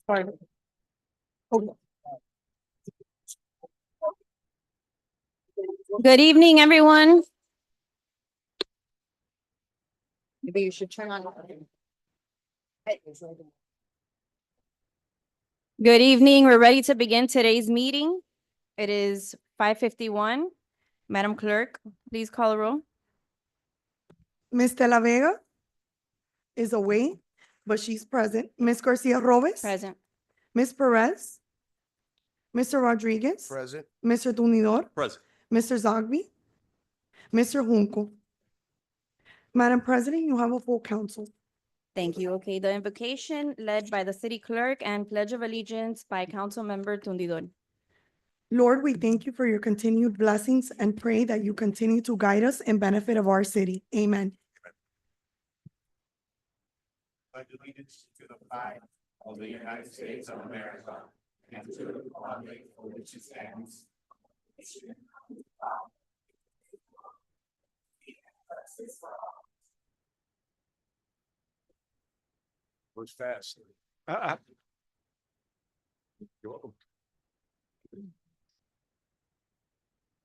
Sorry. Okay. Good evening, everyone. Maybe you should turn on. Good evening. We're ready to begin today's meeting. It is 5:51. Madam Clerk, please call the roll. Ms. De La Vega is away, but she's present. Ms. Garcia Robes? Present. Ms. Perez? Mr. Rodriguez? Present. Mr. Tunidor? Present. Mr. Zogby? Mr. Junco? Madam President, you have a full council. Thank you. Okay, the invocation led by the city clerk and pledge of allegiance by Council Member Tundidor. Lord, we thank you for your continued blessings and pray that you continue to guide us in benefit of our city. Amen. Pledge allegiance to the flag of the United States of America and to the republic for which it stands. Was fast. You're welcome.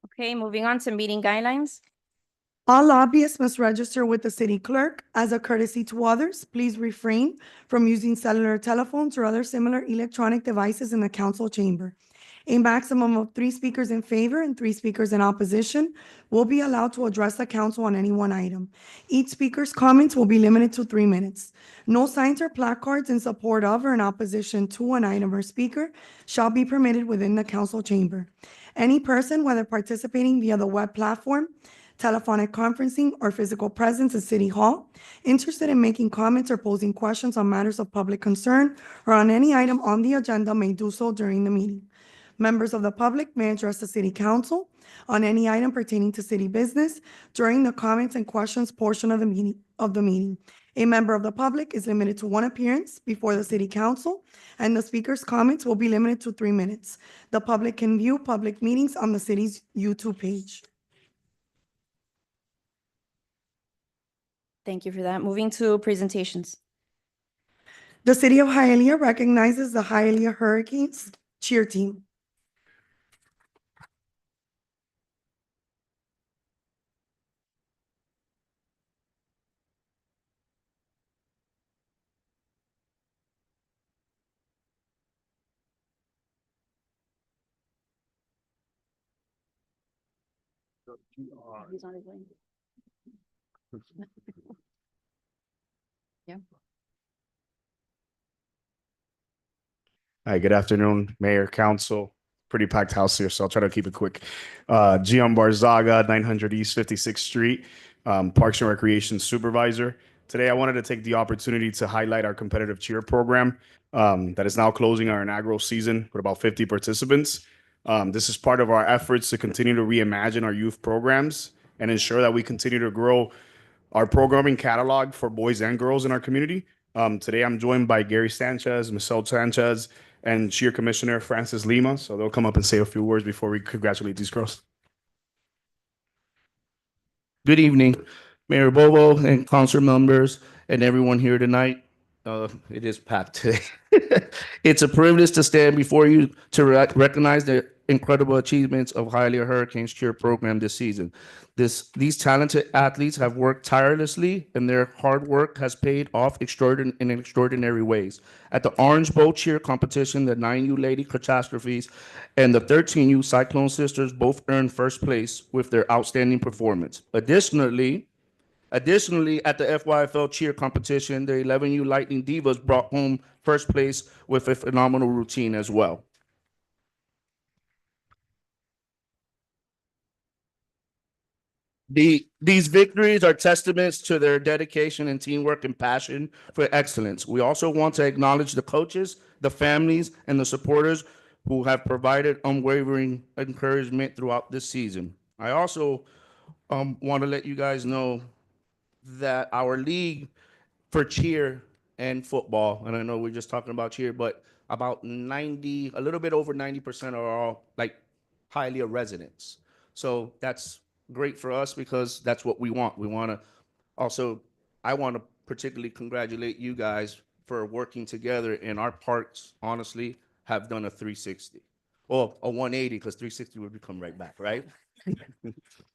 Okay, moving on to meeting guidelines. All lobbyists must register with the city clerk. As a courtesy to others, please refrain from using cellular telephones or other similar electronic devices in the council chamber. A maximum of 3 speakers in favor and 3 speakers in opposition will be allowed to address the council on any one item. Each speaker's comments will be limited to 3 minutes. No signs or placards in support of or in opposition to an item or speaker shall be permitted within the council chamber. Any person, whether participating via the web platform, telephonic conferencing, or physical presence at City Hall, interested in making comments or posing questions on matters of public concern or on any item on the agenda may do so during the meeting. Members of the public may address the city council on any item pertaining to city business during the comments and questions portion of the meeting. A member of the public is limited to 1 appearance before the city council, and the speaker's comments will be limited to 3 minutes. The public can view public meetings on the city's YouTube page. Thank you for that. Moving to presentations. The city of Hialeah recognizes the Hialeah Hurricanes cheer team. He's on his way. Yeah. Hi, good afternoon, Mayor, Council. Pretty packed house here, so I'll try to keep it quick. Gian Barzaga, 900 East 56th Street, Parks and Recreation Supervisor. Today, I wanted to take the opportunity to highlight our competitive cheer program that is now closing our inaugural season with about 50 participants. This is part of our efforts to continue to reimagine our youth programs and ensure that we continue to grow our programming catalog for boys and girls in our community. Today, I'm joined by Gary Sanchez, Michelle Sanchez, and Cheer Commissioner Francis Lima. So they'll come up and say a few words before we congratulate these girls. Good evening, Mayor Bobo and council members and everyone here tonight. It is packed today. It's a privilege to stand before you to recognize the incredible achievements of Hialeah Hurricanes cheer program this season. These talented athletes have worked tirelessly, and their hard work has paid off in extraordinary ways. At the Orange Bowl cheer competition, the 9U Lady Catastrophes and the 13U Cyclone Sisters both earned first place with their outstanding performance. Additionally, at the FYFL cheer competition, the 11U Lightning Divas brought home first place with a phenomenal routine as well. These victories are testaments to their dedication and teamwork and passion for excellence. We also want to acknowledge the coaches, the families, and the supporters who have provided unwavering encouragement throughout this season. I also want to let you guys know that our league for cheer and football, and I know we're just talking about cheer, but about a little bit over 90% are all like Hialeah residents. So that's great for us because that's what we want. I want to particularly congratulate you guys for working together, and our parks, honestly, have done a 360. Well, a 180, because 360 would come right back, right?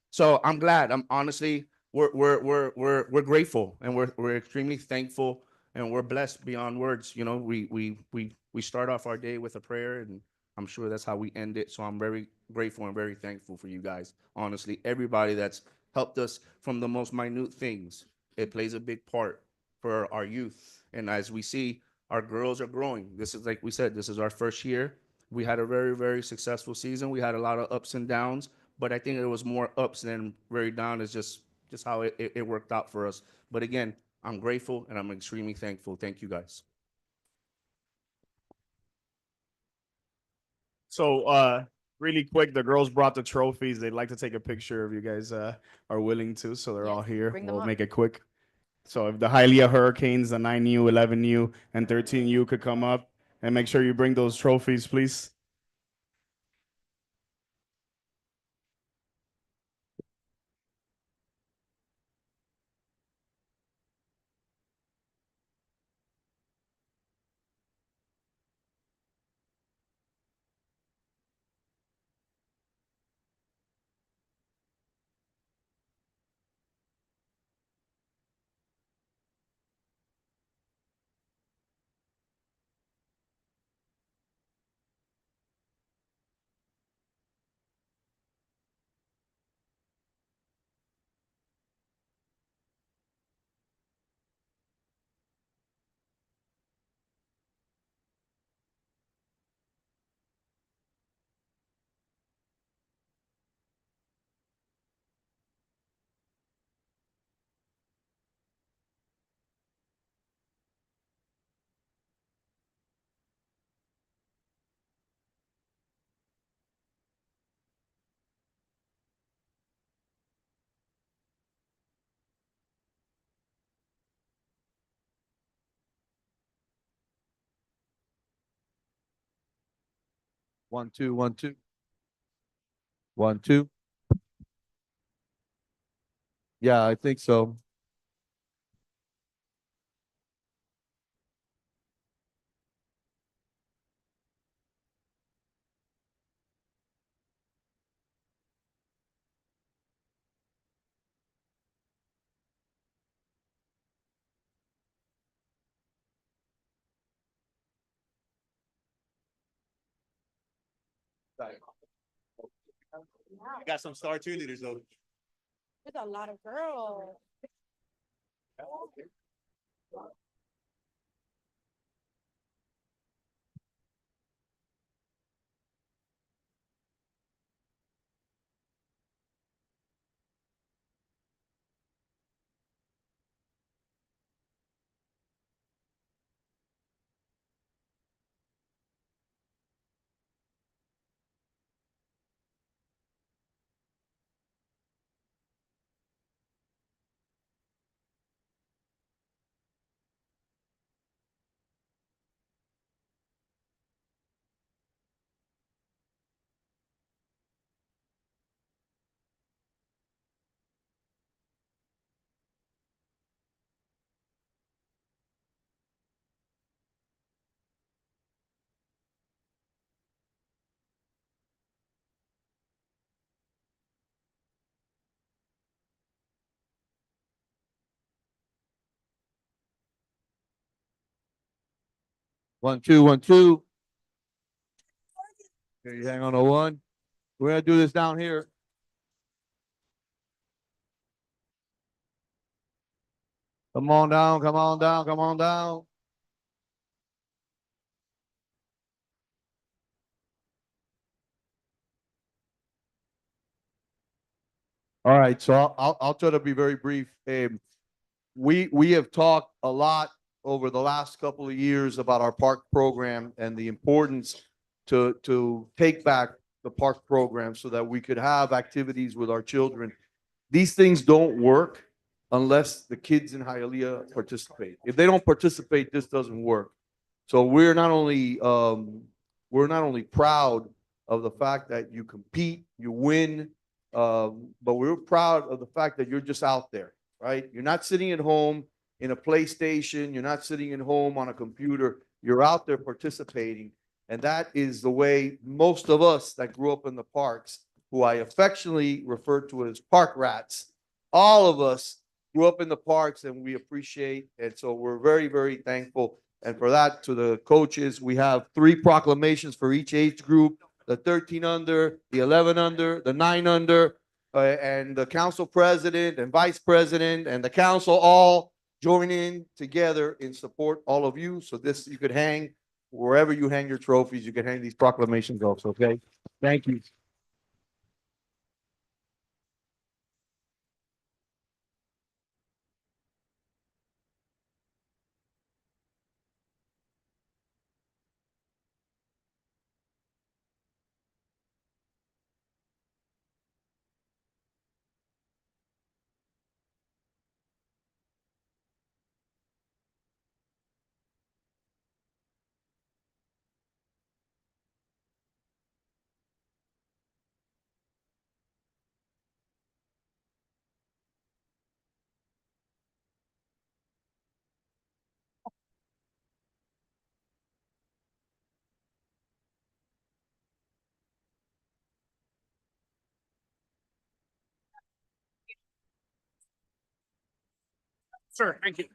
So I'm glad. I'm honestly, we're grateful, and we're extremely thankful, and we're blessed beyond words. You know, we start off our day with a prayer, and I'm sure that's how we end it. So I'm very grateful and very thankful for you guys. Honestly, everybody that's helped us from the most minute things. It plays a big part for our youth. And as we see, our girls are growing. This is, like we said, this is our first year. We had a very, very successful season. We had a lot of ups and downs, but I think it was more ups than very down. It's just how it worked out for us. But again, I'm grateful and I'm extremely thankful. Thank you guys. So, really quick, the girls brought the trophies. They'd like to take a picture if you guys are willing to. So they're all Yes, here. bring them We'll up. make it quick. So if the Hialeah Hurricanes, the 9U, 11U, and 13U could come up and make sure you bring those trophies, please. One, two, 1, 2. 1, 2. Yeah, I think so. Got some star cheerleaders though. There's a lot of girls. One, two, 1, 2. Okay, you hang on to one. We're gonna do this down here. Come on down, come on down, come on down. All right, so I'll try to be very brief. We have talked a lot over the last couple of years about our park program and the importance to take back the park program so that we could have activities with our children. These things don't work unless the kids in Hialeah participate. If they don't participate, this doesn't work. So we're not only proud of the fact that you compete, you win, but we're proud of the fact that you're just out there, right? You're not sitting at home. in a PlayStation. You're not sitting at home on a computer. You're out there participating. And that is the way most of us that grew up in the parks, who I affectionately refer to as park rats, all of us grew up in the parks and we appreciate. And so we're very, very thankful. And for that, to the coaches, we have 3 proclamations for each age group, the 13 under, the 11 under, the 9 under, and the council president and vice president and the council all join in together in support all of you. So this, you could hang wherever you hang your trophies, you can hang these proclamations also, okay? Thank you. Sir, thank you.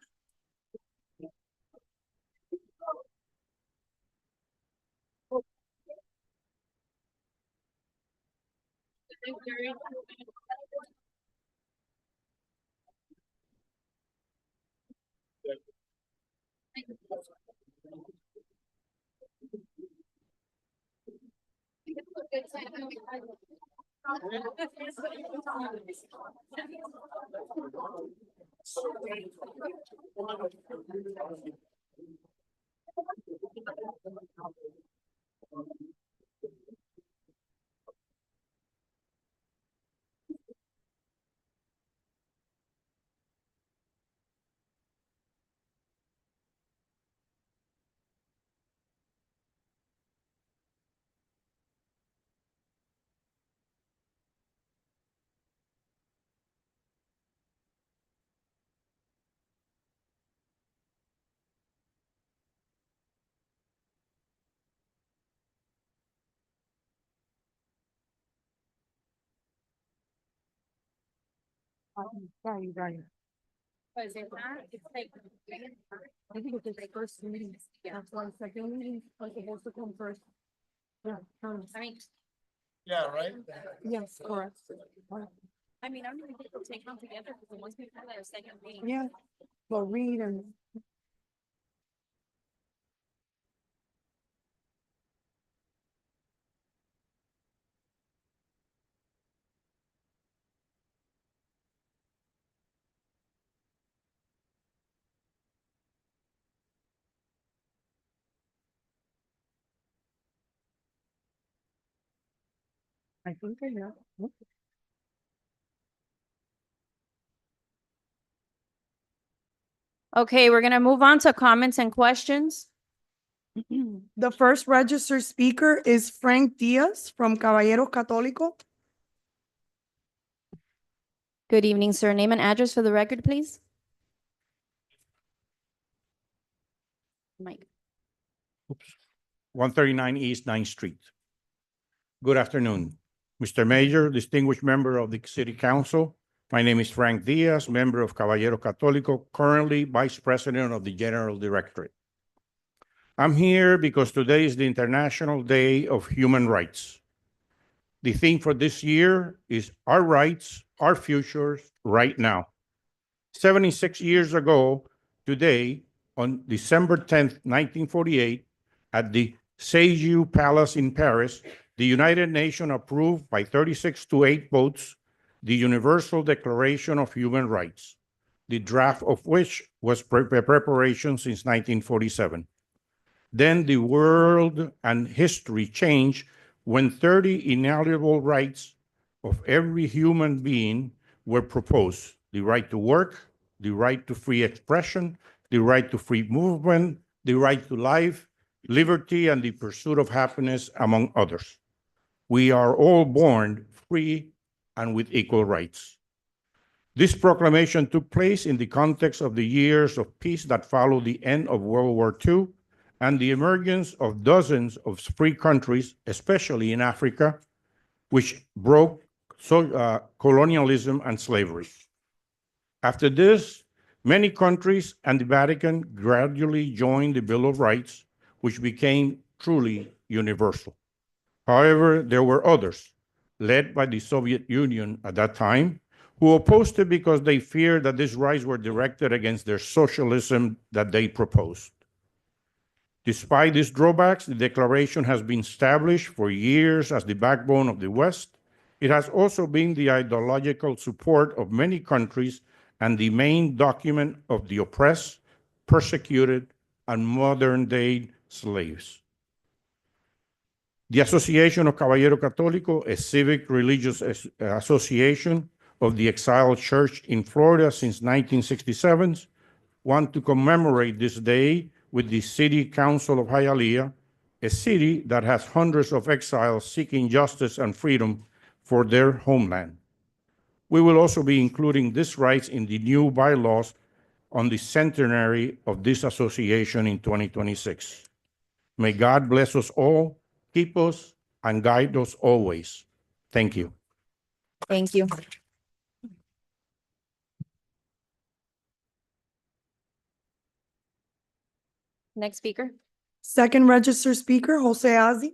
Pues it's like, I think it's the first meeting. That's why second meeting was supposed to come first. Yeah, I mean, Yeah, right? Yes, correct. I mean, I'm gonna get to take them together because once we have our second meeting. Yeah, well, read and. I think I know. Okay, we're gonna move on to comments and questions. The first registered speaker is Frank Diaz from Caballeros Católico. Good evening, sir. Name and address for the record, please. Mike. 139 East 9th Street. Good afternoon, Mr. Mayor, distinguished member of the City Council. My name is Frank Diaz, member of Caballero Católico, currently Vice President of the General Directorate. I'm here because today is the International Day of Human Rights. The theme for this year is Our Rights, Our Futures, Right Now. 76 years ago today, on December 10th, 1948, at the Seju Palace in Paris, the United Nations approved by 36-8 votes the Universal Declaration of Human Rights, the draft of which was preparation since 1947. Then the world and history changed when 30 inalienable rights of every human being were proposed: the right to work, the right to free expression, the right to free movement, the right to life, liberty, and the pursuit of happiness, among others. We are all born free and with equal rights. This proclamation took place in the context of the years of peace that followed the end of World War II and the emergence of dozens of free countries, especially in Africa, which broke colonialism and slavery. After this, many countries and the Vatican gradually joined the Bill of Rights, which became truly universal. However, there were others, led by the Soviet Union at that time, who opposed it because they feared that these rights were directed against their socialism that they proposed. Despite these drawbacks, the Declaration has been established for years as the backbone of the West. It has also been the ideological support of many countries and the main document of the oppressed, persecuted, and modern-day slaves. The Association of Caballero Católico, a civic religious association of the exiled church in Florida since 1967, want to commemorate this day with the City Council of Hialeah, a city that has hundreds of exiles seeking justice and freedom for their homeland. We will also be including these rights in the new bylaws on the centenary of this association in 2026. May God bless us all, keep us, and guide us always. Thank you. Thank you. Next speaker. Second registered speaker, Jose Azi.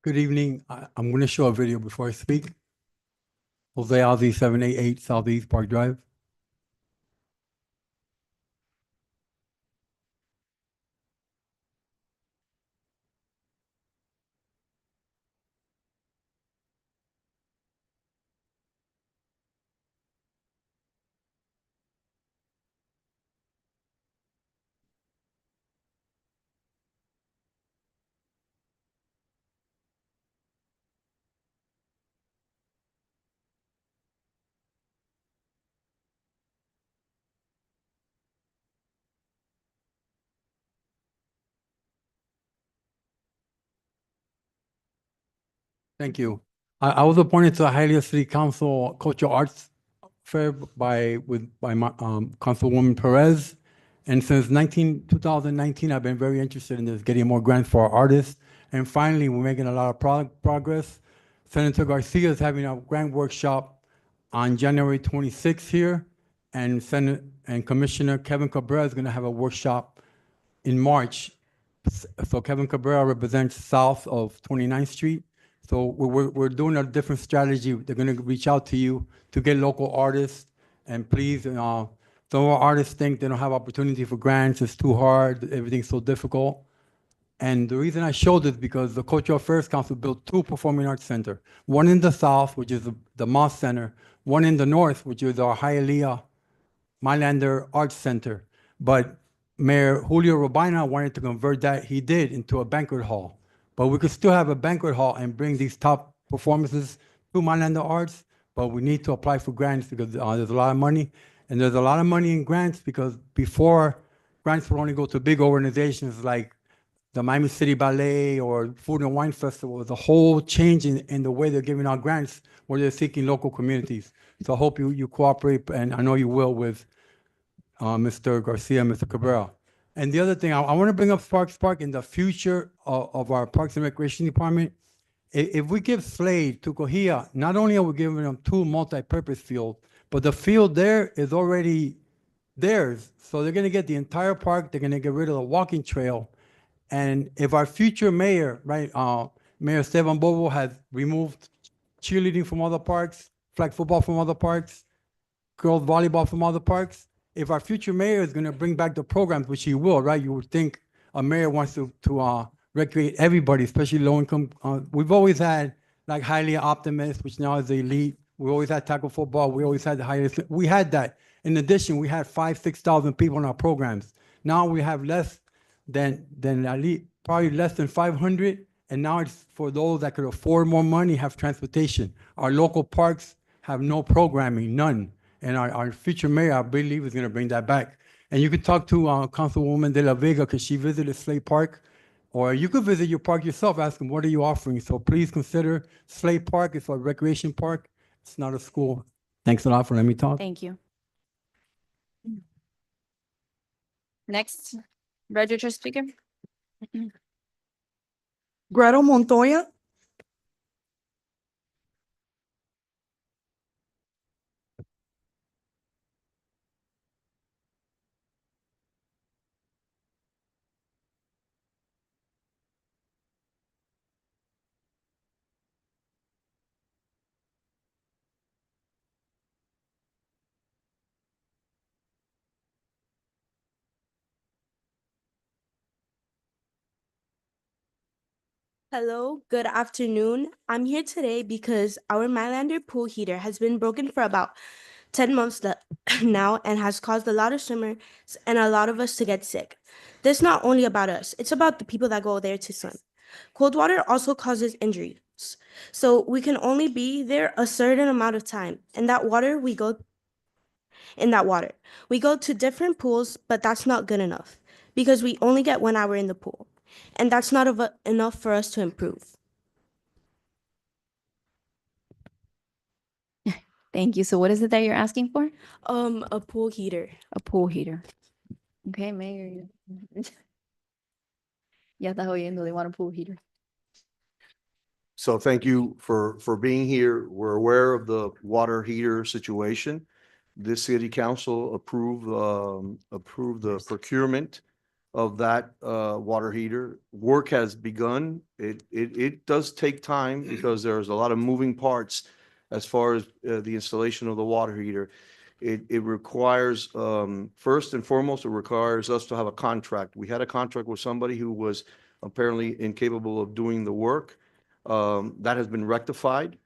Good evening. I'm going to show a video before I speak. Jose Alzi, 788 Southeast Park Drive. Thank you. I was appointed to the Hialeah City Council Cultural Arts Fair by my Councilwoman Perez. And since 2019, I've been very interested in this, getting more grants for our artists. And finally, we're making a lot of progress. Senator Garcia is having a grant workshop on January 26th here. And Commissioner Kevin Cabrera is going to have a workshop in March. So Kevin Cabrera represents south of 29th Street. So we're doing a different strategy. They're going to reach out to you to get local artists. And please, some of our artists think they don't have opportunity for grants. It's too hard. Everything's so difficult. And the reason I showed this because the Cultural Affairs Council built 2 performing arts centers. One in the south, which is the Moss Center. One in the north, which is our Hialeah Mylander Arts Center. But Mayor Julio Robina wanted to convert that. He did into a banquet hall. But we could still have a banquet hall and bring these top performances to Mylander Arts, but we need to apply for grants because there's a lot of money. And there's a lot of money in grants because before, grants would only go to big organizations like the Miami City Ballet or Food and Wine Festival. There's a whole change in the way they're giving out grants where they're seeking local communities. So I hope you cooperate, and I know you will, with Mr. Garcia and Mr. Cabrera. And the other thing, I want to bring up Sparks Park in the future of our Parks and Recreation Department. If we give Slade to Cohia, not only are we giving them 2 multi-purpose fields, but the field there is already theirs. So they're going to get the entire park. They're going to get rid of the walking trail. And if our future mayor, right, Mayor Esteban Bobo has removed cheerleading from other parks, flag football from other parks, girls volleyball from other parks, if our future mayor is going to bring back the programs, which he will, right? You would think a mayor wants to recreate everybody, especially low income. We've always had like Hialeah Optimist, which now is the elite. We always had tackle football. We always had the highest. We had that. In addition, we had 5,000-6,000 people in our programs. Now we have less than elite, probably less than 500. And now it's for those that could afford more money, have transportation. Our local parks have no programming, none. And our future mayor, I believe, is going to bring that back. And you can talk to Councilwoman De La Vega because she visited Slade Park. Or you could visit your park yourself, ask them, what are you offering? So please consider Slade Park, it's a recreation park. It's not a school. Thanks a lot for letting me talk. Thank you. Next, registered speaker. Gretel Montoya. Hello, good afternoon. I'm here today because our Mylander pool heater has been broken for about 10 months now and has caused a lot of swimmers and a lot of us to get sick. This is not only about us, it's about the people that go there to swim. Cold water also causes injuries. So we can only be there a certain amount of time. In that water, we go to different pools, but that's not good enough because we only get 1 hour in the pool. And that's not enough for us to improve. Thank you. So what is it that you're asking for? A pool heater. A pool heater. Okay, Mayor. Ya estás oyendo, they want a pool heater. So thank you for being here. We're aware of the water heater situation. This city council approved the procurement of that water heater. Work has begun. It does take time because there's a lot of moving parts as far as the installation of the water heater. It requires, first and foremost, it requires us to have a contract. We had a contract with somebody who was apparently incapable of doing the work. That has been rectified.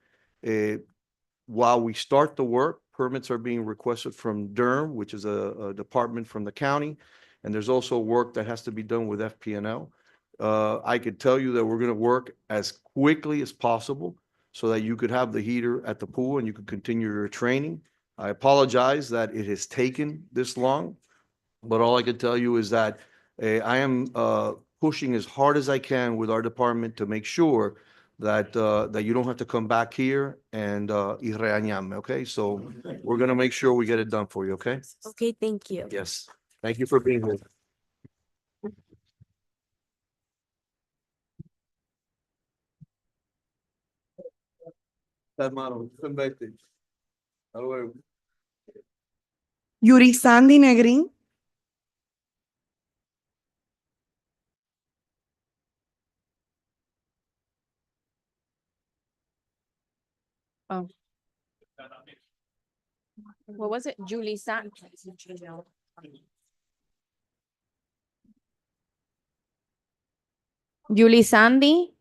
While we start the work, permits are being requested from Durham, which is a department from the county. And there's also work that has to be done with FPNL. I could tell you that we're going to work as quickly as possible so that you could have the heater at the pool and you could continue your training. I apologize that it has taken this long, but all I can tell you is that I am pushing as hard as I can with our department to make sure that you don't have to come back here and y regañarme, okay? So we're going to make sure we get it done for you, okay? Okay, thank you. Yes. Thank you for being here. Hermano, come back there. Hasta luego. Yuri Sandy Negrin. Oh. What was it? Julie Sandy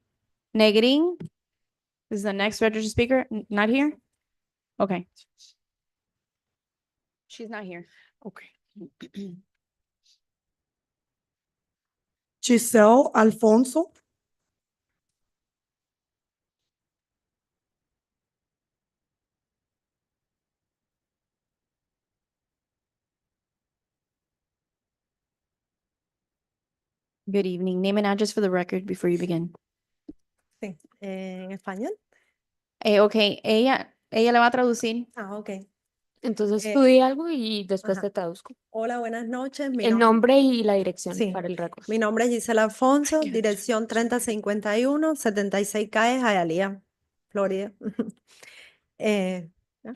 Negrin is the next registered speaker. Not here? Okay. She's not here. Okay. Giselle Alfonso. Good evening. Name and address for the record before you begin. Sí, en español. Okay, ella le va a traducir. Ah, ok. Entonces Eh, tú di algo y después ajá. te traduzco. Hola, buenas noches. El nombre y la dirección Sí. para el récord. Mi nombre es Gisela Alfonso, dirección 3051, 76 calle, Hialeah, Florida. ¿Ya?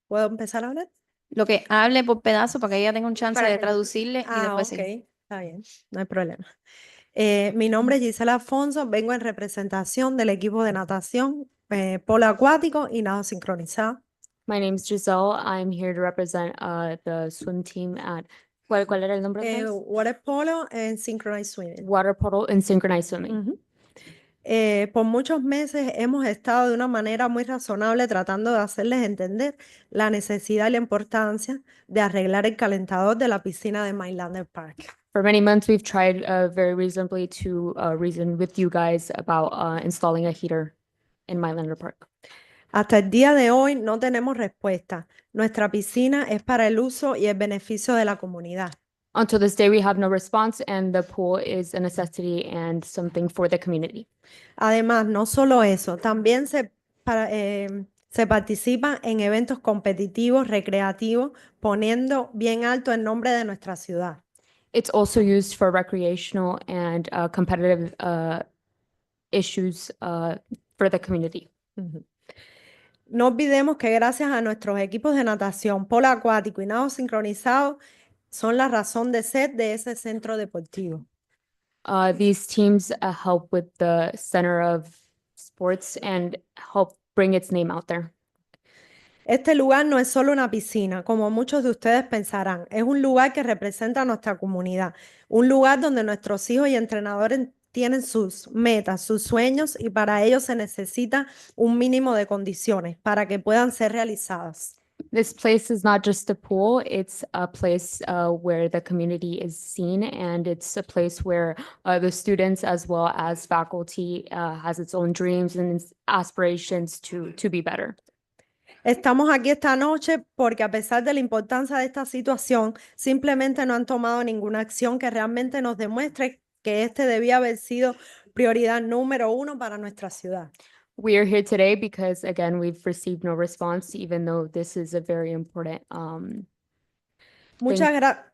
¿Puedo empezar a hablar? Lo que hable por pedazo para que ella tenga un chance Para de que- traducirle y Ah, después ok, sí. está bien, no hay problema. Mi nombre es Gisela Alfonso, vengo en representación del equipo de natación, polo acuático y nado sincronizado. My name is Giselle. I'm here to represent the swim team at ¿cuál era el nombre otra vez? Water polo and synchronized swimming. Water polo and synchronized swimming. Ujú. Por muchos meses hemos estado de una manera muy razonable tratando de hacerles entender la necesidad y la importancia de arreglar el calentador de la piscina de Mylander Park. For many months, we've tried very reasonably to reason with you guys about installing a heater in Mylander Park. Hasta el día de hoy no tenemos respuesta. Nuestra piscina es para el uso y el beneficio de la comunidad. Until this day, we have no response, and the pool is a necessity and something for the community. Además, no solo eso, también se participa en eventos competitivos, recreativos, poniendo bien alto el nombre de nuestra ciudad. It's also used for recreational and competitive issues for the community. Ujú. No olvidemos que gracias a nuestros equipos de natación, polo acuático y nado sincronizado, son la razón de ser de ese centro deportivo. These teams help with the center of sports and help bring its name out there. Este lugar no es solo una piscina, como muchos de ustedes pensarán, es un lugar que representa a nuestra comunidad, un lugar donde nuestros hijos y entrenadores tienen sus metas, sus sueños y para ello se necesita un mínimo de condiciones para que puedan ser realizadas. This place is not just a pool, it's a place where the community is seen, and it's a place where the students as well as faculty has its own dreams and its aspirations to be better. Estamos aquí esta noche porque a pesar de la importancia de esta situación, simplemente no han tomado ninguna acción que realmente nos demuestre que este debía haber sido prioridad número uno para nuestra ciudad. We are here today because, again, we've received no response, even though this is a very important Muchas gracias.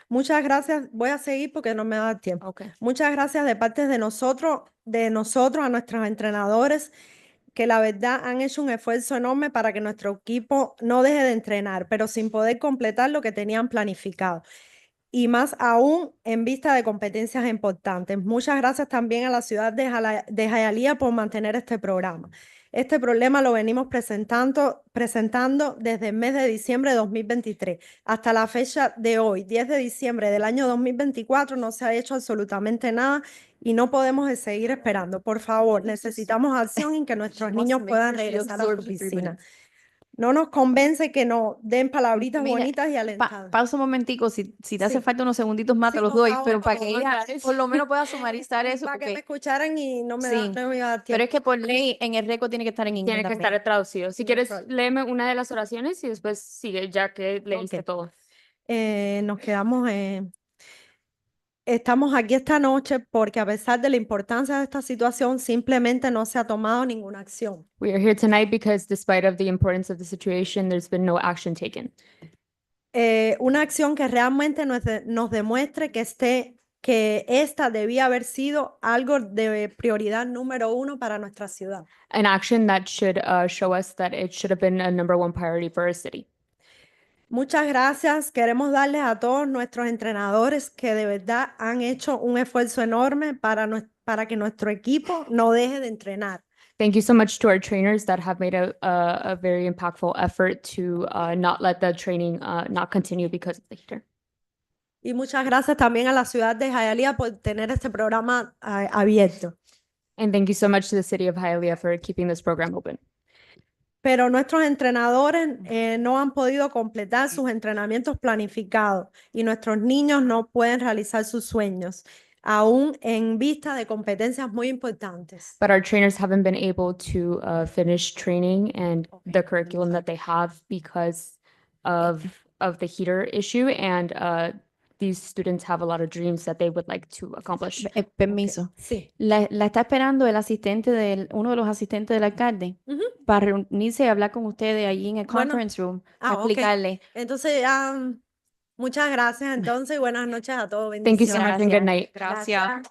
Muchas gracias. Voy a seguir porque no me da tiempo. Okay. Muchas gracias de parte de nosotros a nuestros entrenadores, que la verdad han hecho un esfuerzo enorme para que nuestro equipo no deje de entrenar, pero sin poder completar lo que tenían planificado. Y más aún en vista de competencias importantes. Muchas gracias también a la ciudad de Hialeah por mantener este programa. Este problema lo venimos presentando desde el mes de diciembre de 2023. Hasta la fecha de hoy, 10 de diciembre del año 2024, no se ha hecho absolutamente nada y no podemos seguir esperando. Por favor, necesitamos acción en que nuestros niños puedan regresar a su piscina. No nos convence que nos den palabritas Mira, bonitas y alentadoras. Pausa un momentico, si te hace Sí. falta unos segunditos más, Sí, te los por doy, favor, pero para por que favor. ella por lo menos pueda sumarizar eso, Para que me porque escucharan y no me, Sí, no me iba a dar pero tiempo. es que por ley en el récord tiene que estar en inglés Tiene que también. estar traducido. Si No quieres, problema. léeme una de las oraciones y después sigue, ya que leíste Ok. todo. Nos quedamos. Estamos aquí esta noche porque a pesar de la importancia de esta situación, simplemente no se ha tomado ninguna acción. We are here tonight because despite of the importance of the situation, there's been no action taken. Una acción que realmente nos demuestre que esta debía haber sido algo de prioridad número uno para nuestra ciudad. An action that should show us that it should have been a number one priority for our city. Muchas gracias. Queremos darles a todos nuestros entrenadores que de verdad han hecho un esfuerzo enorme para que nuestro equipo no deje de entrenar. Thank you so much to our trainers that have made a very impactful effort to not let the training not continue because of the heater. Y muchas gracias también a la ciudad de Hialeah por tener este programa abierto. And thank you so much to the city of Hialeah for keeping this program open. Pero nuestros entrenadores no han podido completar sus entrenamientos planificados y nuestros niños no pueden realizar sus sueños, aún en vista de competencias muy importantes. But our trainers haven't been able to finish training and the curriculum that they have because of the heater issue, and these students have a lot of dreams that they would like to accomplish. Permiso. Sí. La está esperando el asistente uno de los asistentes del alcalde Ujú. para reunirse y hablar con ustedes allí en el Bueno. conference room, para Ok. explicarle. Entonces, muchas gracias entonces y buenas noches a todos. Thank you so Bendiciones. much and good night. Gracias.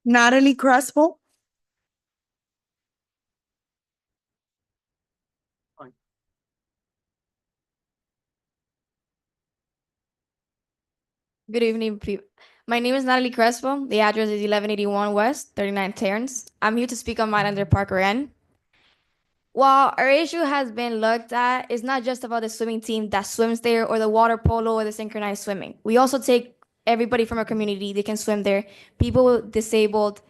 Natalie Crespo. Good evening. My name is Natalie Crespo. The address is 1181 West, 39 Terrence. I'm here to speak on Mylender Park Ren. While our issue has been looked at, it's not just about the swimming team that swims there or the water polo or the synchronized swimming. We also take everybody from our community. They can swim there. People disabled.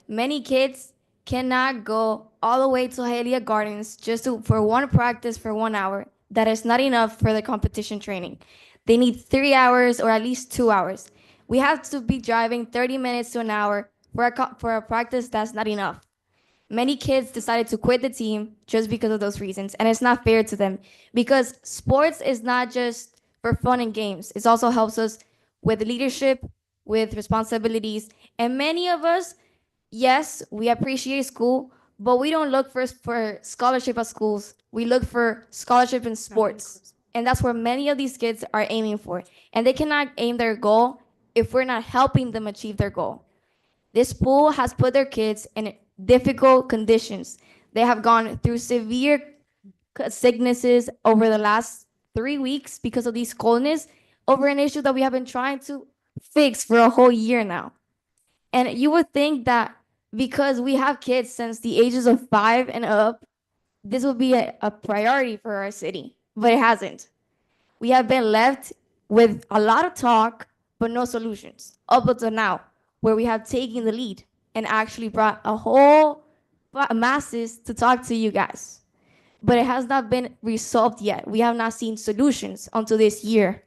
Many kids cannot go all the way to Hialeah Gardens just for one practice for 1 hour. That is not enough for the competition training. They need 3 hours or at least 2 hours. We have to be driving 30 minutes to an hour for a practice that's not enough. Many kids decided to quit the team just because of those reasons, and it's not fair to them because sports is not just for fun and games. It also helps us with leadership, with responsibilities, and many of us, yes, we appreciate school, but we don't look for scholarship at schools. We look for scholarship in sports, and that's where many of these kids are aiming for, and they cannot aim their goal if we're not helping them achieve their goal. This pool has put their kids in difficult conditions. They have gone through severe sicknesses over the last 3 weeks because of these coldness over an issue that we have been trying to fix for a whole year now. And you would think that because we have kids since the ages of 5 and up, this would be a priority for our city, but it hasn't. We have been left with a lot of talk, but no solutions up until now, where we have taken the lead and actually brought a whole masses to talk to you guys. But it has not been resolved yet. We have not seen solutions until this year,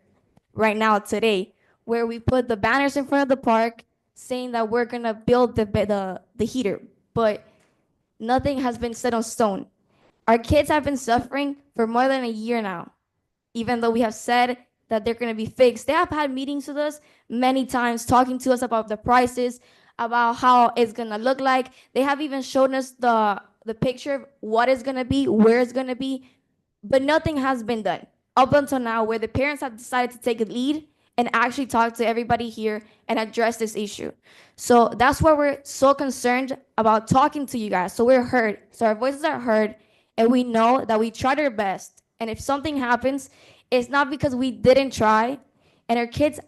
right now, today, where we put the banners in front of the park saying that we're gonna build the heater, but nothing has been set on stone. Our kids have been suffering for more than a year now, even though we have said that they're going to be fixed. They have had meetings with us many times, talking to us about the prices, about how it's going to look like. They have even shown us the picture of what it's going to be, where it's going to be, but nothing has been done up until now, where the parents have decided to take a lead and actually talk to everybody here and address this issue. So that's why we're so concerned about talking to you guys, so we're heard, so our voices are heard, and we know that we tried our best. And if something happens, it's not because we didn't try, and our kids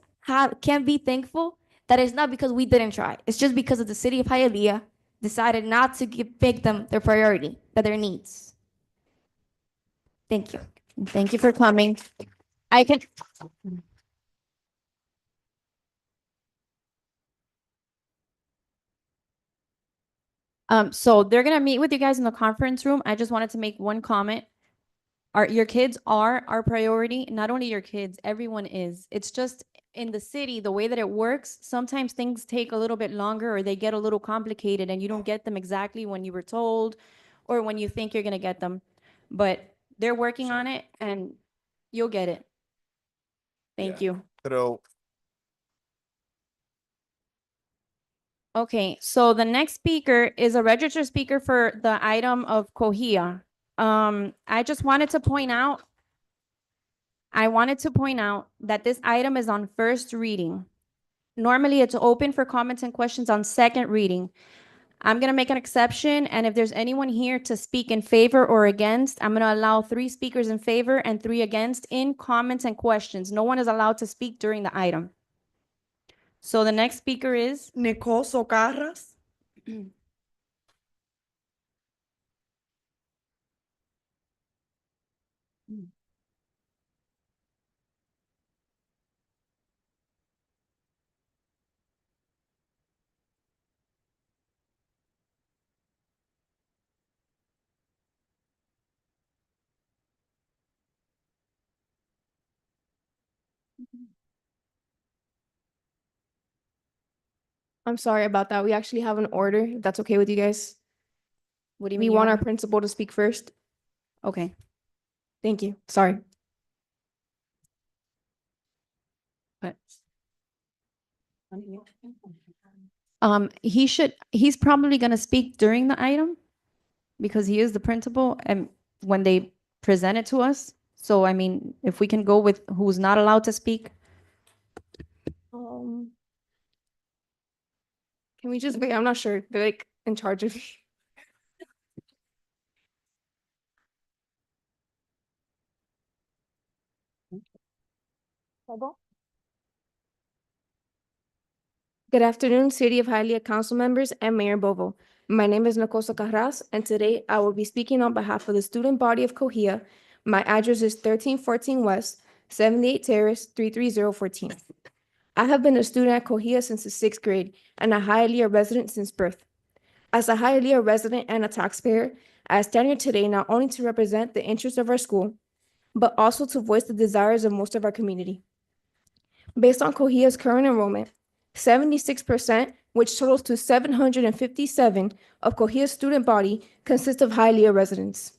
can be thankful that it's not because we didn't try. It's just because of the city of Hialeah decided not to make them their priority, but their needs. Thank you. Thank you for coming. I can. So they're gonna meet with you guys in the conference room. I just wanted to make one comment. Your kids are our priority. Not only your kids, everyone is. It's just in the city, the way that it works, sometimes things take a little bit longer or they get a little complicated and you don't get them exactly when you were told or when you think you're gonna get them. But they're working on it and you'll get it. Thank you. Pero Okay, so the next speaker is a registered speaker for the item of Cohia. I just wanted to point out, that this item is on first reading. Normally, it's open for comments and questions on second reading. I'm gonna make an exception, and if there's anyone here to speak in favor or against, I'm gonna allow 3 speakers in favor and 3 against in comments and questions. No one is allowed to speak during the item. So the next speaker is Nicole Socarras. I'm sorry about that. We actually have an order, if that's okay with you guys. What do you We mean? want our principal to speak first. Okay. Thank you. Sorry. But he's probably gonna speak during the item because he is the principal and when they present it to us. So I mean, if we can go with who's not allowed to speak. Can we just wait? I'm not sure. They're like in charge of. Good afternoon, City of Hialeah Council members and Mayor Bovo. My name is Nicole Socarras, and today I will be speaking on behalf of the student body of Cohia. My address is 1314 West, 78 Terrace, 33014. I have been a student at Cohia since the 6th grade and a Hialeah resident since birth. As a Hialeah resident and a taxpayer, I stand here today not only to represent the interests of our school, but also to voice the desires of most of our community. Based on Cohia's current enrollment, 76%, which totals to 757 of Coahuila's student body, consists of Hialeah residents.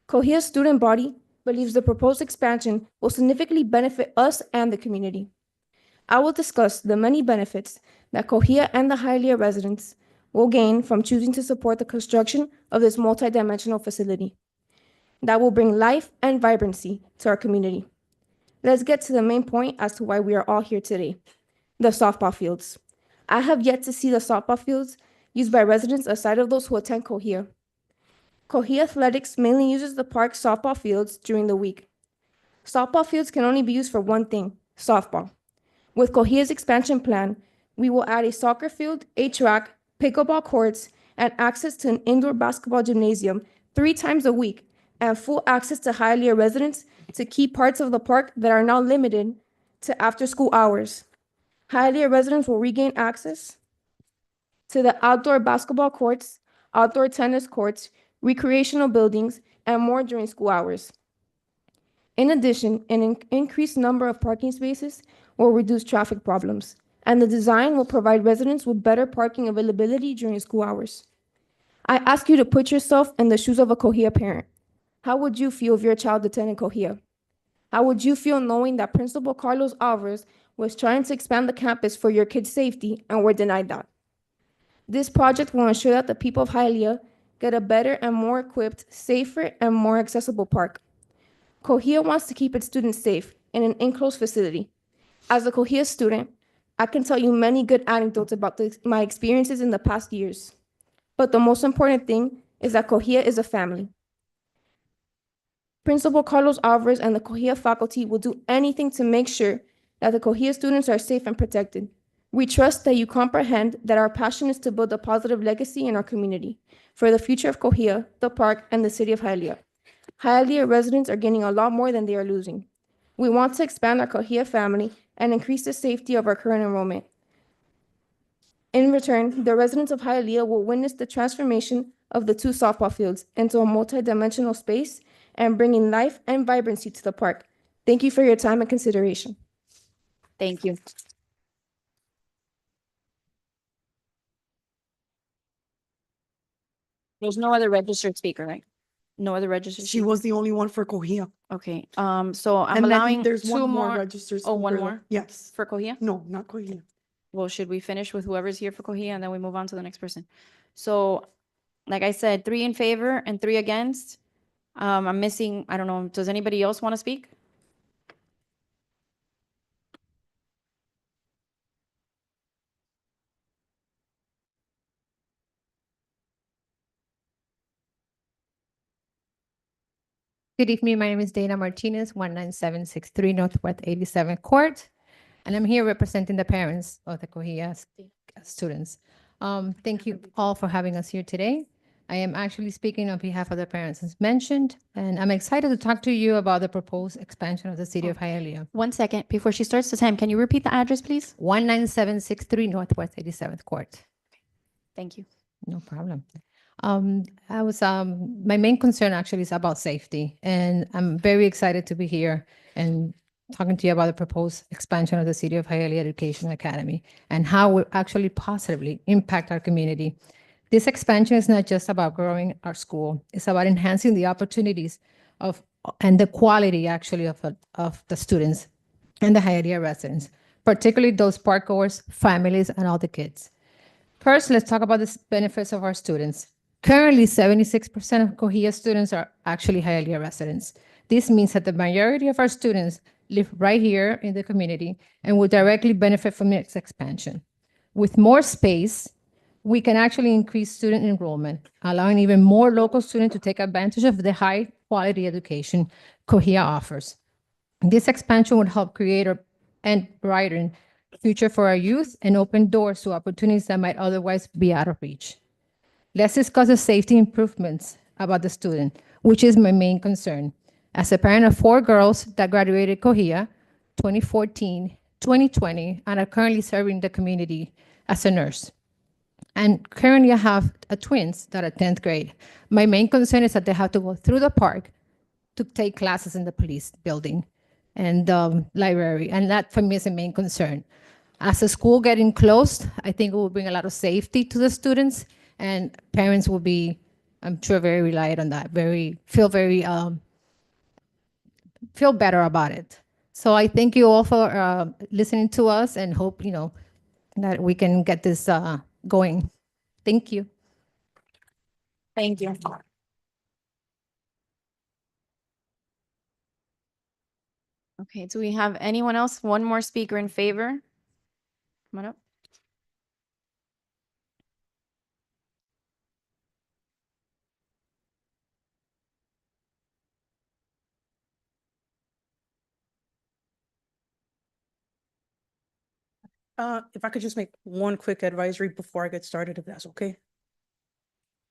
Coahuila's student body believes the proposed expansion will significantly benefit us and the community. I will discuss the many benefits that Coahuila and the Hialeah residents will gain from choosing to support the construction of this multidimensional facility that will bring life and vibrancy to our community. Let's get to the main point as to why we are all here today: the softball fields. I have yet to see the softball fields used by residents aside of those who attend Coahuila. Coahuila Athletics mainly uses the park's softball fields during the week. Softball fields can only be used for one thing: softball. With Coahuila's expansion plan, we will add a soccer field, a track, pickleball courts, and access to an indoor basketball gymnasium 3 times a week, and full access to Hialeah residents to key parts of the park that are now limited to after-school hours. Hialeah residents will regain access to the outdoor basketball courts, outdoor tennis courts, recreational buildings, and more during school hours. In addition, an increased number of parking spaces will reduce traffic problems, and the design will provide residents with better parking availability during school hours. I ask you to put yourself in the shoes of a Coahuila parent. How would you feel if your child attended Coahuila? How would you feel knowing that Principal Carlos Alvarez was trying to expand the campus for your kids' safety and were denied that? This project will ensure that the people of Hialeah get a better and more equipped, safer, and more accessible park. Coahuila wants to keep its students safe in an enclosed facility. As a Coahuila student, I can tell you many good anecdotes about my experiences in the past years. But the most important thing is that Coahuila is a family. Principal Carlos Alvarez and the Coahuila faculty will do anything to make sure that the Coahuila students are safe and protected. We trust that you comprehend that our passion is to build a positive legacy in our community for the future of Coahuila, the park, and the city of Hialeah. Hialeah residents are gaining a lot more than they are losing. We want to expand our Coahuila family and increase the safety of our current enrollment. In return, the residents of Hialeah will witness the transformation of the 2 softball fields into a multi-dimensional space and bringing life and vibrancy to the park. Thank you for your time and consideration. Thank you. There's no other registered speaker, right? No other registered She speaker? was the only one for Coahuila. Okay, so I'm And then allowing there's 2 one more more. registered Oh, one speaker. more? Yes. For Coahuila? No, not Coahuila. Well, should we finish with whoever's here for Coahuila and then we move on to the next person? So, like I said, 3 in favor and 3 against. I'm missing, I don't know, does anybody else want to speak? Good evening. My name is Dana Martinez, 19763 Northwest 87th Court, and I'm here representing the parents of the Coahuila students. Thank you all for having us here today. I am actually speaking on behalf of the parents as mentioned, and I'm excited to talk to you about the proposed expansion of the city of Hialeah. 1 second, before she starts the time, can you repeat the address, please? 19763 Northwest 87th Court. Thank you. No problem. My main concern actually is about safety, and I'm very excited to be here and talking to you about the proposed expansion of the City of Hialeah Education Academy and how it will actually positively impact our community. This expansion is not just about growing our school, it's about enhancing the opportunities and the quality actually of the students and the Hialeah residents, particularly those park goers, families, and all the kids. First, let's talk about the benefits of our students. Currently, 76% of Coahuila students are actually Hialeah residents. This means that the majority of our students live right here in the community and will directly benefit from its expansion. With more space, we can actually increase student enrollment, allowing even more local students to take advantage of the high quality education Coahuila offers. This expansion would help create and brighten future for our youth and open doors to opportunities that might otherwise be out of reach. Let's discuss the safety improvements about the student, which is my main concern. As a parent of 4 girls that graduated Coahuila 2014, 2020, and are currently serving the community as a nurse. And currently I have twins that are 10th grade. My main concern is that they have to go through the park to take classes in the police building and library, and that for me is a main concern. As a school getting closed, I think it will bring a lot of safety to the students, and parents will be, I'm sure, very reliant on that, feel better about it. So I thank you all for listening to us, and hope, that we can get this going. Thank you. Thank you. Okay, do we have anyone else? One more speaker in favor? Come on up. If I could just make one quick advisory before I get started, if that's okay.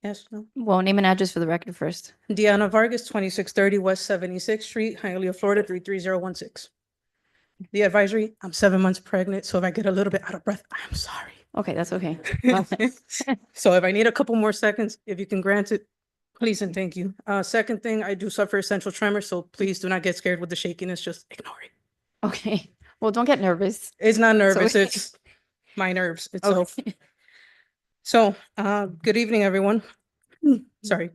Yes, no? Well, name and address for the record first. Deanna Vargas, 2630 West 76th Street, Hialeah, Florida, 33016. The advisory, I'm 7 months pregnant, so if I get a little bit out of breath, I'm sorry. Okay, that's okay. So if I need a couple more seconds, if you can grant it, please and thank you. Second thing, I do suffer essential tremor, so please do not get scared with the shakiness, just ignore it. Okay, well, don't get nervous. It's not nervous, So- it's my nerves itself. Okay. So, good evening, everyone. Sorry.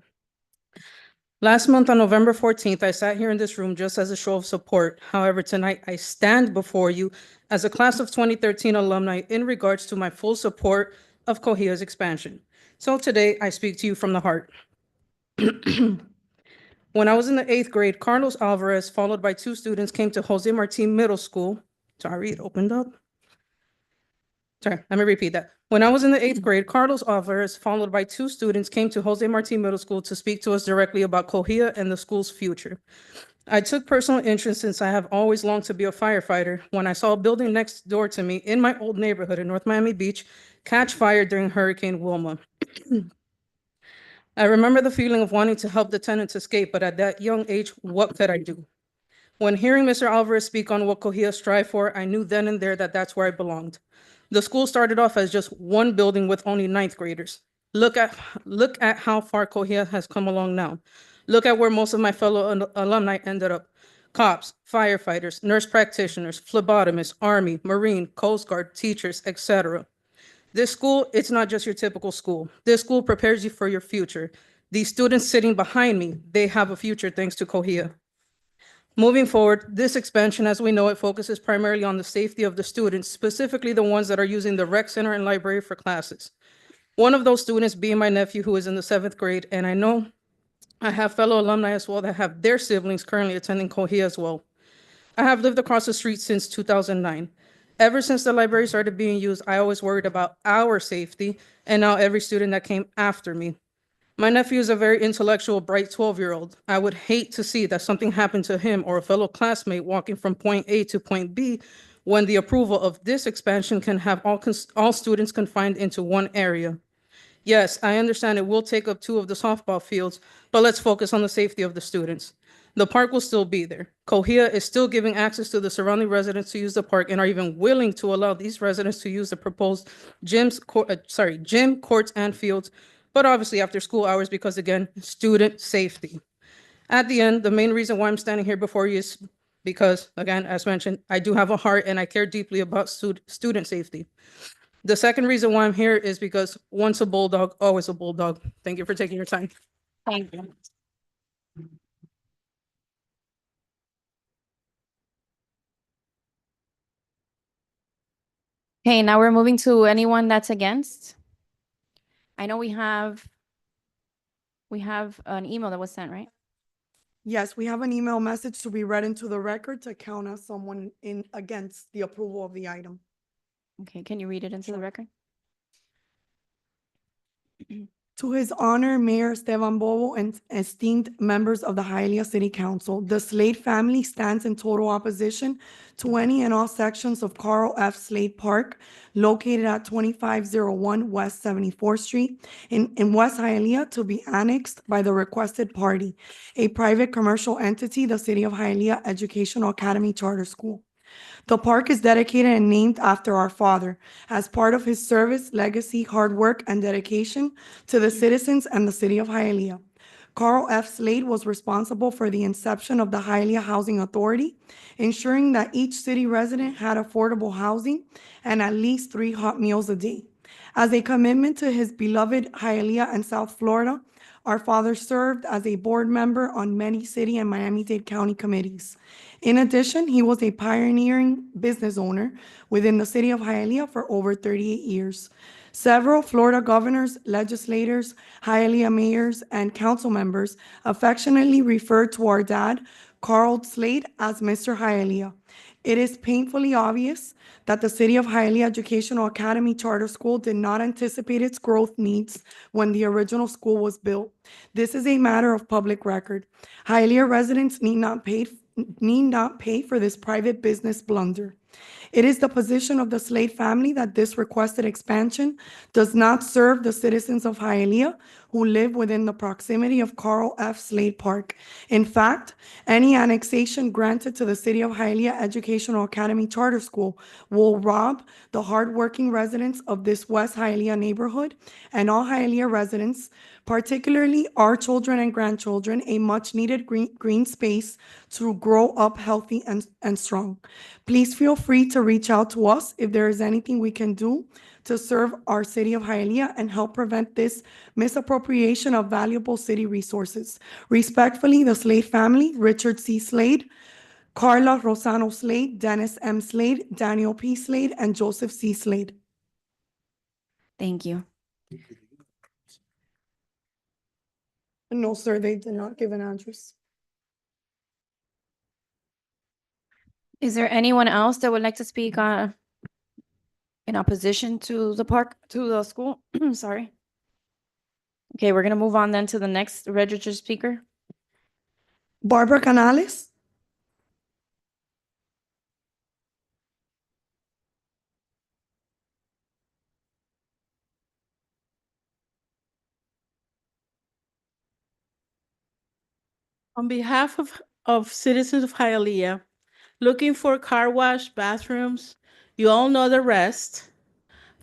Last month on November 14th, I sat here in this room just as a show of support. However, tonight I stand before you as a class of 2013 alumni in regards to my full support of Cohia's expansion. So today I speak to you from the heart. When I was in the 8th grade, Carlos Alvarez, followed by 2 students, came to Jose Marti Middle School. Sorry, it opened up. Sorry, let me repeat that. When I was in the 8th grade, Carlos Alvarez, followed by 2 students, came to Jose Marti Middle School to speak to us directly about Cohia and the school's future. I took personal interest since I have always longed to be a firefighter when I saw a building next door to me in my old neighborhood in North Miami Beach catch fire during Hurricane Wilma. I remember the feeling of wanting to help the tenants escape, but at that young age, what could I do? When hearing Mr. Alvarez speak on what Cohia strive for, I knew then and there that that's where I belonged. The school started off as just one building with only 9th graders. Look at how far Cohia has come along now. Look at where most of my fellow alumni ended up. Cops, firefighters, nurse practitioners, phlebotomists, Army, Marine, Coast Guard, teachers, etc. This school, it's not just your typical school. This school prepares you for your future. These students sitting behind me, they have a future thanks to Cohia. Moving forward, this expansion, as we know it, focuses primarily on the safety of the students, specifically the ones that are using the rec center and library for classes. One of those students being my nephew, who is in the 7th grade, and I know I have fellow alumni as well that have their siblings currently attending Cohia as well. I have lived across the street since 2009. Ever since the library started being used, I always worried about our safety, and now every student that came after me. My nephew is a very intellectual, bright 12-year-old. I would hate to see that something happened to him or a fellow classmate walking from point A to point B when the approval of this expansion can have all students confined into one area. Yes, I understand it will take up 2 of the softball fields, but let's focus on the safety of the students. The park will still be there. Cohia is still giving access to the surrounding residents to use the park and are even willing to allow these residents to use the proposed gym, courts, and fields, but obviously after school hours because, again, student safety. At the end, the main reason why I'm standing here before you is because, again, as mentioned, I do have a heart and I care deeply about student safety. The second reason why I'm here is because once a bulldog, always a bulldog. Thank you for taking your time. Thank you. Okay, now we're moving to anyone that's against. I know we have an email that was sent, right? Yes, we have an email message to be read into the record to count as someone in against the approval of the item. Okay, can you read it into the record? To his honor, Mayor Esteban Bobo and esteemed members of the Hialeah City Council, the Slade family stands in total opposition to any and all sections of Carl F. Slade Park located at 2501 West 74th Street in West Hialeah to be annexed by the requested party, a private commercial entity, the City of Hialeah Educational Academy Charter School. The park is dedicated and named after our father as part of his service, legacy, hard work, and dedication to the citizens and the city of Hialeah. Carl F. Slade was responsible for the inception of the Hialeah Housing Authority, ensuring that each city resident had affordable housing and at least 3 hot meals a day. As a commitment to his beloved Hialeah and South Florida, our father served as a board member on many city and Miami-Dade County committees. In addition, he was a pioneering business owner within the city of Hialeah for over 38 years. Several Florida governors, legislators, Hialeah mayors, and council members affectionately refer to our dad, Carl Slade, as Mr. Hialeah. It is painfully obvious that the City of Hialeah Educational Academy Charter School did not anticipate its growth needs when the original school was built. This is a matter of public record. Hialeah residents need not pay for this private business blunder. It is the position of the Slade family that this requested expansion does not serve the citizens of Hialeah who live within the proximity of Carl F. Slade Park. In fact, any annexation granted to the City of Hialeah Educational Academy Charter School will rob the hardworking residents of this West Hialeah neighborhood and all Hialeah residents, particularly our children and grandchildren, a much-needed green space to grow up healthy and strong. Please feel free to reach out to us if there is anything we can do to serve our city of Hialeah and help prevent this misappropriation of valuable city resources. Respectfully, the Slade family, Richard C. Slade, Carla Rosano Slade, Dennis M. Slade, Daniel P. Slade, and Joseph C. Slade. Thank you. No, sir, they did not give an address. Is there anyone else that would like to speak in opposition to the school? Sorry. Okay, we're gonna move on then to the next registered speaker. Barbara Canales. On behalf of citizens of Hialeah, looking for car wash, bathrooms, you all know the rest.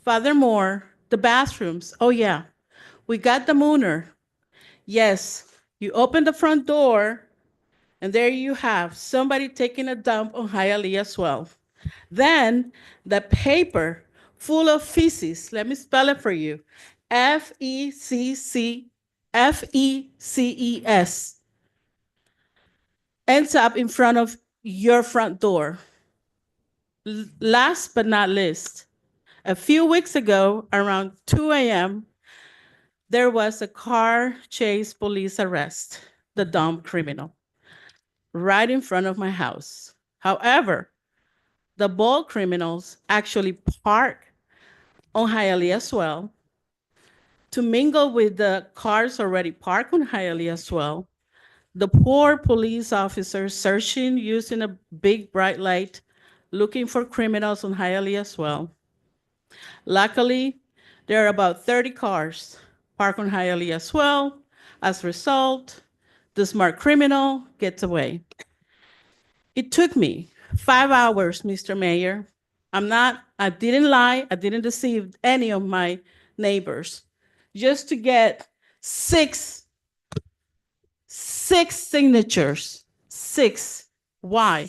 Furthermore, the bathrooms, oh yeah, we got the mooner. Yes, you open the front door and there you have somebody taking a dump on Hialeah swell. Then the paper full of feces, let me spell it for you, Fecces, ends up in front of your front door. Last but not least, a few weeks ago, around 2 a.m., there was a car chase police arrest, the dumb criminal, right in front of my house. However, the bold criminals actually park on Hialeah as well to mingle with the cars already parked on Hialeah as well. The poor police officers searching using a big bright light, looking for criminals on Hialeah as well. Luckily, there are about 30 cars parked on Hialeah as well. As a result, the smart criminal gets away. It took me 5 hours, Mr. Mayor. I didn't lie, I didn't deceive any of my neighbors, just to get six signatures. 6. Why?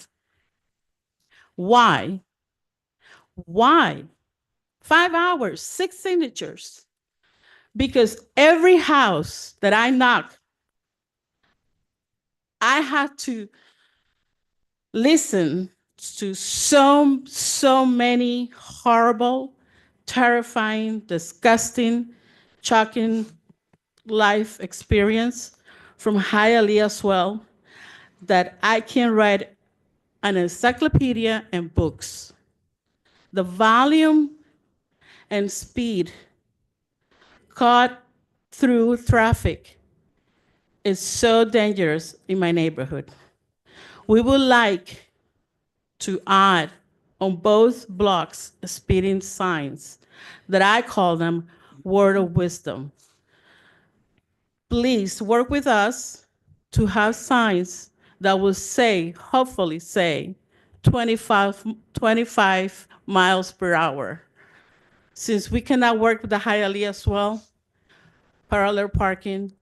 Why? 5 hours, 6 signatures. Because every house that I knock, I had to listen to so many horrible, terrifying, disgusting, shocking life experience from Hialeah as well, that I can write an encyclopedia and books. The volume and speed caught through traffic is so dangerous in my neighborhood. We would like to add on both blocks speeding signs that I call them word of wisdom. Please work with us to have signs that will say, hopefully say, 25 miles per hour. Since we cannot work with the Hialeah as well, parallel parking,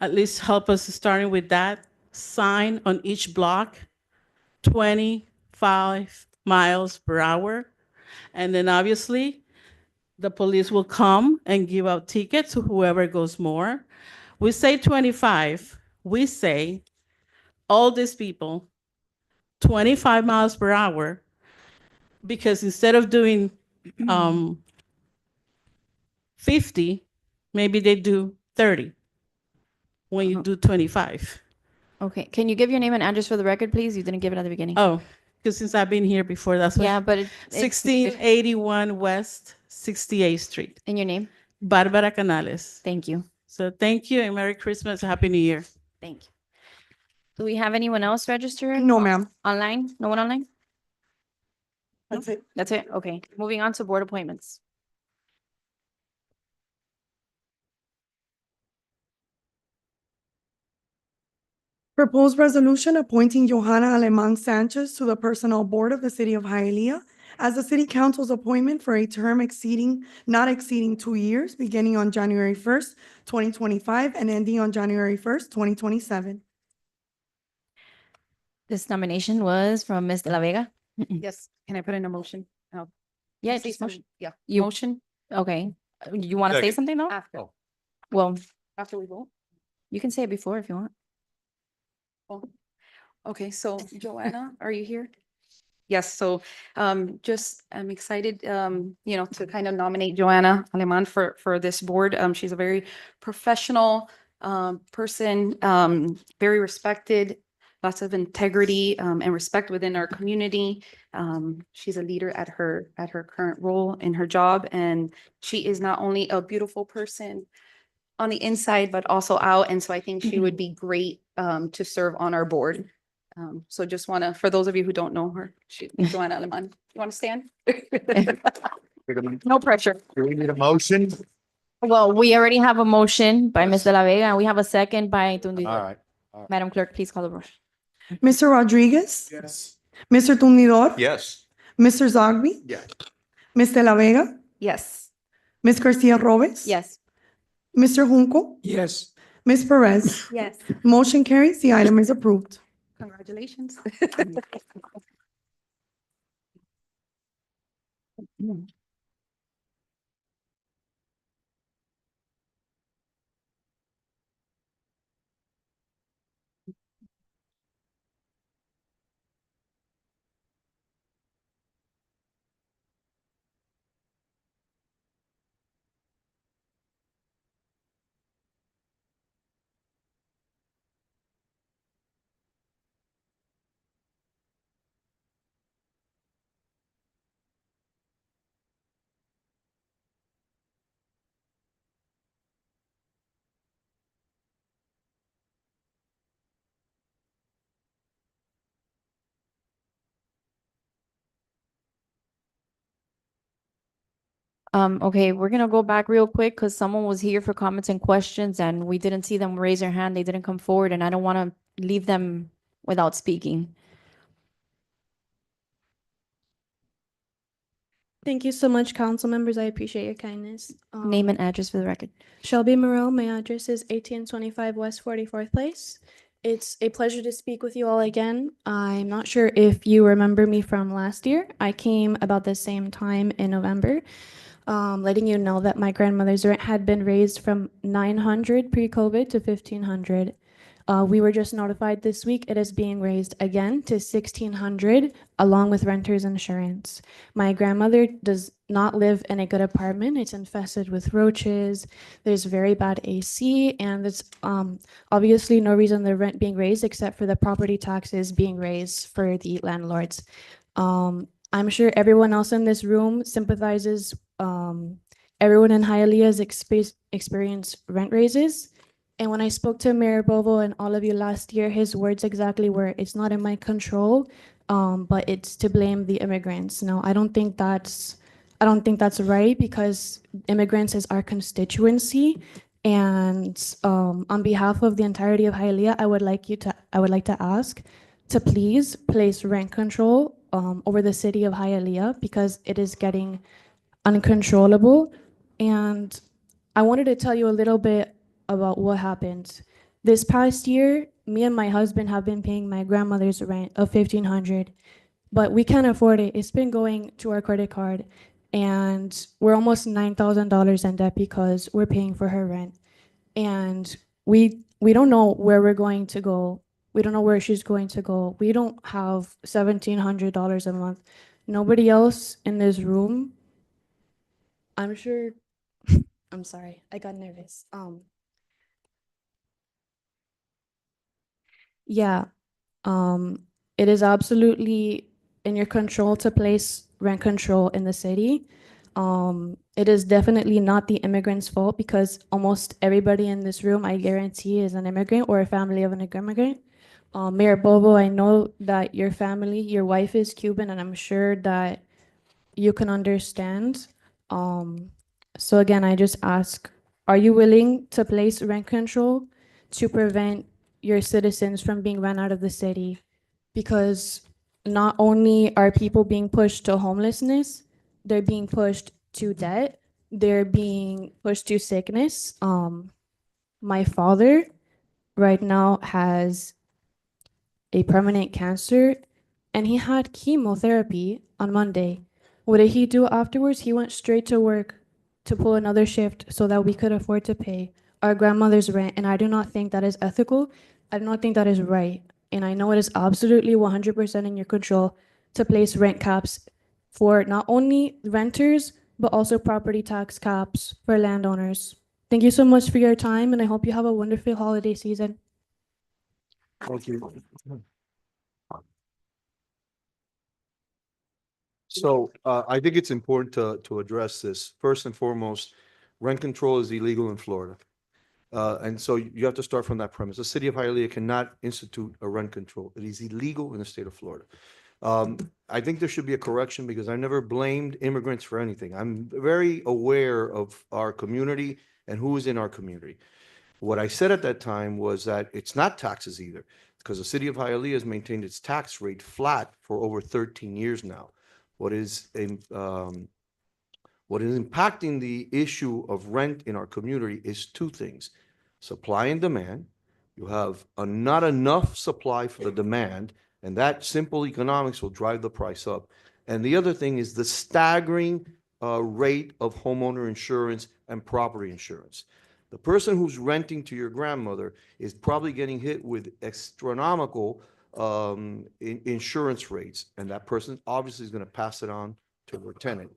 at least help us starting with that sign on each block, 25 miles per hour. And then obviously, the police will come and give out tickets to whoever goes more. We say 25, we say all these people 25 miles per hour, because instead of doing 50, maybe they do 30 when you do 25. Okay, can you give your name and address for the record, please? You didn't give it at the beginning. Oh, because since I've been here before, that's why. Yeah, but 1681 West 68th Street. And your name? Barbara Canales. Thank you. So thank you and Merry Christmas, Happy New Year. Thank you. Do we have anyone else registered? No, ma'am. Online? No one online? That's it. That's it? Okay. Moving on to board appointments. Proposed resolution appointing Johanna Alemán Sanchez to the Personnel Board of the City of Hialeah as the City Council's appointment for a term not exceeding 2 years, beginning on January 1st, 2025, and ending on January 1st, 2027. This nomination was from Ms. De La Vega. Yes, can I put in a motion? Oh, Yeah, say just some- motion. Yeah, You- motion Okay. You want to say something though? after, Well, after we vote. you can say it before if you want. Oh, okay, so Joanna, are you here? Yes, so just I'm excited, to kind of nominate Joanna Aleman for this board. She's a very professional person, very respected, lots of integrity and respect within our community. She's a leader at her current role in her job, and she is not only a beautiful person on the inside, but also out. And so I think she would be great to serve on our board. So just want to, for those of you who don't know her, Joanna Aleman. You want to stand? No pressure. Do we need a motion? Well, we already have a motion by Ms. De La Vega and we have a second by Tundidor. All right. Madam Clerk, please call the roll. Mr. Rodriguez? Yes. Mr. Tundidor? Yes. Mr. Zogby? Yes. Ms. De La Vega? Yes. Ms. Garcia Robes? Yes. Mr. Junco? Yes. Ms. Perez? Yes. Motion carries. The item is approved. Congratulations. Okay, we're gonna go back real quick because someone was here for comments and questions and we didn't see them raise their hand. They didn't come forward and I don't want to leave them without speaking. Thank you so much, council members. I appreciate your kindness. Name and address for the record. Shelby Morrell, my address is 1825 West 44th Place. It's a pleasure to speak with you all again. I'm not sure if you remember me from last year. I came about the same time in November, letting you know that my grandmother's rent had been raised from $900 pre-COVID to $1,500. We were just notified this week it is being raised again to $1,600 along with renter's insurance. My grandmother does not live in a good apartment. It's infested with roaches. There's very bad AC, and there's obviously no reason the rent being raised except for the property taxes being raised for the landlords. I'm sure everyone else in this room sympathizes. Everyone in Hialeah has experienced rent raises. And when I spoke to Mayor Bovo and all of you last year, his words exactly were, it's not in my control, but it's to blame the immigrants. No, I don't think that's right, because immigrants is our constituency. And on behalf of the entirety of Hialeah, I would like to ask to please place rent control over the city of Hialeah, because it is getting uncontrollable. And I wanted to tell you a little bit about what happened. This past year, me and my husband have been paying my grandmother's rent of $1,500, but we can't afford it. It's been going to our credit card, and we're almost $9,000 in debt because we're paying for her rent. And we don't know where we're going to go. We don't know where she's going to go. We don't have $1,700 a month. Nobody else in this room, I'm sure, I'm sorry, I got nervous. Yeah, it is absolutely in your control to place rent control in the city. It is definitely not the immigrant's fault because almost everybody in this room, I guarantee, is an immigrant or a family of an immigrant. Mayor Bobo, I know that your family, your wife is Cuban, and I'm sure that you can understand. So again, I just ask, are you willing to place rent control to prevent your citizens from being run out of the city? Because not only are people being pushed to homelessness, they're being pushed to debt, they're being pushed to sickness. My father right now has a permanent cancer, and he had chemotherapy on Monday. What did he do afterwards? He went straight to work to pull another shift so that we could afford to pay our grandmother's rent. And I do not think that is ethical. I do not think that is right. And I know it is absolutely 100% in your control to place rent caps for not only renters, but also property tax caps for landowners. Thank you so much for your time, and I hope you have a wonderful holiday season. Thank you. So I think it's important to address this. First and foremost, rent control is illegal in Florida. And so you have to start from that premise. The city of Hialeah cannot institute a rent control. It is illegal in the state of Florida. I think there should be a correction because I never blamed immigrants for anything. I'm very aware of our community and who is in our community. What I said at that time was that it's not taxes either, because the city of Hialeah has maintained its tax rate flat for over 13 years now. What is impacting the issue of rent in our community is two things: supply and demand. You have not enough supply for the demand, and that simple economics will drive the price up. And the other thing is the staggering rate of homeowner insurance and property insurance. The person who's renting to your grandmother is probably getting hit with astronomical insurance rates, and that person obviously is going to pass it on to their tenant.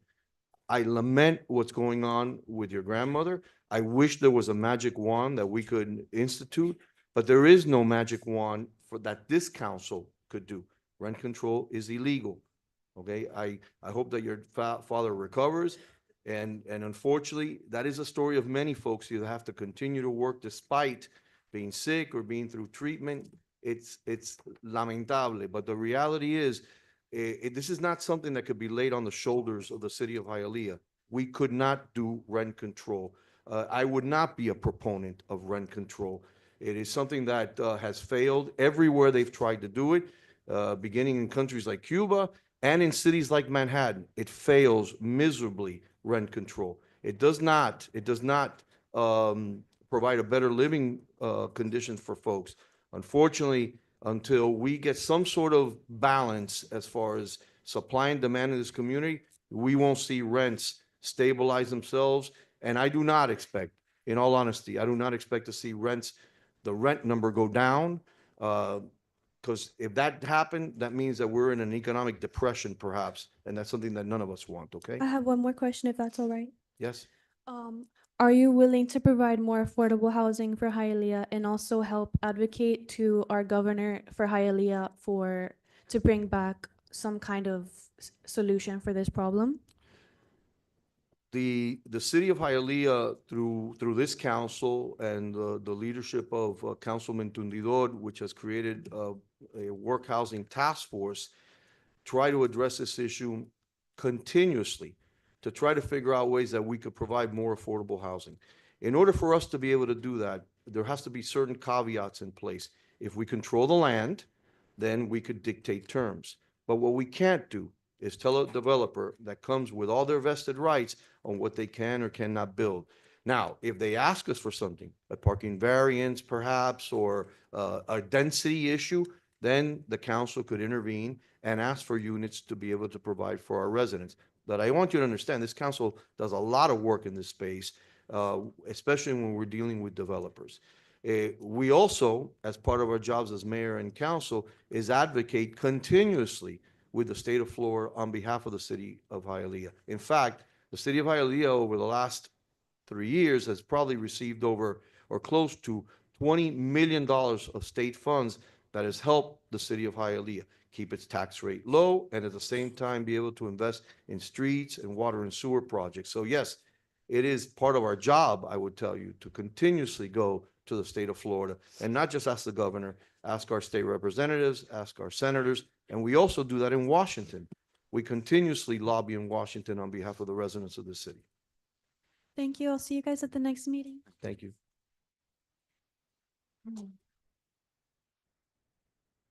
I lament what's going on with your grandmother. I wish there was a magic wand that we could institute, but there is no magic wand for that this council could do. Rent control is illegal. Okay, I hope that your father recovers. And unfortunately, that is a story of many folks who have to continue to work despite being sick or being through treatment. It's lamentable, but the reality is, this is not something that could be laid on the shoulders of the city of Hialeah. We could not do rent control. I would not be a proponent of rent control. It is something that has failed everywhere they've tried to do it, beginning in countries like Cuba and in cities like Manhattan. It fails miserably, rent control. It does not provide a better living condition for folks. Unfortunately, until we get some sort of balance as far as supply and demand in this community, we won't see rents stabilize themselves. And I do not expect, in all honesty, I do not expect to see the rent number go down. Because if that happened, that means that we're in an economic depression perhaps, and that's something that none of us want, okay? I have one more question, if that's all right. Yes? Are you willing to provide more affordable housing for Hialeah and also help advocate to our governor for Hialeah to bring back some kind of solution for this problem? The city of Hialeah, through this council and the leadership of Councilman Tundidor, which has created a work housing task force, try to address this issue continuously to try to figure out ways that we could provide more affordable housing. In order for us to be able to do that, there has to be certain caveats in place. If we control the land, then we could dictate terms. But what we can't do is tell a developer that comes with all their vested rights on what they can or cannot build. Now, if they ask us for something, a parking variance perhaps, or a density issue, then the council could intervene and ask for units to be able to provide for our residents. But I want you to understand, this council does a lot of work in this space, especially when we're dealing with developers. We also, as part of our jobs as mayor and council, is advocate continuously with the state of Florida on behalf of the city of Hialeah. In fact, the city of Hialeah over the last 3 years has probably received over or close to $20 million of state funds that has helped the city of Hialeah keep its tax rate low and at the same time be able to invest in streets and water and sewer projects. So yes, it is part of our job, I would tell you, to continuously go to the state of Florida and not just ask the governor, ask our state representatives, ask our senators, and we also do that in Washington. We continuously lobby in Washington on behalf of the residents of the city. Thank you. I'll see you guys at the next meeting. Thank you.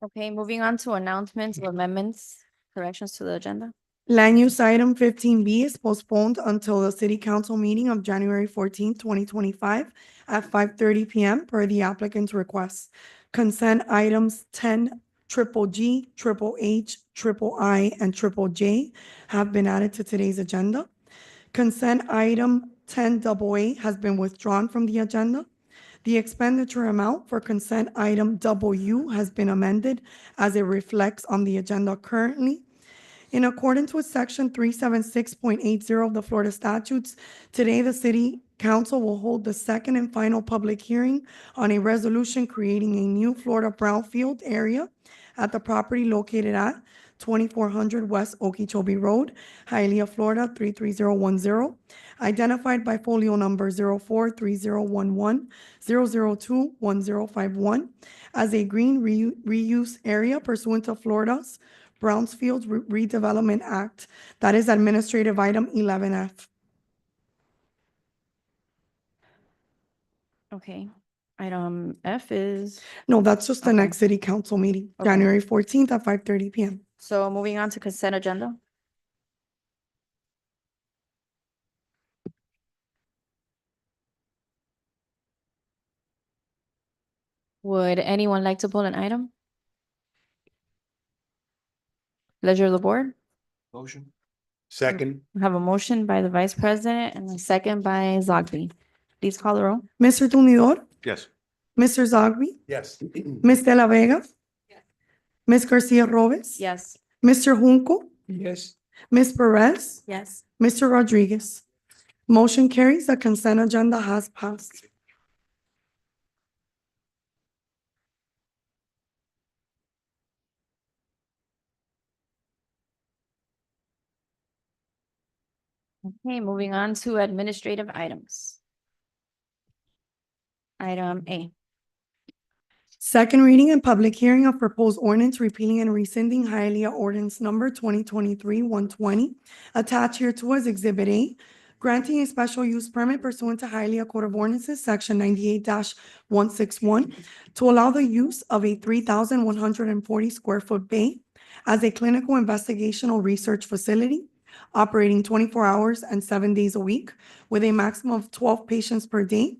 Okay, moving on to announcements of amendments, corrections to the agenda. Land use item 15B is postponed until the city council meeting of January 14th, 2025 at 5:30 PM per the applicant's request. Consent items 10 triple G, triple H, triple I, and triple J have been added to today's agenda. Consent item 10 double A has been withdrawn from the agenda. The expenditure amount for consent item W has been amended as it reflects on the agenda currently. In accordance with section 376.80 of the Florida statutes, today the city council will hold the second and final public hearing on a resolution creating a new Florida Brownfield area at the property located at 2400 West Okeechobee Road, Hialeah, Florida 33010, identified by folio number 043011 002 1051 as a green reuse area pursuant to Florida's Brownfield Redevelopment Act. That is administrative item 11F. Okay, item F is, No, that's just the Okay. next city council meeting, Okay. January 14th at 5:30 PM. so moving on to consent agenda. Would anyone like to pull an item? Pleasure of the board. Motion. Second. We have a motion by the vice president and a second by Zogby. Please call the roll. Mr. Tumidor, Yes. Mr. Zogby, Yes. Ms. De La Vega, Ms. Garcia Robes, Yes. Mr. Junco, Yes. Ms. Perez, Yes. Mr. Rodriguez. Motion carries. The consent agenda has passed. Okay, moving on to administrative items. Item A. Second reading and public hearing of proposed ordinance repealing and rescinding Hialeah Ordinance Number 2023-120, attached hereto as Exhibit A, granting a special use permit pursuant to Hialeah Code of Ordinances, Section 98-161, to allow the use of a 3,140 square foot bay as a clinical investigational research facility operating 24 hours and 7 days a week with a maximum of 12 patients per day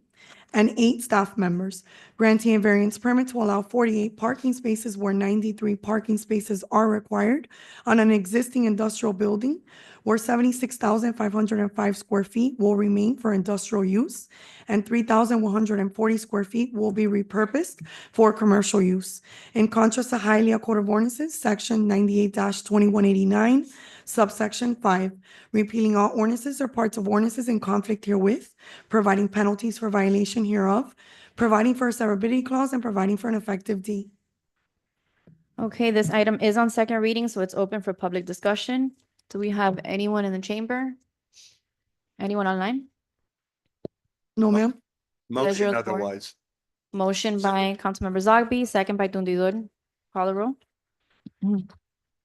and 8 staff members, granting a variance permit to allow 48 parking spaces where 93 parking spaces are required on an existing industrial building where 76,505 square feet will remain for industrial use and 3,140 square feet will be repurposed for commercial use. In contrast to Hialeah Code of Ordinances, Section 98-2189, subsection 5, repealing all ordinances or parts of ordinances in conflict herewith, providing penalties for violation hereof, providing for a severability clause, and providing for an effective date. Okay, this item is on second reading, so it's open for public discussion. Do we have anyone in the chamber? Anyone online? No, ma'am. Pleasure of Motion the board. otherwise. Motion by Councilmember Zogby, second by Tundidor. Call the roll.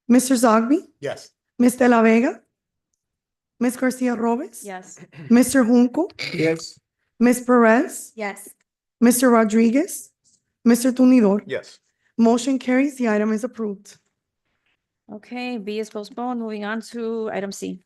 Mr. Zogby, Yes. Ms. De La Vega, Ms. Garcia Robes, Yes. Mr. Junco, Yes. Ms. Perez, Yes. Mr. Rodriguez, Mr. Tumidor. Yes. Motion carries. The item is approved. Okay, B is postponed. Moving on to item C.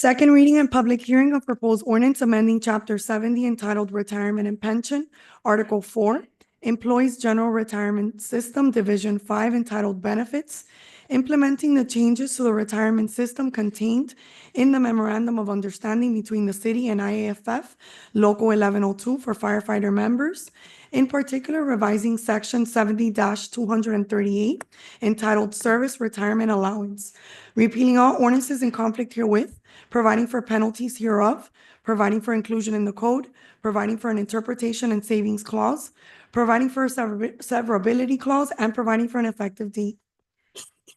Second reading and public hearing of proposed ordinance amending Chapter 70 entitled Retirement and Pension, Article 4, Employees General Retirement System, Division 5 entitled Benefits, implementing the changes to the retirement system contained in the Memorandum of Understanding between the city and IAFF Local 1102 for firefighter members, in particular revising Section 70-238 entitled Service Retirement Allowance, repealing all ordinances in conflict herewith, providing for penalties hereof, providing for inclusion in the code, providing for an interpretation and savings clause, providing for a severability clause, and providing for an effective date.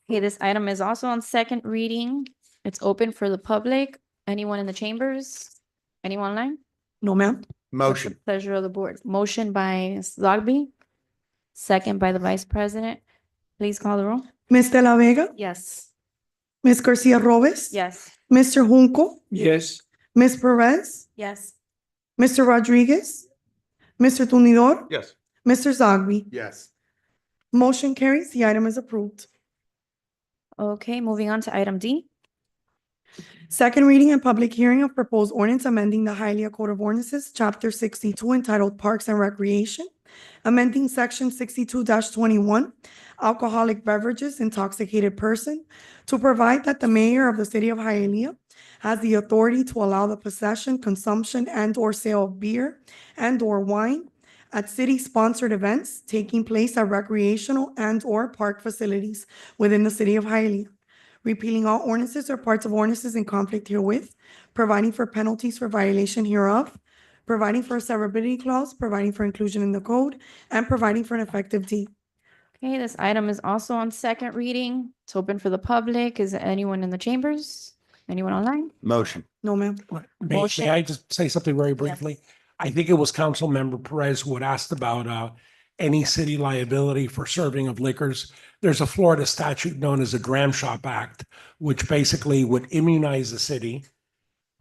Okay, this item is also on second reading. It's open for the public. Anyone in the chambers? Anyone online? No, ma'am. Motion. Pleasure of the board. Motion by Zogby, second by the vice president. Please call the roll. Ms. De La Vega, Yes. Ms. Garcia Robes, Yes. Mr. Junco, Yes. Ms. Perez, Yes. Mr. Rodriguez, Mr. Tunidor, Yes. Mr. Zogby. Yes. Motion carries. The item is approved. Okay, moving on to item D. Second reading and public hearing of proposed ordinance amending the Hialeah Code of Ordinances, Chapter 62 entitled Parks and Recreation, amending Section 62-21, Alcoholic Beverages, Intoxicated Person, to provide that the mayor of the city of Hialeah has the authority to allow the possession, consumption, and/or sale of beer and/or wine at city-sponsored events taking place at recreational and/or park facilities within the city of Hialeah, repealing all ordinances or parts of ordinances in conflict herewith, providing for penalties for violation hereof, providing for a severability clause, providing for inclusion in the code, and providing for an effective date. Okay, this item is also on second reading. It's open for the public. Is there anyone in the chambers? Anyone online? Motion. No, ma'am. Motion. May I just say something very briefly? I think it was Councilmember Perez who had asked about any city liability for serving of liquors. There's a Florida statute known as the Dram Shop Act, which basically would immunize the city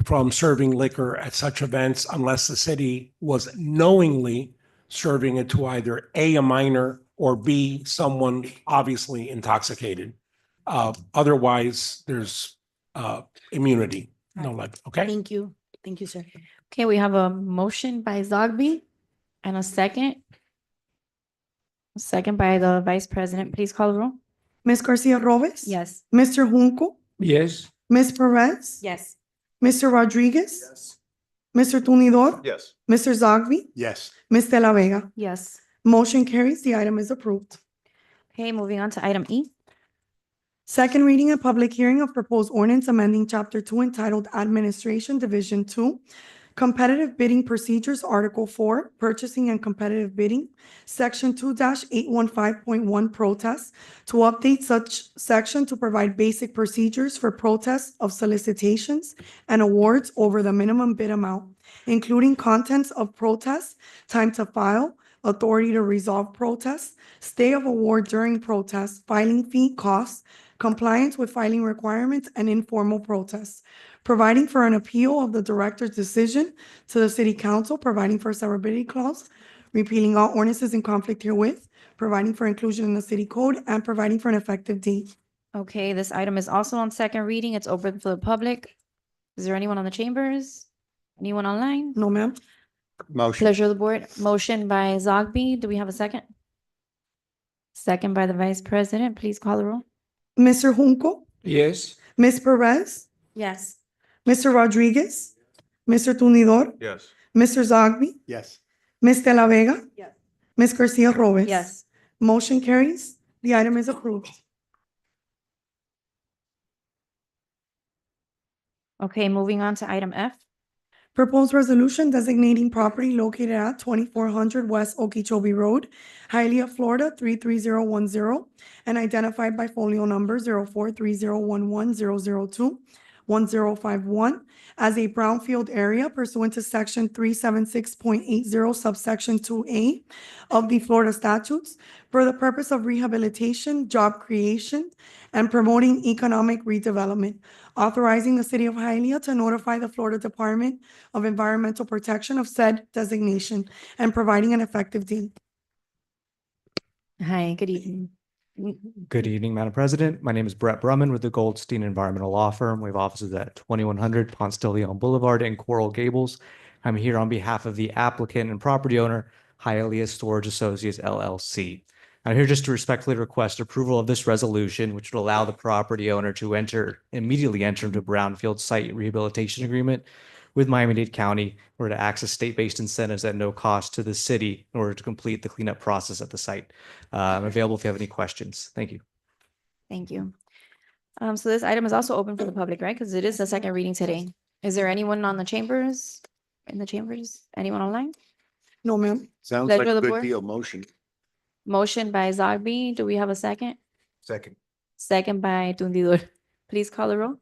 from serving liquor at such events unless the city was knowingly serving it to either A, a minor, or B, someone obviously intoxicated. Otherwise, there's immunity. No, like, okay? Thank you. Thank you, sir. Okay, we have a motion by Zogby and a second. A second by the vice president. Please call the roll. Ms. Garcia Robes? Yes. Mr. Junco? Yes. Ms. Perez? Yes. Mr. Rodriguez? Mr. Tunidor? Yes. Mr. Zogby? Yes. Ms. De La Vega? Yes. Motion carries. The item is approved. Okay, moving on to item E. Second reading and public hearing of proposed ordinance amending Chapter 2 entitled Administration, Division 2, Competitive Bidding Procedures, Article 4, Purchasing and Competitive Bidding, Section 2-815.1 Protests, to update such section to provide basic procedures for protests of solicitations and awards over the minimum bid amount, including contents of protests, time to file, authority to resolve protests, stay of award during protests, filing fee costs, compliance with filing requirements, and informal protests, providing for an appeal of the director's decision to the city council, providing for a severability clause, repealing all ordinances in conflict herewith, providing for inclusion in the city code, and providing for an effective date. Okay, this item is also on second reading. It's open for the public. Is there anyone on the chambers? Anyone online? No, ma'am. Motion. Pleasure of the board. Motion by Zogby. Do we have a second? Second by the vice president. Please call the roll. Mr. Junco? Yes. Ms. Perez? Yes. Mr. Rodriguez? Mr. Tunidor? Yes. Mr. Zogby? Yes. Ms. De La Vega? Yes. Ms. Garcia Robes? Yes. Motion carries. The item is approved. Okay, moving on to item F. Proposed resolution designating property located at 2400 West Okeechobee Road, Hialeah, Florida 33010, and identified by folio number 0430110002 1051 as a brownfield area pursuant to section 376.80 subsection 2A of the Florida statutes for the purpose of rehabilitation, job creation, and promoting economic redevelopment, authorizing the city of Hialeah to notify the Florida Department of Environmental Protection of said designation and providing an effective date. Hi, good evening. Good evening, Madam President. My name is Brett Brumman with the Goldstein Environmental Law Firm. We have offices at 2100 Ponce de Leon Boulevard in Coral Gables. I'm here on behalf of the applicant and property owner, Hialeah Storage Associates LLC. I'm here just to respectfully request approval of this resolution, which would allow the property owner to immediately enter into a Brownfield site rehabilitation agreement with Miami-Dade County in order to access state-based incentives at no cost to the city in order to complete the cleanup process at the site. I'm available if you have any questions. Thank you. Thank you. So this item is also open for the public, right? Because it is the second reading today. Is there anyone on the chambers, in the chambers? Anyone online? No, ma'am. Sounds Pleasure like of a the good board. deal. Motion. Motion by Zogby. Do we have a second? Second. Second by Tundidor. Please call the roll.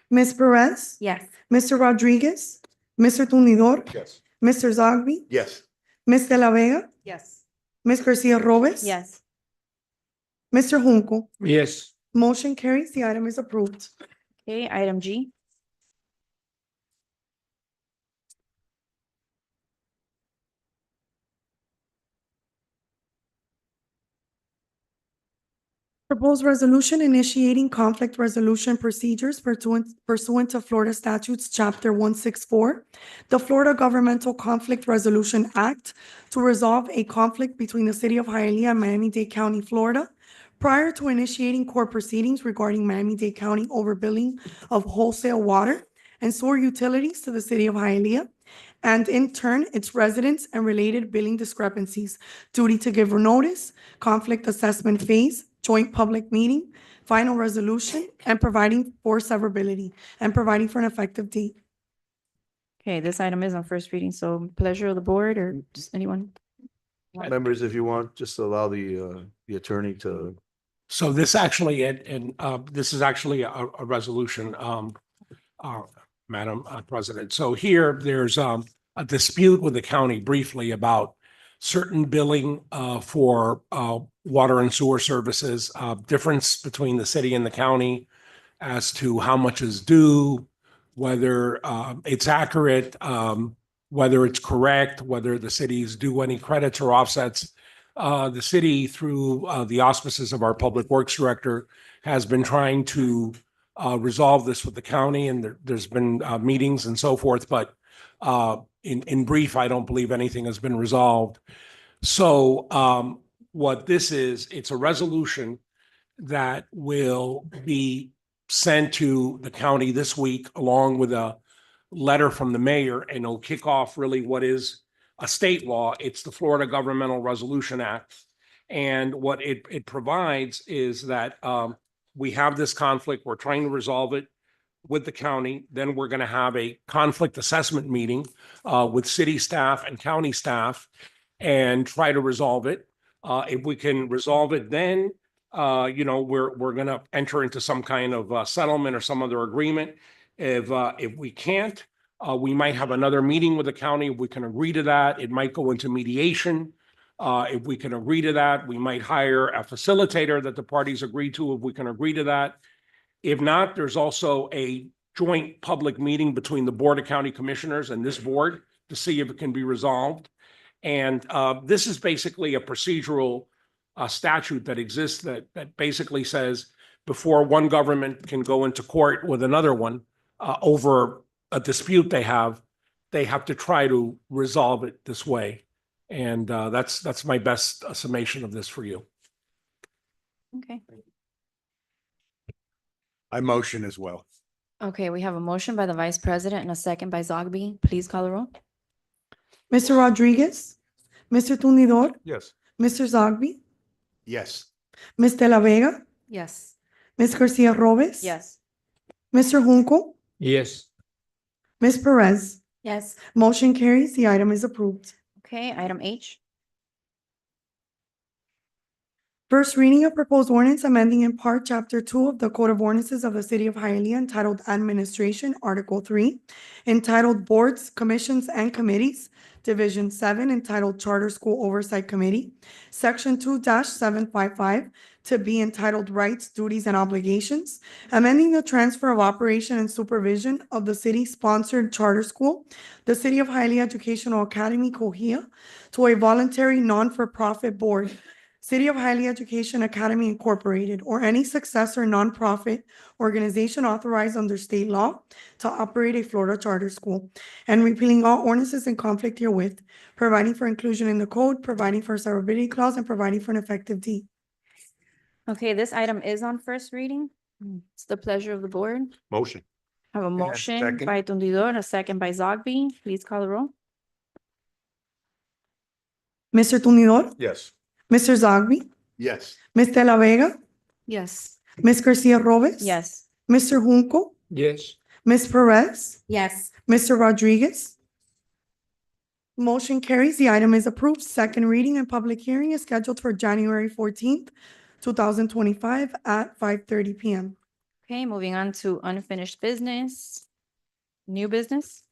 Ms. Perez? Yes. Mr. Rodriguez? Mr. Tundidor? Yes. Mr. Zogby? Yes. Ms. De La Vega? Yes. Ms. Garcia Robes? Yes. Mr. Junco? Yes. Motion carries. The item is approved. Okay, item G. Proposed resolution initiating conflict resolution procedures pursuant to Florida statutes, chapter 164, the Florida Governmental Conflict Resolution Act, to resolve a conflict between the city of Hialeah and Miami-Dade County, Florida, prior to initiating court proceedings regarding Miami-Dade County overbilling of wholesale water and sewer utilities to the city of Hialeah, and in turn, its residents and related billing discrepancies, duty to give notice, conflict assessment phase, joint public meeting, final resolution, and providing for severability, and providing for an effective date. Okay, this item is on first reading, so pleasure of the board or just anyone? Members, if you want, just allow the attorney to. So this actually, and this is actually a resolution, Madam President. So here, there's a dispute with the county briefly about certain billing for water and sewer services, difference between the city and the county as to how much is due, whether it's accurate, whether it's correct, whether the city's due any credits or offsets. The city, through the auspices of our Public Works Director, has been trying to resolve this with the county, and there's been meetings and so forth, but in brief, I don't believe anything has been resolved. So what this is, it's a resolution that will be sent to the county this week, along with a letter from the mayor, and it'll kick off really what is a state law. It's the Florida Governmental Resolution Act. And what it provides is that we have this conflict, we're trying to resolve it with the county. Then we're going to have a conflict assessment meeting with city staff and county staff and try to resolve it. If we can resolve it, then we're going to enter into some kind of settlement or some other agreement. If we can't, we might have another meeting with the county. If we can agree to that, it might go into mediation. If we can agree to that, we might hire a facilitator that the parties agree to, if we can agree to that. If not, there's also a joint public meeting between the Board of County Commissioners and this board to see if it can be resolved. And this is basically a procedural statute that exists that basically says before one government can go into court with another one over a dispute they have to try to resolve it this way. And that's my best summation of this for you. Okay. I motion as well. Okay, we have a motion by the Vice President and a second by Zogby. Please call the roll. Mr. Rodriguez? Mr. Tundidor? Yes. Mr. Zogby? Yes. Ms. De La Vega? Yes. Ms. Garcia Robes? Yes. Mr. Junco? Yes. Ms. Perez? Yes. Motion carries. The item is approved. Okay, item H. First reading of proposed ordinance amending in part Chapter 2 of the Code of Ordinances of the City of Hialeah entitled Administration, Article 3, entitled Boards, Commissions, and Committees, Division 7, entitled Charter School Oversight Committee, Section 2-755, to be entitled Rights, Duties, and Obligations, amending the transfer of operation and supervision of the city-sponsored charter school, the City of Hialeah Educational Academy, Cohia, to a voluntary non-for-profit board, City of Hialeah Education Academy Incorporated, or any successor nonprofit organization authorized under state law to operate a Florida charter school, and repealing all ordinances in conflict herewith, providing for inclusion in the code, providing for a severability clause, and providing for an effective date. Okay, this item is on first reading. It's the pleasure of the board. Motion. I have a motion second. by Tundidor, a second by Zogby. Please call the roll. Mr. Tumidor, Yes. Mr. Zogby, Yes. Ms. De La Vega, Yes. Ms. Garcia Robes. Yes. Mr. Junco, Yes. Ms. Perez, Yes. Mr. Rodriguez. Motion carries. The item is approved. Second reading and public hearing is scheduled for January 14th, 2025 at 5:30 p.m. Okay, moving on to unfinished business. New business.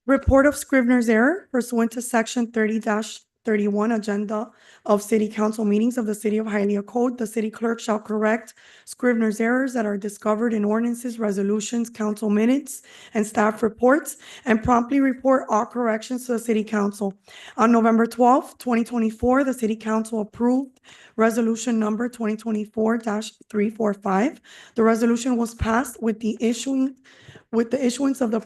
Report of Scrivener's error pursuant to section 30-31 agenda of city council meetings of the city of Hialeah Code. The city clerk shall correct Scrivener's errors that are discovered in ordinances, resolutions, council minutes, and staff reports, and promptly report all corrections to the city council. On November 12th, 2024, the city council approved resolution number 2024-345. The resolution was passed with the issuance of the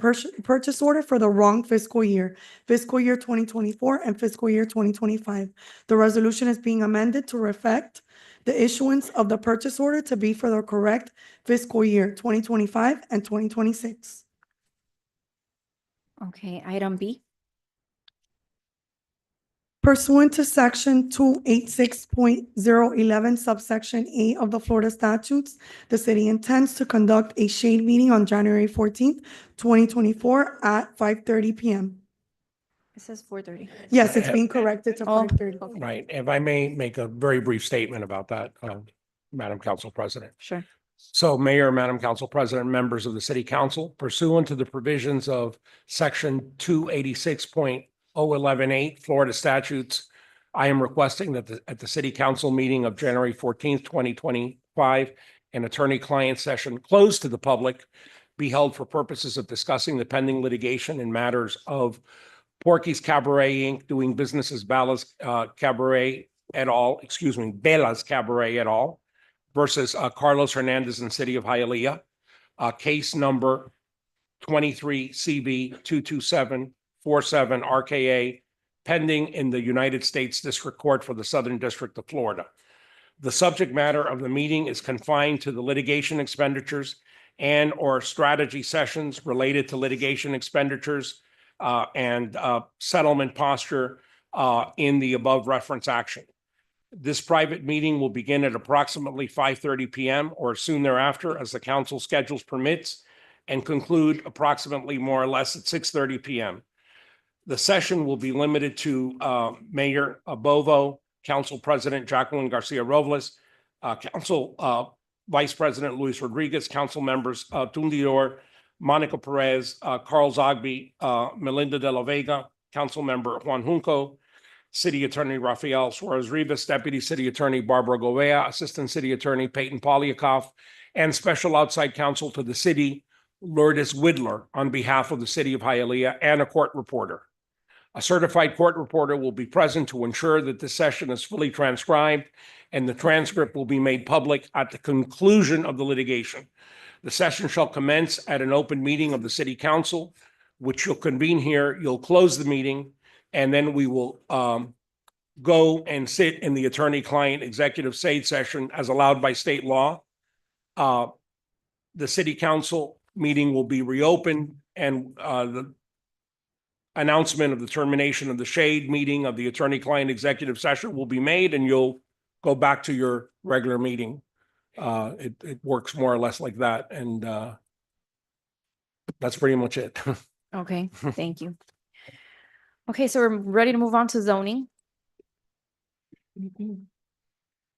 purchase order for the wrong fiscal year 2024 and fiscal year 2025. The resolution is being amended to reflect the issuance of the purchase order to be for the correct fiscal year 2025 and 2026. Okay, item B. Pursuant to section 286.011 subsection A of the Florida statutes, the city intends to conduct a shade meeting on January 14th, 2024 at 5:30 p.m. It says 4:30. Yes, it's being corrected to 5:30. Right. If I may make a very brief statement about that, Madam Council President. Sure. So Mayor, Madam Council President, members of the City Council, pursuant to the provisions of section 286.0118 Florida statutes, I am requesting that at the City Council meeting of January 14th, 2025, an attorney-client session closed to the public be held for purposes of discussing the pending litigation in matters of Porky's Cabaret Inc. doing business as Bella's Cabaret et al., Bella's Cabaret et al. Versus Carlos Hernandez and City of Hialeah, case number 23 CB 22747 RKA, pending in the United States District Court for the Southern District of Florida. The subject matter of the meeting is confined to the litigation expenditures and or strategy sessions related to litigation expenditures and settlement posture in the above reference action. This private meeting will begin at approximately 5:30 p.m. or soon thereafter as the council schedules permits and conclude approximately more or less at 6:30 p.m. The session will be limited to Mayor Bovo, Council President Jacqueline Garcia Robles, Council Vice President Luis Rodriguez, Council members Tundidor, Monica Perez, Carl Zogby, Melinda De La Vega, Council member Juan Junco, City Attorney Rafael Suarez-Rivas, Deputy City Attorney Barbara Govea, Assistant City Attorney Peyton Polyakov, and Special Outside Counsel to the City, Lourdes Widler, on behalf of the City of Hialeah, and a court reporter. A certified court reporter will be present to ensure that this session is fully transcribed, and the transcript will be made public at the conclusion of the litigation. The session shall commence at an open meeting of the City Council, which you'll convene here. You'll close the meeting, and then we will go and sit in the attorney-client executive session as allowed by state law. The City Council meeting will be reopened, and the announcement of the termination of the shade meeting of the attorney-client executive session will be made, and you'll go back to your regular meeting. It works more or less like that, and that's pretty much it. Okay, thank you. Okay, so we're ready to move on to zoning.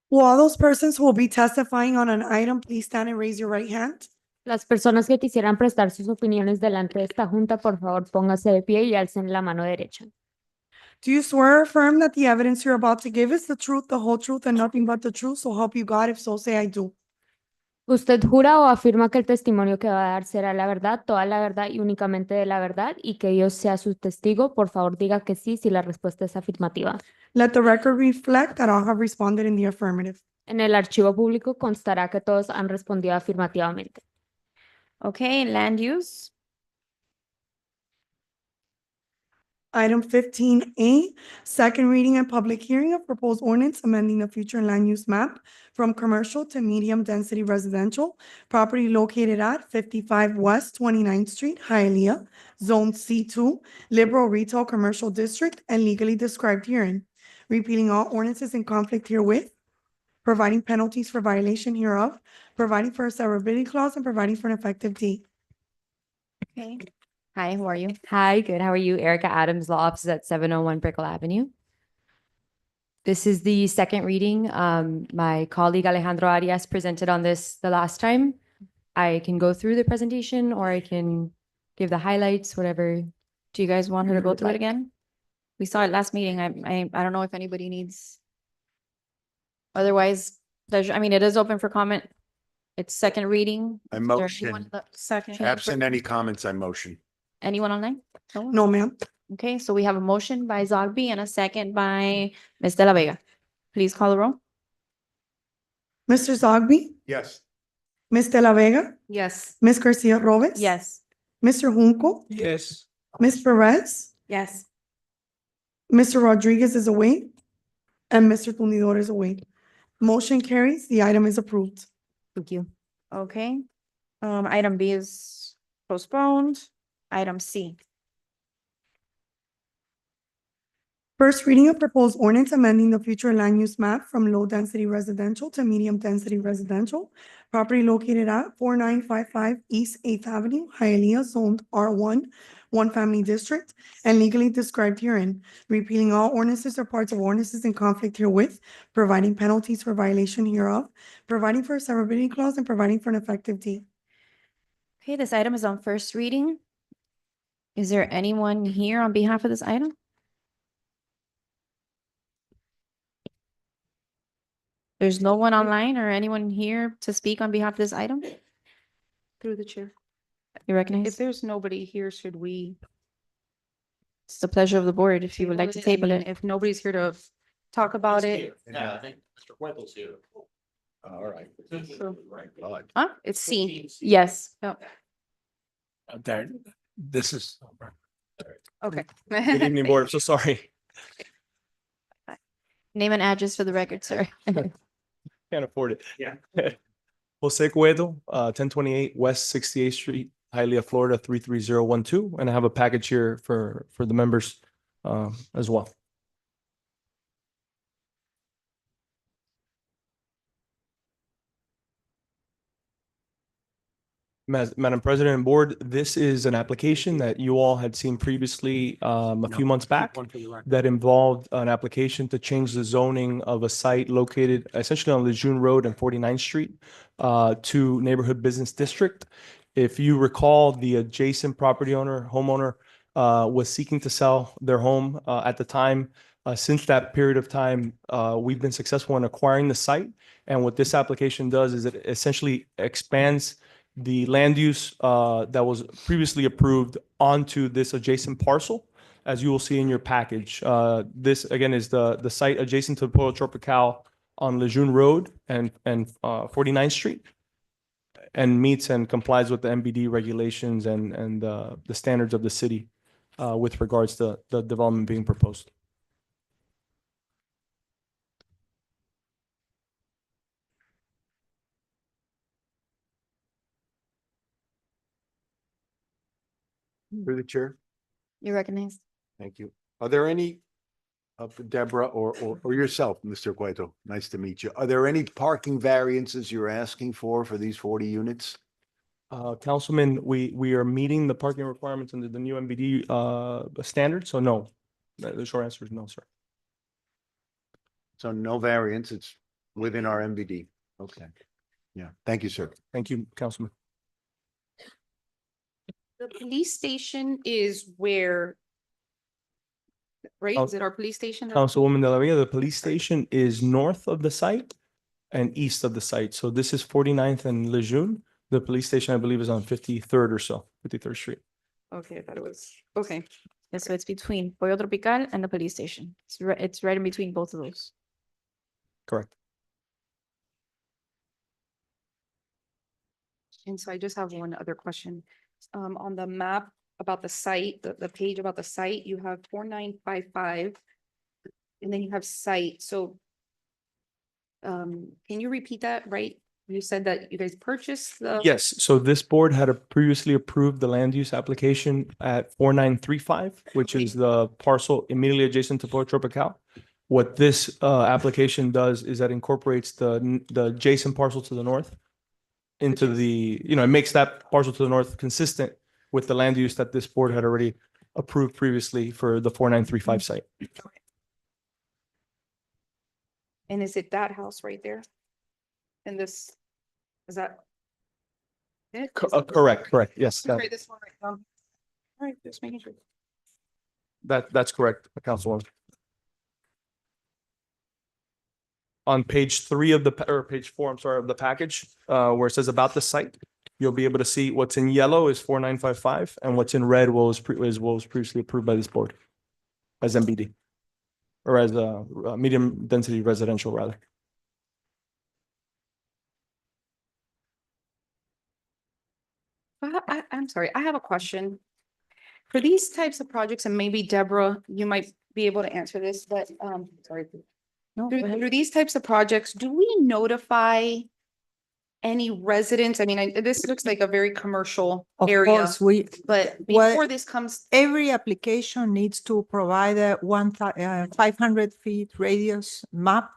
Will all those persons who will be testifying on an item, please stand and raise your right hand. Las personas que quisieran prestar sus opiniones delante de esta junta, por favor, póngase de pie y alcen la mano derecha. Do you swear or affirm that the evidence you're about to give is the truth, the whole truth, and nothing but the truth? So help you God. If so, say I do. ¿Usted jura o afirma que el testimonio que va a dar será la verdad, toda la verdad y únicamente de la verdad y que Dios sea su testigo? Por favor, diga que sí si la respuesta es afirmativa. Let the record reflect that all have responded in the affirmative. En el archivo público constará que todos han respondido afirmativamente. Okay, land use. Item 15A, second reading and public hearing of proposed ordinance amending the future land use map from commercial to medium-density residential, property located at 55 West 29th Street, Hialeah, Zone C2, Liberal Retail Commercial District, and legally described herein, repealing all ordinances in conflict herewith, providing penalties for violation hereof, providing for a severability clause, and providing for an effective date. Okay. Hi, how are you? Hi, good. How are you? Erica Adams, Law Office at 701 Brickell Avenue. This is the second reading. My colleague Alejandro Arias presented on this the last time. I can go through the presentation or I can give the highlights, whatever. Do you guys want her to go through it Like- again? We saw it last meeting. I don't know if anybody needs. Otherwise, I mean, it is open for comment. It's second reading. I Is there motion. anyone that- Second. Absent any comments, I motion. Anyone online? one? No, ma'am. Okay, so we have a motion by Zogby and a second by Ms. De La Vega. Please call the roll. Mr. Zogby, Yes. Ms. De La Vega, Yes. Ms. Garcia Robes. Yes. Mr. Junco, Yes. Ms. Perez, Yes. Mr. Rodriguez is away, and Mr. Tumidor is away. Motion carries. The item is approved. Thank you. Okay. Item B is postponed. Item C. First reading of proposed ordinance amending the future land use map from low-density residential to medium-density residential. Property located at 4955 East 8th Avenue, Hialeah, zoned R1, one family district, and legally described herein, repealing all ordinances or parts of ordinances in conflict herewith, providing penalties for violation hereof, providing for a severability clause, and providing for an effective date. Okay, this item is on first reading. Is there anyone here on behalf of this item? There's no one online or anyone here to speak on behalf of this item? Through the chair. You If recognize? there's nobody here, should we? It's the pleasure of the board if you would like to table And it. If nobody's here to talk about it, Yeah, I think Mr. Cueto's here. All right. God. huh? It's C. Yes. Oh, There, this is. okay. Good evening, board. I'm so sorry. Name and address for the record, sir. Can't afford it. Yeah. Jose Cueto, 1028 West 68th Street, Hialeah, Florida, 33012. And I have a package here for the members as well. Madam President and Board, this is an application that you all had seen previously a few months back that involved an application to change the zoning of a site located essentially on Lejeune Road and 49th Street to Neighborhood Business District. If you recall, the adjacent property owner, homeowner, was seeking to sell their home at the time. Since that period of time, we've been successful in acquiring the site. And what this application does is it essentially expands the land use that was previously approved onto this adjacent parcel, as you will see in your package. This, again, is the site adjacent to Pollo Tropical on Lejeune Road and 49th Street, and meets and complies with the MBD regulations and the standards of the city with regards to the development being proposed. Through the chair. You recognize? Thank you. Are there any, Deborah or yourself, Mr. Cueto, nice to meet you. Are there any parking variances you're asking for these 40 units? Councilman, we are meeting the parking requirements under the new MBD standard, so no. The short answer is no, sir. So no variance, it's within our MBD. Okay. Yeah, thank you, sir. Thank you, Councilman. The police station is where, right? Oh, Is it our police station? Councilwoman De La Vega, the police station is north of the site. and east of the site. So this is 49th and Lejeune. The police station, I believe, is on 53rd or so, 53rd Street. Okay, I thought it was, okay. Yeah, so it's between Pollo Tropical and the police station. It's right in between both of those. Correct. And so I just have one other question. On the map about the site, the page about the site, you have 4955. And then you have site, so. Can you repeat that, right? You said that you guys purchased the. Yes, so this board had previously approved the land use application at 4935, which is the parcel immediately adjacent to Pollo Tropical. What this application does is that incorporates the adjacent parcel to the north into the, it makes that parcel to the north consistent with the land use that this board had already approved previously for the 4935 site. And is it that house right there? And this, is that? it? Correct, yes, Okay, this one right down. All right, just making sure. that's correct, Councilwoman. On page 3 of or page 4, I'm sorry, of the package, where it says about the site, you'll be able to see what's in yellow is 4955 and what's in red was previously approved by this board as MBD or as a medium density residential rather. I'm sorry, I have a question. For these types of projects, and maybe Deborah, you might be able to answer this, but sorry. No, Through these types of projects, do we notify any residents? I mean, this looks like a very commercial Of area, course, we, but what- before this comes, every application needs to provide a 500 feet radius map.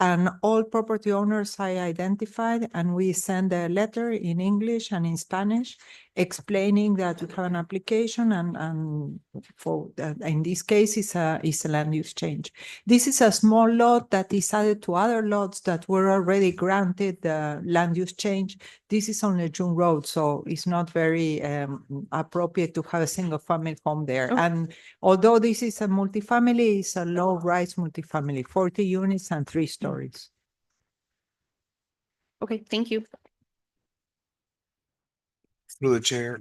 And all property owners I identified, and we send a letter in English and in Spanish explaining that we have an application and for, in this case, it's a land use change. This is a small lot that is added to other lots that were already granted the land use change. This is on Lejeune Road, so it's not very appropriate to have a single family home there. Okay. And although this is a multifamily, it's a low-rise multifamily, 40 units and 3 stories. okay, thank you. Through the chair,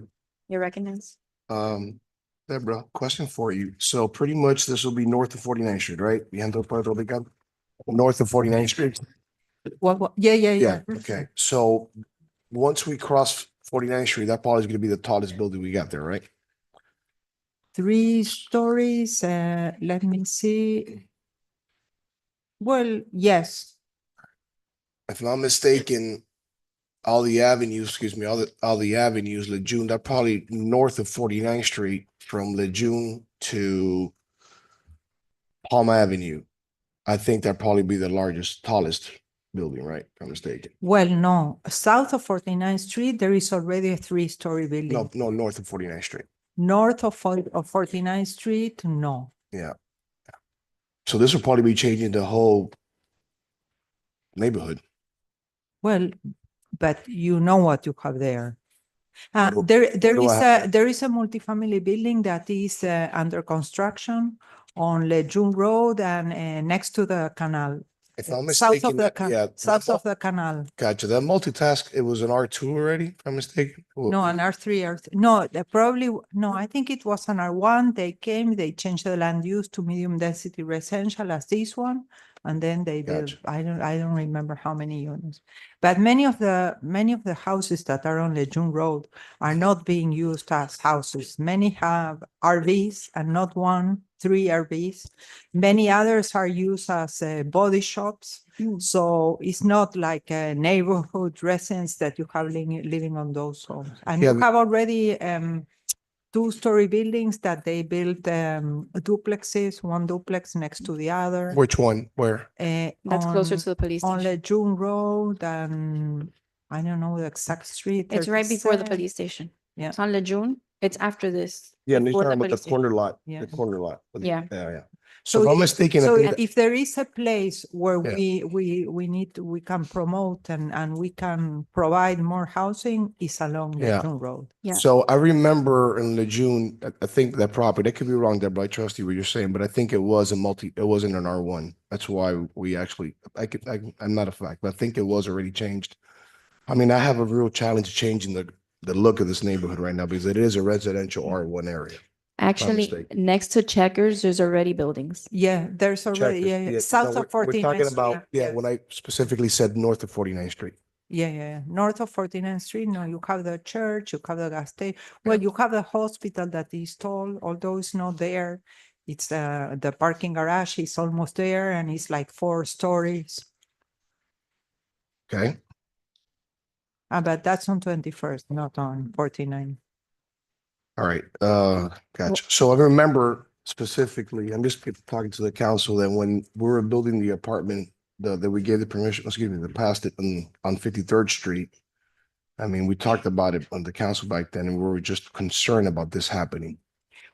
You're recognized. Deborah, question for you. So pretty much this will be north of 49th Street, right? North of 49th Street? What? Yeah. Yeah, okay. So once we cross 49th Street, that probably is gonna be the tallest building we got there, right? 3 stories, let me see. Well, yes, If I'm not mistaken, all the avenues, Lejeune, that probably north of 49th Street from Lejeune to Palm Avenue. I think that'd probably be the tallest building, right? If I'm mistaken. well, no, south of 49th Street, there is already a 3-story building. No, north of 49th Street. North of 49th Street, no. Yeah. So this will probably be changing the whole neighborhood. Well, but you know what you have there. What There do is I have there is a multifamily building that is under construction on Lejeune Road and next to the canal. If I'm South mistaken, of the yeah. south of the canal. Gotcha. That multitask, it was an R2 already, if I'm mistaken. No, an R3, no, probably, no, I think it was an R1. They came, they changed the land use to medium density residential as this one. And then they built, I don't remember how many units. But many of the houses that are on Lejeune Road are not being used as houses. Many have RVs and not 1, 3 RVs. Many others are used as body shops. So it's not like a neighborhood residence that you have living on those homes. And Yeah, you have already 2-story buildings that they built duplexes, 1 duplex next to the other. Which one? Where? That's closer to the police On station. Lejeune Road and I don't know the exact street. It's right before the 37. police station. Yeah. It's on Lejeune. It's after this. Yeah, and you're before talking about the police station. corner lot, Yeah. the corner lot. Yeah. Yeah. So if I'm mistaken, I So think that- if there is a place where Yeah. we can promote and we can provide more housing, is along Yeah. Lejeune Road. So I remember in Lejeune, I think that property, I could be wrong, Deborah, I trust you what you're saying, but I think it wasn't an R1. That's why we actually, I'm not a fact, but I think it was already changed. I mean, I have a real challenge changing the look of this neighborhood right now because it is a residential R1 area. Actually, mistaken. next to Checkers, there's already buildings. Yeah, there's already, Checkers. south no, of we're 49th talking Street. about, when I specifically said north of 49th Street. Yeah. North of 49th Street, no, you have the church, you have the gas station. Well, you have the hospital that is tall, although it's not there. It's the parking garage is almost there and it's like 4 stories. Okay. But that's on 21st, not on 49. All right, gotcha. So I remember specifically, I'm just talking to the council that when we were building the apartment, that we gave the permission, to pass it on 53rd Street. I mean, we talked about it on the council back then, and we were just concerned about this happening.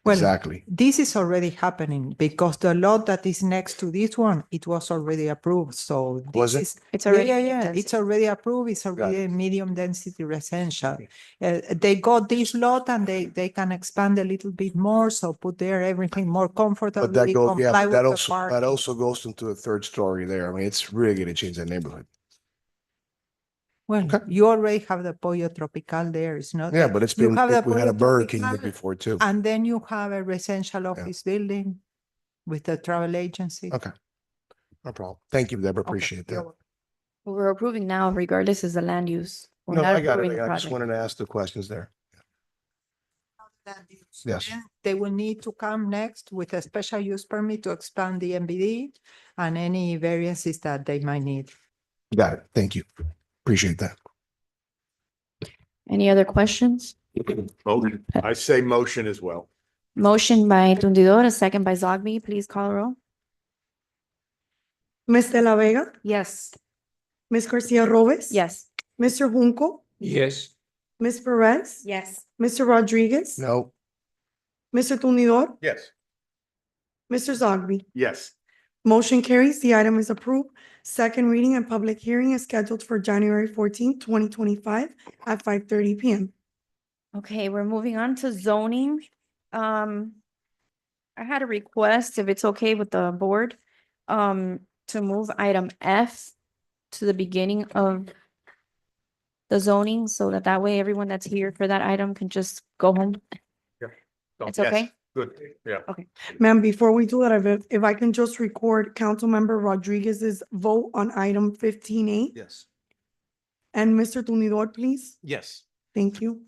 Well, Exactly. This is already happening because the lot that is next to this one, it was already approved. So Was this it? It's already It's already approved. It's already a medium density residential. They got this lot and they can expand a little bit more. So put there everything more comfortable. But that goes, yeah, but with the that also goes into a third story there. I mean, it's really gonna change that neighborhood. Well, you already have the Pollo Tropical there. It's not. Yeah, that- but it's you been, have the we had a Pollo Burger King there Tropical, before too. and then you have a residential office building with the travel agency. Okay. No problem. Thank you, Deborah. Appreciate that. What we're approving now, regardless, is the land use. We're No, not I got approving it. the I just project. wanted to ask the questions there. Yes. Then they will need to come next with a special use permit to expand the MBD and any variances that they might need. Got it. Thank you. Appreciate that. Any other questions? Motion. I say motion as well. Motion by Tundidor, a second by Zogby. Please call the roll. Ms. De La Vega, Yes. Ms. Garcia Robes. Yes. Mr. Junco, Yes. Ms. Perez, Yes. Mr. Rodriguez. No. Mr. Tundidor, Yes. Mr. Zogby. Yes. Motion carries. The item is approved. Second reading and public hearing is scheduled for January 14th, 2025 at 5:30 p.m. Okay, we're moving on to zoning. I had a request, if it's okay with the board, to move item F to the beginning of the zoning, so that way everyone that's here for that item can just go home. It's Yes. okay? Good. Yeah. Okay. Ma'am, before we do that, if I can just record Councilmember Rodriguez's vote on item 15A Yes. and Mr. Tundidor, please. Yes. Thank you.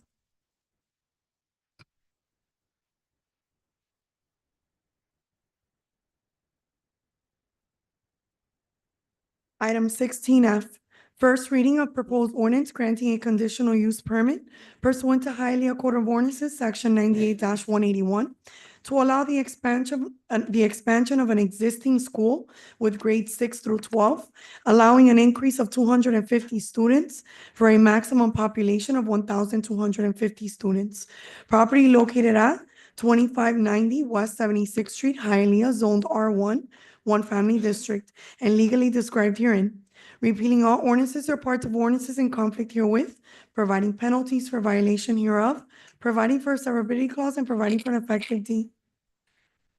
Item 16F, first reading of proposed ordinance granting a conditional use permit pursuant to Hialeah Code of Ordinances, section 98-181, to allow the expansion of an existing school with grades 6 through 12, allowing an increase of 250 students for a maximum population of 1,250 students. Property located at 2590 West 76th Street, Hialeah, zoned R1, one family district, and legally described herein. Repealing all ordinances or parts of ordinances in conflict herewith, providing penalties for violation hereof, providing for a severability clause, and providing for an effective date.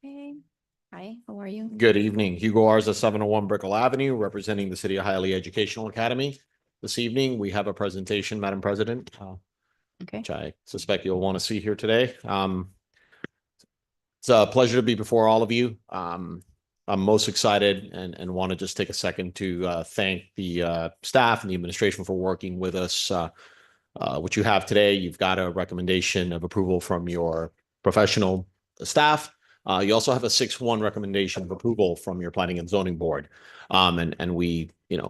Okay. Hi, how are you? Good evening. Hugo Arza, 701 Brickell Avenue, representing the City of Hialeah Educational Academy. This evening, we have a presentation, Madam President, Okay. which I suspect you'll want to see here today. It's a pleasure to be before all of you. I'm most excited and want to just take a second to thank the staff and the administration for working with us. What you have today, you've got a recommendation of approval from your professional staff. You also have a 6-1 recommendation of approval from your Planning and Zoning Board. And we,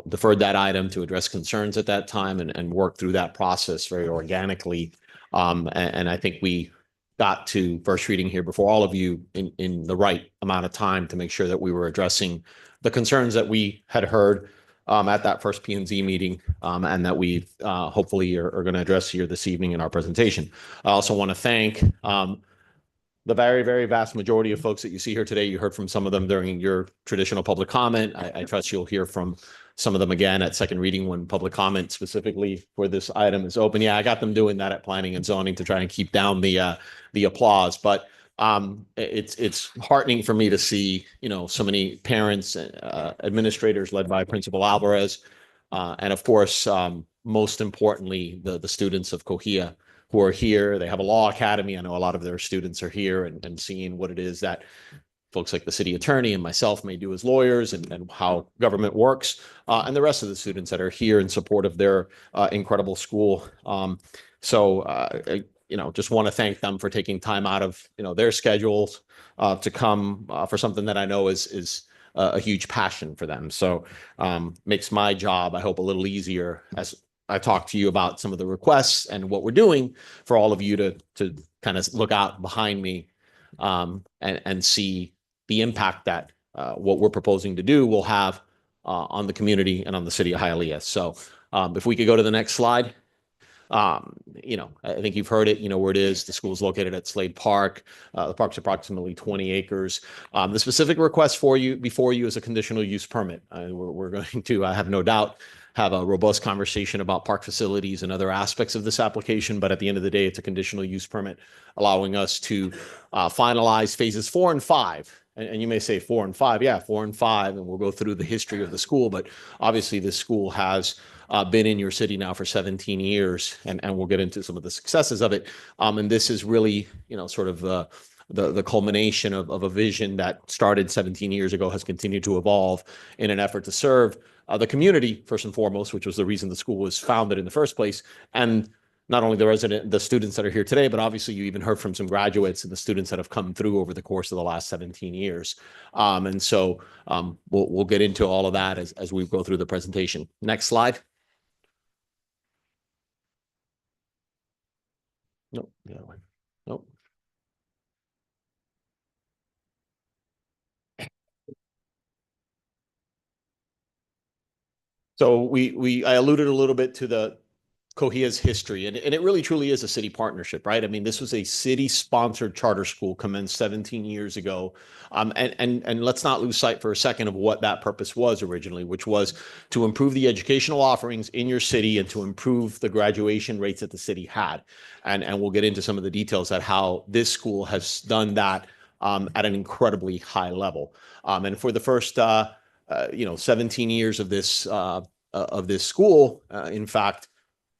deferred that item to address concerns at that time and work through that process very organically. And I think we got to first reading here before all of you in the right amount of time to make sure that we were addressing the concerns that we had heard at that first P&Z meeting, and that we hopefully are going to address here this evening in our presentation. I also want to thank the very, very vast majority of folks that you see here today, you heard from some of them during your traditional public comment. I trust you'll hear from some of them again at second reading when public comment specifically for this item is open. Yeah, I got them doing that at planning and zoning to try and keep down the applause. But it's heartening for me to see, so many parents, administrators led by Principal Alvarez, and of course, most importantly, the students of Cohia who are here. They have a law academy. I know a lot of their students are here and seeing what it is that folks like the city attorney and myself may do as lawyers and how government works, and the rest of the students that are here in support of their incredible school. Just want to thank them for taking time out of their schedules to come for something that I know is a huge passion for them. So makes my job, I hope, a little easier as I talk to you about some of the requests and what we're doing for all of you to kind of look out behind me and see the impact that what we're proposing to do will have on the community and on the city of Hialeah. So if we could go to the next slide. I think you've heard it, where it is. The school is located at Slade Park. The park's approximately 20 acres. The specific request before you is a conditional use permit. We're going to, I have no doubt, have a robust conversation about park facilities and other aspects of this application. But at the end of the day, it's a conditional use permit allowing us to finalize phases 4 and 5. And you may say 4 and 5. Yeah, 4 and 5. And we'll go through the history of the school. But obviously, this school has been in your city now for 17 years. And we'll get into some of the successes of it. And this is really, sort of the culmination of a vision that started 17 years ago, has continued to evolve in an effort to serve the community, first and foremost, which was the reason the school was founded in the first place. And not only the students that are here today, but obviously you even heard from some graduates and the students that have come through over the course of the last 17 years. And so we'll get into all of that as we go through the presentation. Next slide. Nope, the other one. Nope. So I alluded a little bit to the Cohia's history, and it really truly is a city partnership, right? I mean, this was a city-sponsored charter school commenced 17 years ago, and let's not lose sight for a second of what that purpose was originally, which was to improve the educational offerings in your city and to improve the graduation rates that the city had, and we'll get into some of the details at how this school has done that at an incredibly high level, and for the first 17 years of this school, in fact,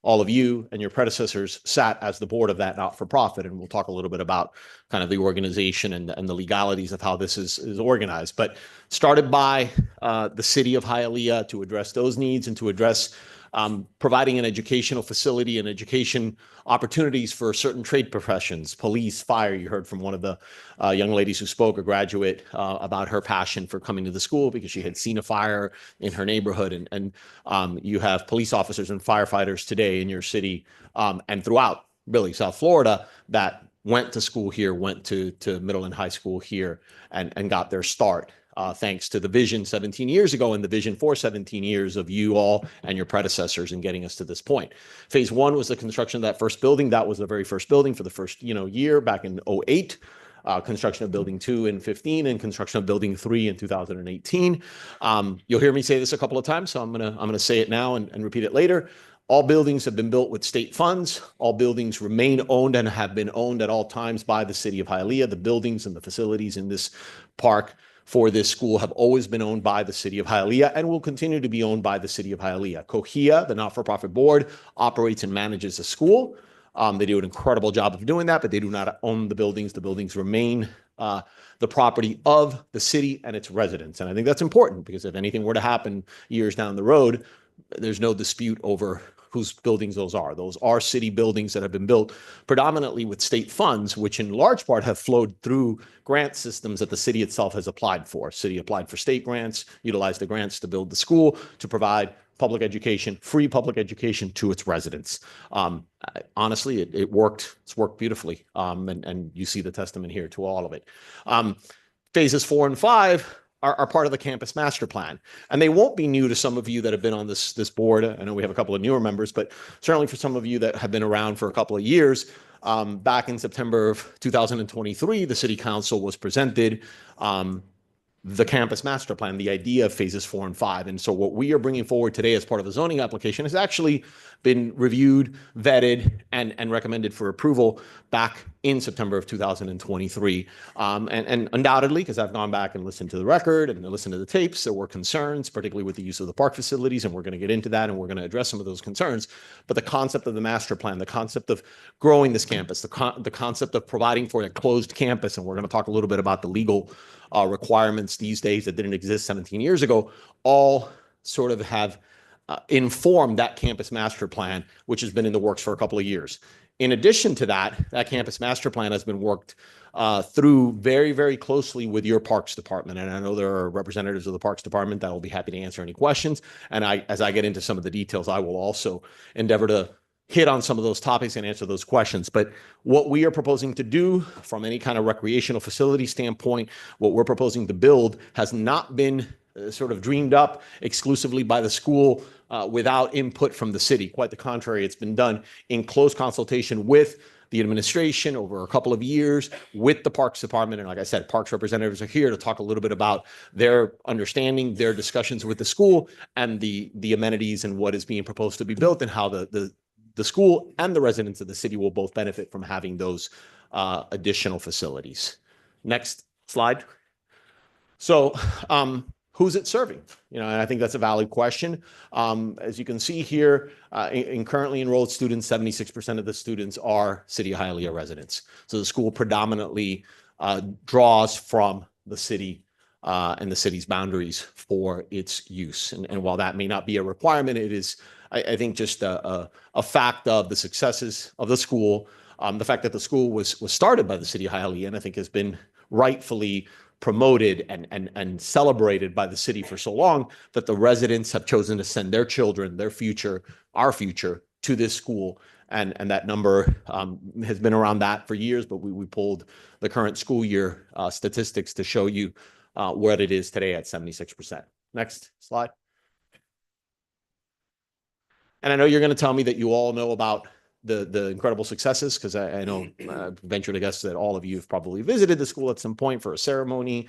all of you and your predecessors sat as the board of that not-for-profit, and we'll talk a little bit about kind of the organization and the legalities of how this is organized. But started by the city of Hialeah to address those needs and to address providing an educational facility and education opportunities for certain trade professions, police, fire. You heard from one of the young ladies who spoke, a graduate, about her passion for coming to the school because she had seen a fire in her neighborhood. And you have police officers and firefighters today in your city and throughout really South Florida that went to school here, went to middle and high school here and got their start. Thanks to the vision 17 years ago and the vision for 17 years of you all and your predecessors in getting us to this point. Phase 1 was the construction of that first building. That was the very first building for the first year back in 2008. Construction of building 2 in 2015 and construction of building 3 in 2018. You'll hear me say this a couple of times, so I'm gonna say it now and repeat it later. All buildings have been built with state funds. All buildings remain owned and have been owned at all times by the city of Hialeah. The buildings and the facilities in this park for this school have always been owned by the city of Hialeah and will continue to be owned by the city of Hialeah. Cohia, the not-for-profit board, operates and manages the school. They do an incredible job of doing that, but they do not own the buildings. The buildings remain the property of the city and its residents. And I think that's important because if anything were to happen years down the road, there's no dispute over whose buildings those are. Those are city buildings that have been built predominantly with state funds, which in large part have flowed through grant systems that the city itself has applied for. City applied for state grants, utilized the grants to build the school, to provide public education, free public education to its residents. Honestly, it worked. It's worked beautifully. And you see the testament here to all of it. Phases 4 and 5 are part of the campus master plan. And they won't be new to some of you that have been on this board. I know we have a couple of newer members, but certainly for some of you that have been around for a couple of years, back in September of 2023, the city council was presented the campus master plan, the idea of phases 4 and 5. And so what we are bringing forward today as part of the zoning application has actually been reviewed, vetted, and recommended for approval back in September of 2023. And undoubtedly, because I've gone back and listened to the record and listened to the tapes, there were concerns, particularly with the use of the park facilities, and we're going to get into that, and we're going to address some of those concerns. But the concept of the master plan, the concept of growing this campus, the concept of providing for a closed campus, and we're going to talk a little bit about the legal requirements these days that didn't exist 17 years ago, all sort of have informed that campus master plan, which has been in the works for a couple of years. In addition to that, that campus master plan has been worked through very, very closely with your Parks Department. And I know there are representatives of the Parks Department that will be happy to answer any questions. And as I get into some of the details, I will also endeavor to hit on some of those topics and answer those questions. But what we are proposing to do from any kind of recreational facility standpoint, what we're proposing to build has not been sort of dreamed up exclusively by the school without input from the city. Quite the contrary, it's been done in close consultation with the administration over a couple of years with the Parks Department. And like I said, Parks representatives are here to talk a little bit about their understanding, their discussions with the school, and the amenities and what is being proposed to be built, and how the school and the residents of the city will both benefit from having those additional facilities. Next slide. So who's it serving? You know, and I think that's a valid question. As you can see here, in currently enrolled students, 76% of the students are City of Hialeah residents. So the school predominantly draws from the city and the city's boundaries for its use. And while that may not be a requirement, it is, I think, just a fact of the successes of the school. The fact that the school was started by the City of Hialeah, and I think has been rightfully promoted and celebrated by the city for so long, that the residents have chosen to send their children, their future, our future, to this school. And that number has been around that for years, but we pulled the current school year statistics to show you what it is today at 76%. Next slide. And I know you're going to tell me that you all know about the incredible successes, because I know, venture to guess that all of you have probably visited the school at some point for a ceremony.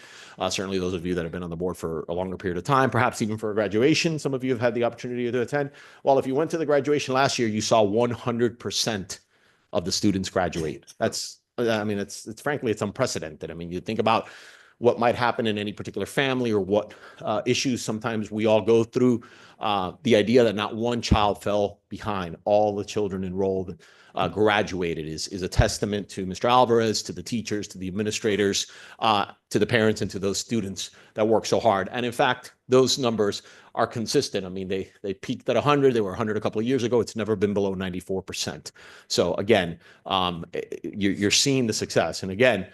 Certainly those of you that have been on the board for a longer period of time, perhaps even for a graduation. Some of you have had the opportunity to attend. Well, if you went to the graduation last year, you saw 100% of the students graduate. That's, I mean, it's frankly, it's unprecedented. I mean, you think about what might happen in any particular family, or what issues sometimes we all go through. The idea that not one child fell behind, all the children enrolled graduated, is a testament to Mr. Alvarez, to the teachers, to the administrators, to the parents, and to those students that work so hard. And in fact, those numbers are consistent. I mean, they peaked at 100. They were 100 a couple of years ago. It's never been below 94%. So again, you're seeing the success. And again,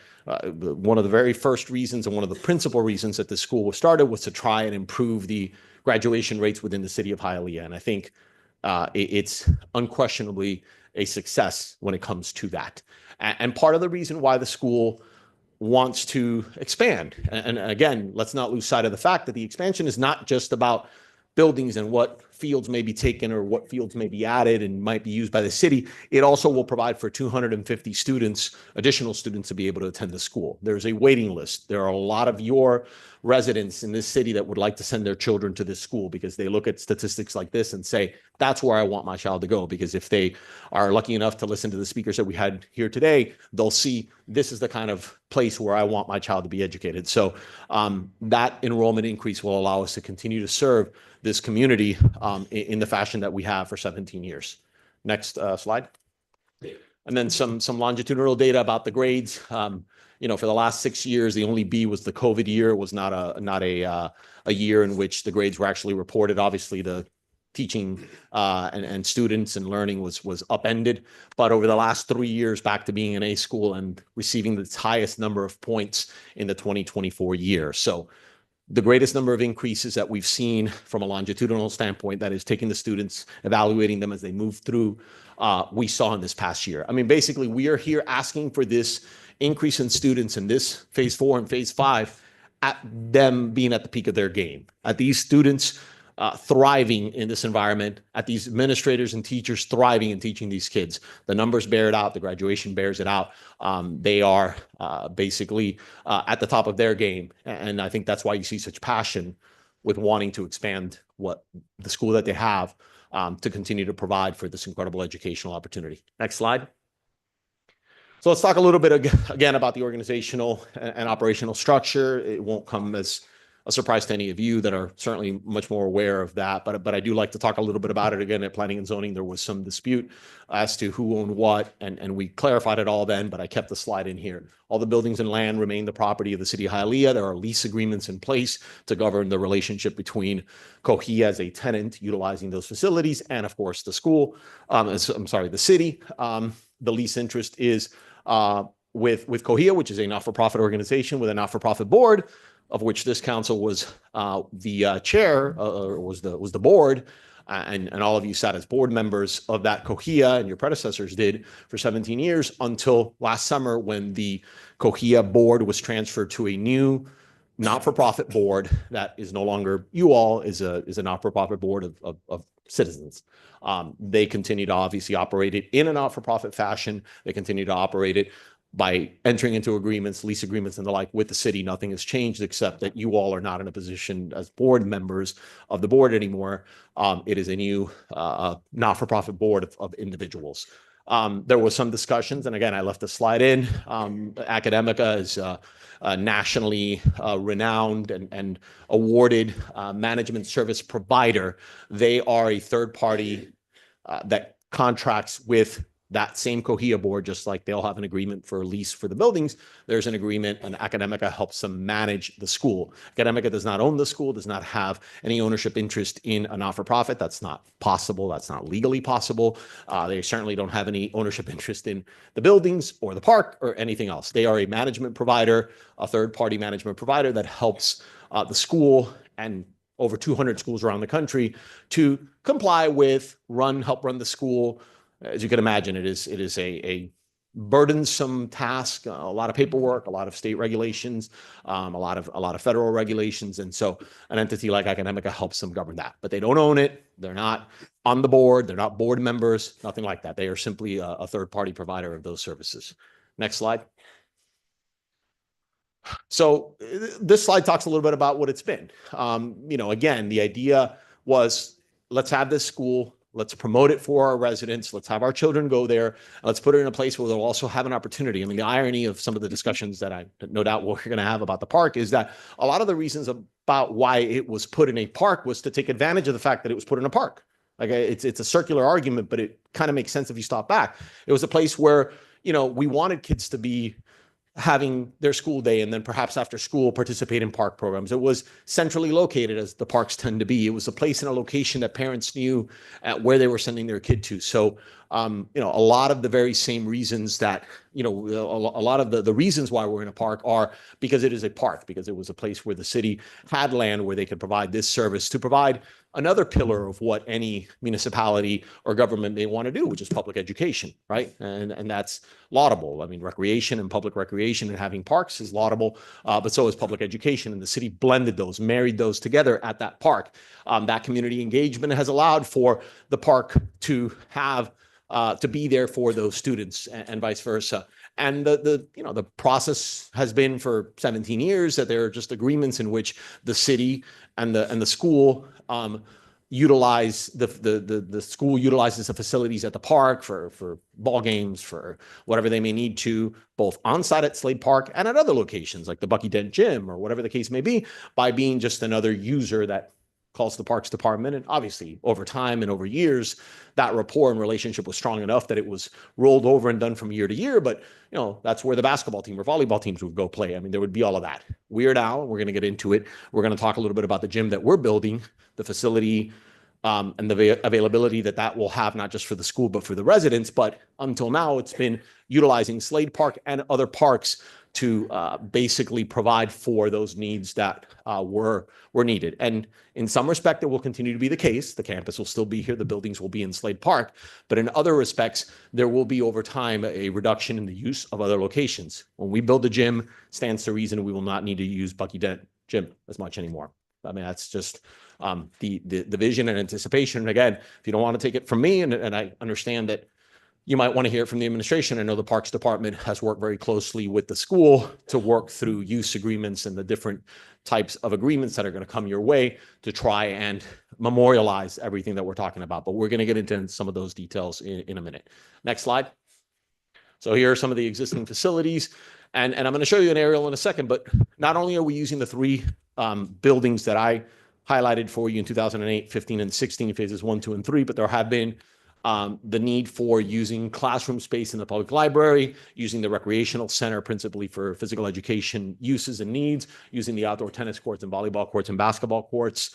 one of the very first reasons, and one of the principal reasons that the school was started, was to try and improve the graduation rates within the city of Hialeah. And I think it's unquestionably a success when it comes to that. And part of the reason why the school wants to expand, and again, let's not lose sight of the fact that the expansion is not just about buildings and what fields may be taken or what fields may be added and might be used by the city. It also will provide for 250 students, additional students, to be able to attend the school. There's a waiting list. There are a lot of your residents in this city that would like to send their children to this school, because they look at statistics like this and say, that's where I want my child to go. Because if they are lucky enough to listen to the speakers that we had here today, they'll see this is the kind of place where I want my child to be educated. So that enrollment increase will allow us to continue to serve this community in the fashion that we have for 17 years. Next slide. And then some longitudinal data about the grades. You know, for the last 6 years, the only B was the COVID year. It was not a year in which the grades were actually reported. Obviously, the teaching and students and learning was upended. But over the last 3 years, back to being an A school and receiving the highest number of points in the 2024 year. So the greatest number of increases that we've seen from a longitudinal standpoint, that is taking the students, evaluating them as they move through, we saw in this past year. I mean, basically, we are here asking for this increase in students in this phase 4 and phase 5 at them being at the peak of their game, at these students thriving in this environment, at these administrators and teachers thriving in teaching these kids. The numbers bear it out. The graduation bears it out. They are basically at the top of their game. And I think that's why you see such passion with wanting to expand what the school that they have to continue to provide for this incredible educational opportunity. Next slide. So let's talk a little bit again about the organizational and operational structure. It won't come as a surprise to any of you that are certainly much more aware of that, but I do like to talk a little bit about it. Again, at Planning and Zoning, there was some dispute as to who owned what, and we clarified it all then, but I kept the slide in here. All the buildings and land remain the property of the city of Hialeah. There are lease agreements in place to govern the relationship between Cohia as a tenant utilizing those facilities and, of course, the school, the city. The lease interest is with Cohia, which is a not-for-profit organization with a not-for-profit board, of which this council was the chair, or was the board, and all of you sat as board members of that Cohia, and your predecessors did for 17 years until last summer when the Cohia board was transferred to a new not-for-profit board that is no longer you all, is a not-for-profit board of citizens. They continue to obviously operate it in a not-for-profit fashion. They continue to operate it by entering into agreements, lease agreements and the like with the city. Nothing has changed except that you all are not in a position as board members of the board anymore. It is a new not-for-profit board of individuals. There was some discussions, and again, I left the slide in. Academica is a nationally renowned and awarded management service provider. They are a third party that contracts with that same Cohia board, just like they'll have an agreement for a lease for the buildings. There's an agreement, and Academica helps them manage the school. Academica does not own the school, does not have any ownership interest in a not-for-profit. That's not possible. That's not legally possible. They certainly don't have any ownership interest in the buildings or the park or anything else. They are a management provider, a third-party management provider that helps the school and over 200 schools around the country to comply with, help run the school. As you can imagine, it is a burdensome task, a lot of paperwork, a lot of state regulations, a lot of federal regulations. And so an entity like Academica helps them govern that. But they don't own it. They're not on the board. They're not board members, nothing like that. They are simply a third-party provider of those services. Next slide. So this slide talks a little bit about what it's been. Again, the idea was, let's have this school. Let's promote it for our residents. Let's have our children go there. And let's put it in a place where they'll also have an opportunity. I mean, the irony of some of the discussions that I no doubt we're going to have about the park is that a lot of the reasons about why it was put in a park was to take advantage of the fact that it was put in a park. Like it's a circular argument, but it kind of makes sense if you stop back. It was a place where, we wanted kids to be having their school day and then perhaps after school participate in park programs. It was centrally located, as the parks tend to be. It was a place and a location that parents knew at where they were sending their kid to. So, a lot of the very same reasons that, a lot of the reasons why we're in a park are because it is a park, because it was a place where the city had land where they could provide this service to provide another pillar of what any municipality or government may want to do, which is public education, right? And that's laudable. I mean, recreation and public recreation and having parks is laudable, but so is public education. And the city blended those, married those together at that park. That community engagement has allowed for the park to have to be there for those students and vice versa. And the process has been for 17 years that there are just agreements in which the city and the school utilize the school utilizes the facilities at the park for ball games, for whatever they may need to, both on site at Slade Park and at other locations like the Bucky Dent Gym or whatever the case may be, by being just another user that calls the Parks Department. And obviously over time and over years, that rapport and relationship was strong enough that it was rolled over and done from year to year. But, that's where the basketball team or volleyball teams would go play. I mean, there would be all of that. Weird Al, we're going to get into it. We're going to talk a little bit about the gym that we're building, the facility, and the availability that will have, not just for the school, but for the residents. But until now, it's been utilizing Slade Park and other parks to basically provide for those needs that were needed. And in some respect, it will continue to be the case. The campus will still be here. The buildings will be in Slade Park. But in other respects, there will be over time a reduction in the use of other locations. When we build a gym, stands to reason we will not need to use Bucky Dent gym as much anymore. I mean, that's just the vision and anticipation. And again, if you don't want to take it from me, and I understand that you might want to hear it from the administration. I know the Parks Department has worked very closely with the school to work through use agreements and the different types of agreements that are going to come your way to try and memorialize everything that we're talking about. But we're going to get into some of those details in a minute. Next slide. So here are some of the existing facilities. And I'm going to show you an aerial in a second, but not only are we using the three buildings that I highlighted for you in 2008, 15, and 16, phases 1, 2, and 3, but there have been the need for using classroom space in the public library, using the recreational center principally for physical education uses and needs, using the outdoor tennis courts and volleyball courts and basketball courts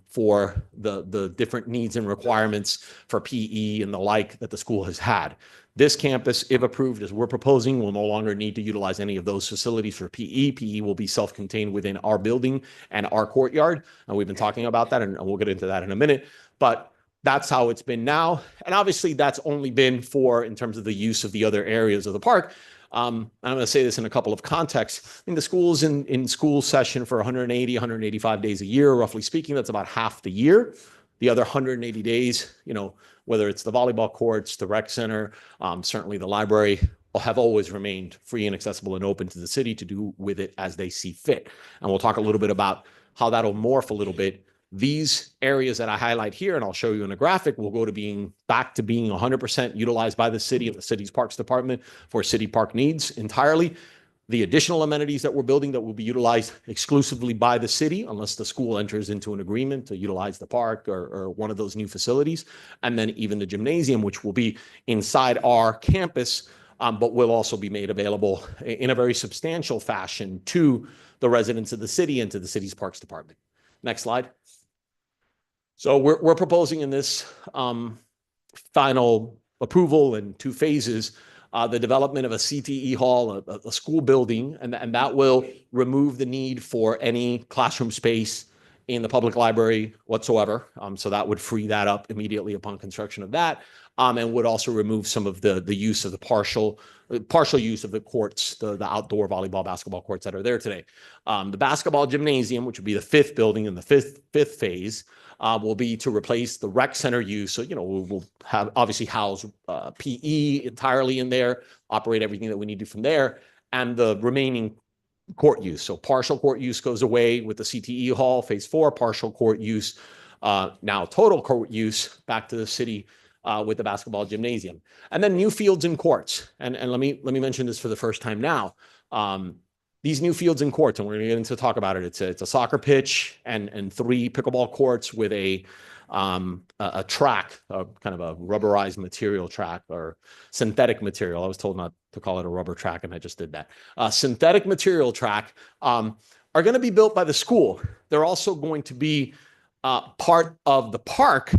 for the different needs and requirements for PE and the like that the school has had. This campus, if approved, as we're proposing, will no longer need to utilize any of those facilities for PE. PE will be self-contained within our building and our courtyard. And we've been talking about that, and we'll get into that in a minute. But that's how it's been now. And obviously, that's only been for in terms of the use of the other areas of the park. I'm going to say this in a couple of contexts. I mean, the school's in school session for 180, 185 days a year, roughly speaking. That's about half the year. The other 180 days, you know, whether it's the volleyball courts, the rec center, certainly the library, have always remained free and accessible and open to the city to do with it as they see fit. And we'll talk a little bit about how that'll morph a little bit. These areas that I highlight here, and I'll show you in a graphic, will go to being back to being 100% utilized by the city and the city's parks department for city park needs entirely. The additional amenities that we're building that will be utilized exclusively by the city, unless the school enters into an agreement to utilize the park or one of those new facilities. And then even the gymnasium, which will be inside our campus, but will also be made available in a very substantial fashion to the residents of the city and to the city's parks department. Next slide. So we're proposing in this final approval in 2 phases, the development of a CTE hall, a school building, and that will remove the need for any classroom space in the public library whatsoever. So that would free that up immediately upon construction of that, and would also remove some of the use of the partial use of the courts, the outdoor volleyball, basketball courts that are there today. The basketball gymnasium, which would be the 5th building in the fifth phase, will be to replace the rec center use. So, you know, we'll have obviously house PE entirely in there, operate everything that we need to from there, and the remaining court use. So partial court use goes away with the CTE hall, phase 4, partial court use, now total court use back to the city with the basketball gymnasium. And then new fields and courts. And let me mention this for the first time now. These new fields and courts, and we're going to get into talk about it. It's a soccer pitch and 3 pickleball courts with a track, kind of a rubberized material track or synthetic material. I was told not to call it a rubber track, and I just did that. Synthetic material track are going to be built by the school. They're also going to be part of the park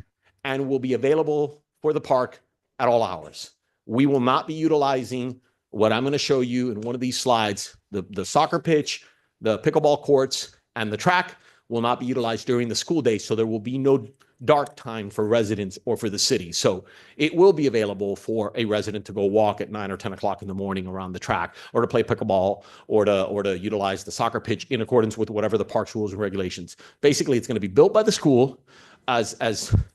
and will be available for the park at all hours. We will not be utilizing what I'm going to show you in one of these slides. The soccer pitch, the pickleball courts, and the track will not be utilized during the school day. So there will be no dark time for residents or for the city. So it will be available for a resident to go walk at 9 or 10 o'clock in the morning around the track, or to play pickleball, or to utilize the soccer pitch in accordance with whatever the park's rules and regulations. Basically, it's going to be built by the school as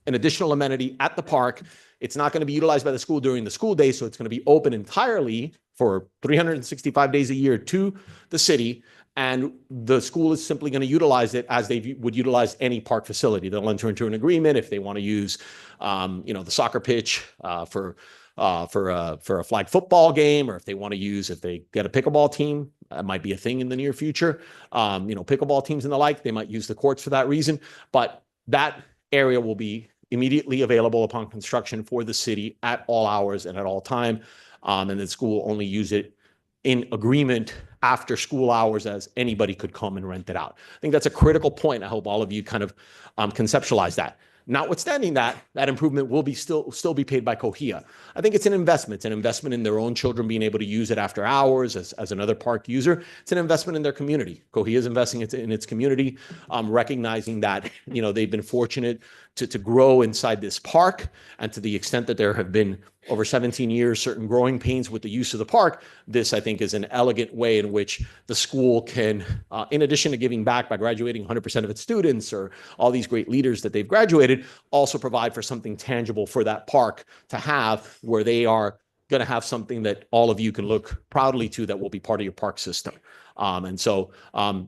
an additional amenity at the park. It's not going to be utilized by the school during the school day, so it's going to be open entirely for 365 days a year to the city, and the school is simply going to utilize it as they would utilize any park facility. They'll enter into an agreement if they want to use, the soccer pitch for a flag football game, or if they get a pickleball team. That might be a thing in the near future. Pickleball teams and the like, they might use the courts for that reason, but that area will be immediately available upon construction for the city at all hours and at all time. And the school will only use it in agreement after school hours, as anybody could come and rent it out. I think that's a critical point. I hope all of you kind of conceptualize that. Notwithstanding that improvement will be still be paid by Cohia. I think it's an investment. It's an investment in their own children being able to use it after hours as another park user. It's an investment in their community. Cohia is investing in its community, recognizing that they've been fortunate to grow inside this park, and to the extent that there have been over 17 years certain growing pains with the use of the park, this, I think, is an elegant way in which the school can, in addition to giving back by graduating 100% of its students or all these great leaders that they've graduated, also provide for something tangible for that park to have, where they are going to have something that all of you can look proudly to that will be part of your park system. And so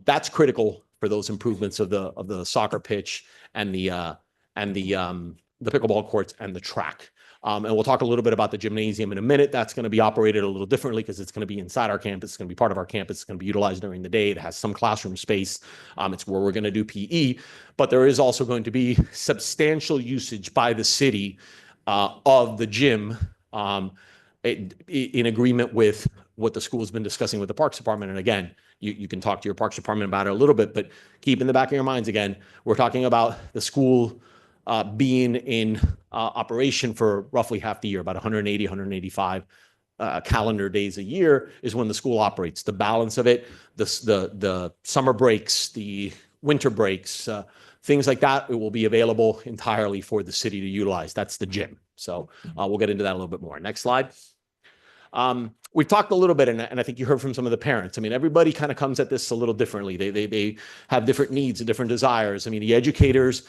that's critical for those improvements of the soccer pitch and the pickleball courts and the track. And we'll talk a little bit about the gymnasium in a minute. That's going to be operated a little differently because it's going to be inside our campus. It's going to be part of our campus. It's going to be utilized during the day. It has some classroom space. It's where we're going to do PE. But there is also going to be substantial usage by the city of the gym in agreement with what the school's been discussing with the Parks Department. And again, you can talk to your Parks Department about it a little bit, but keep in the back of your minds, again, we're talking about the school being in operation for roughly half the year, about 180, 185 calendar days a year is when the school operates. The balance of it, the summer breaks, the winter breaks, things like that, it will be available entirely for the city to utilize. That's the gym. So we'll get into that a little bit more. Next slide. We've talked a little bit, and I think you heard from some of the parents. I mean, everybody kind of comes at this a little differently. They have different needs and different desires. I mean, the educators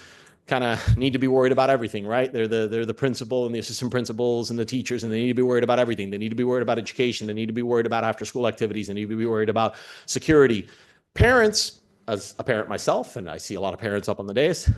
kind of need to be worried about everything, right? They're the principal and the assistant principals and the teachers, and they need to be worried about everything. They need to be worried about education. They need to be worried about after school activities. They need to be worried about security. Parents, as a parent myself, and I see a lot of parents up on the dais,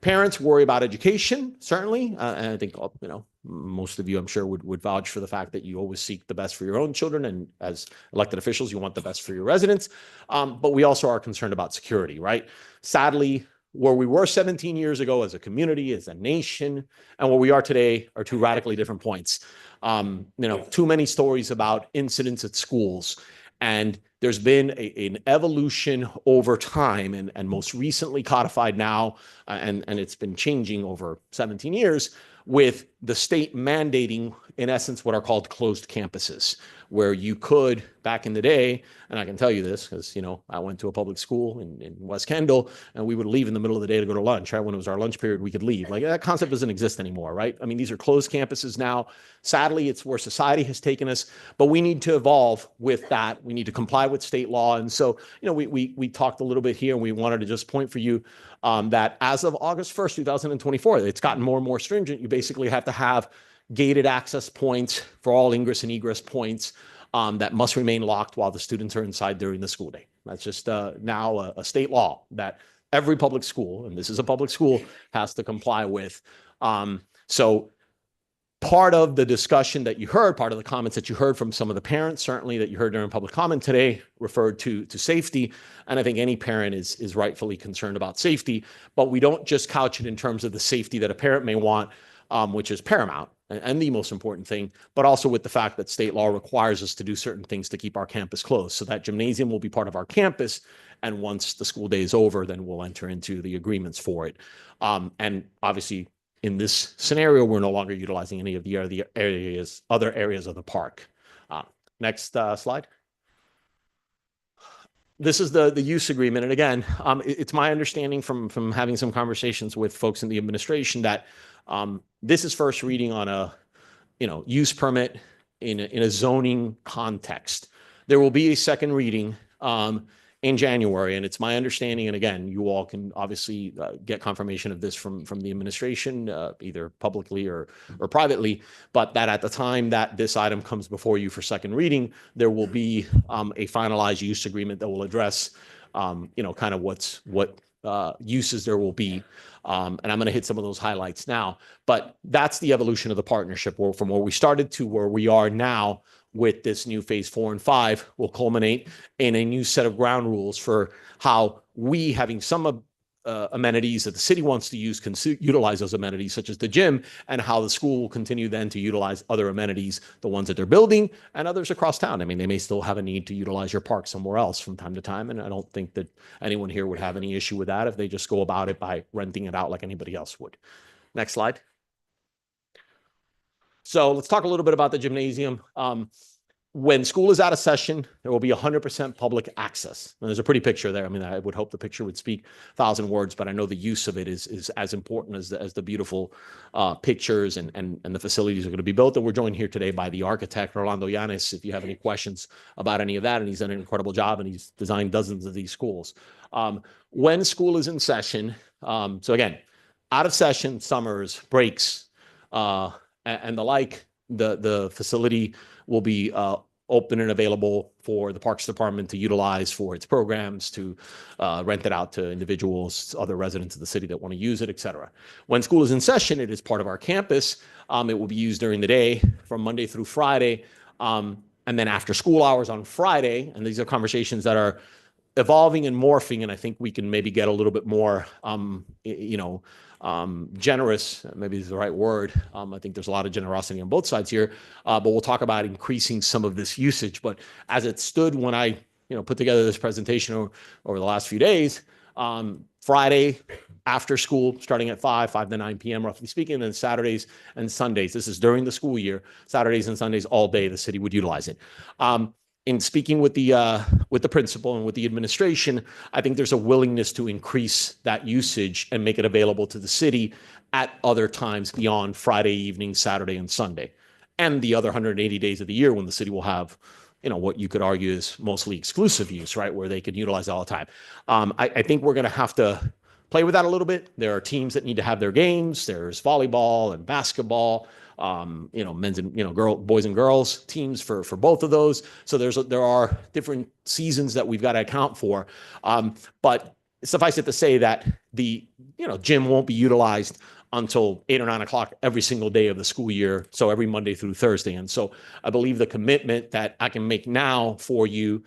parents worry about education, certainly. And I think, you know, most of you, I'm sure, would vouch for the fact that you always seek the best for your own children. And as elected officials, you want the best for your residents. But we also are concerned about security, right? Sadly, where we were 17 years ago as a community, as a nation, and where we are today are two radically different points. You know, too many stories about incidents at schools. And there's been an evolution over time, and most recently codified now, and it's been changing over 17 years, with the state mandating, in essence, what are called closed campuses, where you could, back in the day, and I can tell you this because, you know, I went to a public school in West Kendall, and we would leave in the middle of the day to go to lunch, right? When it was our lunch period, we could leave. Like, that concept doesn't exist anymore, right? I mean, these are closed campuses now. Sadly, it's where society has taken us, but we need to evolve with that. We need to comply with state law. And so, you know, we talked a little bit here, and we wanted to just point for you that as of August 1st, 2024, it's gotten more and more stringent. You basically have to have gated access points for all ingress and egress points that must remain locked while the students are inside during the school day. That's just now a state law that every public school, and this is a public school, has to comply with. So part of the discussion that you heard, part of the comments that you heard from some of the parents, certainly that you heard during public comment today, referred to safety. And I think any parent is rightfully concerned about safety, but we don't just couch it in terms of the safety that a parent may want, which is paramount and the most important thing, but also with the fact that state law requires us to do certain things to keep our campus closed. So that gymnasium will be part of our campus. And once the school day is over, then we'll enter into the agreements for it. And obviously, in this scenario, we're no longer utilizing any of the other areas of the park. Next slide. This is the use agreement. And again, it's my understanding from having some conversations with folks in the administration that this is first reading on a, you know, use permit in a zoning context. There will be a second reading in January, and it's my understanding, and again, you all can obviously get confirmation of this from the administration, either publicly or privately, but that at the time that this item comes before you for second reading, there will be a finalized use agreement that will address, you know, kind of what uses there will be. And I'm going to hit some of those highlights now, but that's the evolution of the partnership, from where we started to where we are now with this new phase 4 and 5 will culminate in a new set of ground rules for how we, having some amenities that the city wants to use, can utilize those amenities, such as the gym, and how the school will continue then to utilize other amenities, the ones that they're building and others across town. I mean, they may still have a need to utilize your park somewhere else from time to time, and I don't think that anyone here would have any issue with that if they just go about it by renting it out like anybody else would. Next slide. So let's talk a little bit about the gymnasium. When school is out of session, there will be 100% public access. And there's a pretty picture there. I mean, I would hope the picture would speak 1,000 words, but I know the use of it is as important as the beautiful pictures and the facilities are going to be built. And we're joined here today by the architect, Rolando Llanes, if you have any questions about any of that. And he's done an incredible job, and he's designed dozens of these schools. When school is in session, so again, out of session, summers, breaks, and the like, the facility will be open and available for the Parks Department to utilize for its programs, to rent it out to individuals, other residents of the city that want to use it, et cetera. When school is in session, it is part of our campus. It will be used during the day from Monday through Friday, and then after school hours on Friday. And these are conversations that are evolving and morphing, and I think we can maybe get a little bit more, generous, maybe is the right word. I think there's a lot of generosity on both sides here, but we'll talk about increasing some of this usage. But as it stood when I, put together this presentation over the last few days, Friday after school, starting at 5 to 9 p.m., roughly speaking, and then Saturdays and Sundays. This is during the school year. Saturdays and Sundays all day, the city would utilize it. In speaking with the principal and with the administration, I think there's a willingness to increase that usage and make it available to the city at other times beyond Friday evening, Saturday, and Sunday, and the other 180 days of the year when the city will have, what you could argue is mostly exclusive use, right, where they can utilize it all the time. I think we're going to have to play with that a little bit. There are teams that need to have their games. There's volleyball and basketball. Men's and boys and girls teams for both of those. So there are different seasons that we've got to account for. But suffice it to say that the gym won't be utilized until 8 or 9 o'clock every single day of the school year. So every Monday through Thursday. And so I believe the commitment that I can make now for you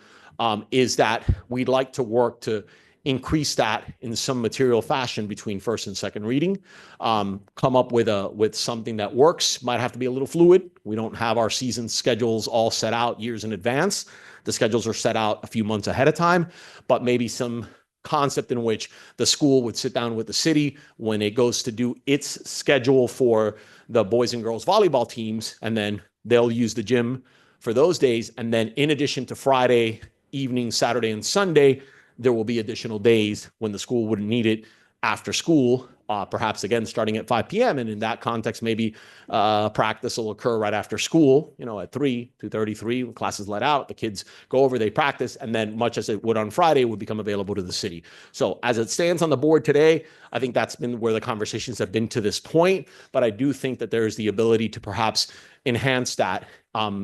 is that we'd like to work to increase that in some material fashion between first and second reading, come up with something that works. Might have to be a little fluid. We don't have our season schedules all set out years in advance. The schedules are set out a few months ahead of time, but maybe some concept in which the school would sit down with the city when it goes to do its schedule for the boys and girls volleyball teams, and then they'll use the gym for those days. And then in addition to Friday evening, Saturday, and Sunday, there will be additional days when the school wouldn't need it after school, perhaps again starting at 5 p.m. And in that context, maybe practice will occur right after school, at 2:33 when classes let out. The kids go over, they practice, and then much as it would on Friday, would become available to the city. So as it stands on the board today, I think that's been where the conversations have been to this point. But I do think that there is the ability to perhaps enhance that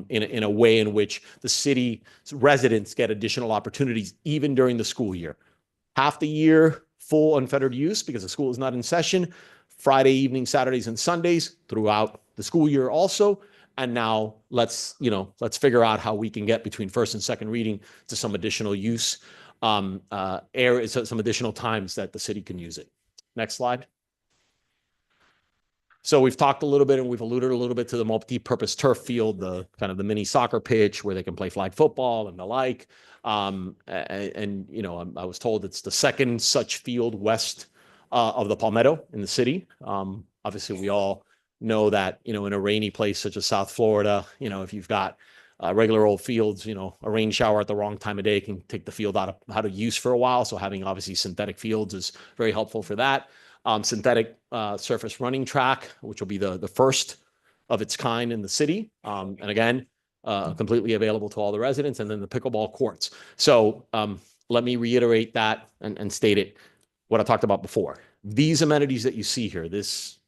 in a way in which the city residents get additional opportunities even during the school year. Half the year, full unfettered use because the school is not in session. Friday evening, Saturdays, and Sundays throughout the school year also. And now let's figure out how we can get between first and second reading to some additional use, some additional times that the city can use it. Next slide. So we've talked a little bit and we've alluded a little bit to the multi-purpose turf field, the kind of the mini soccer pitch where they can play flag football and the like. I was told it's the second such field west of the Palmetto in the city. Obviously, we all know that, in a rainy place such as South Florida, if you've got regular old fields, a rain shower at the wrong time of day can take the field out of use for a while. So having obviously synthetic fields is very helpful for that. Synthetic surface running track, which will be the first of its kind in the city. And again, completely available to all the residents, and then the pickleball courts. So let me reiterate that and state it, what I talked about before. These amenities that you see here, this,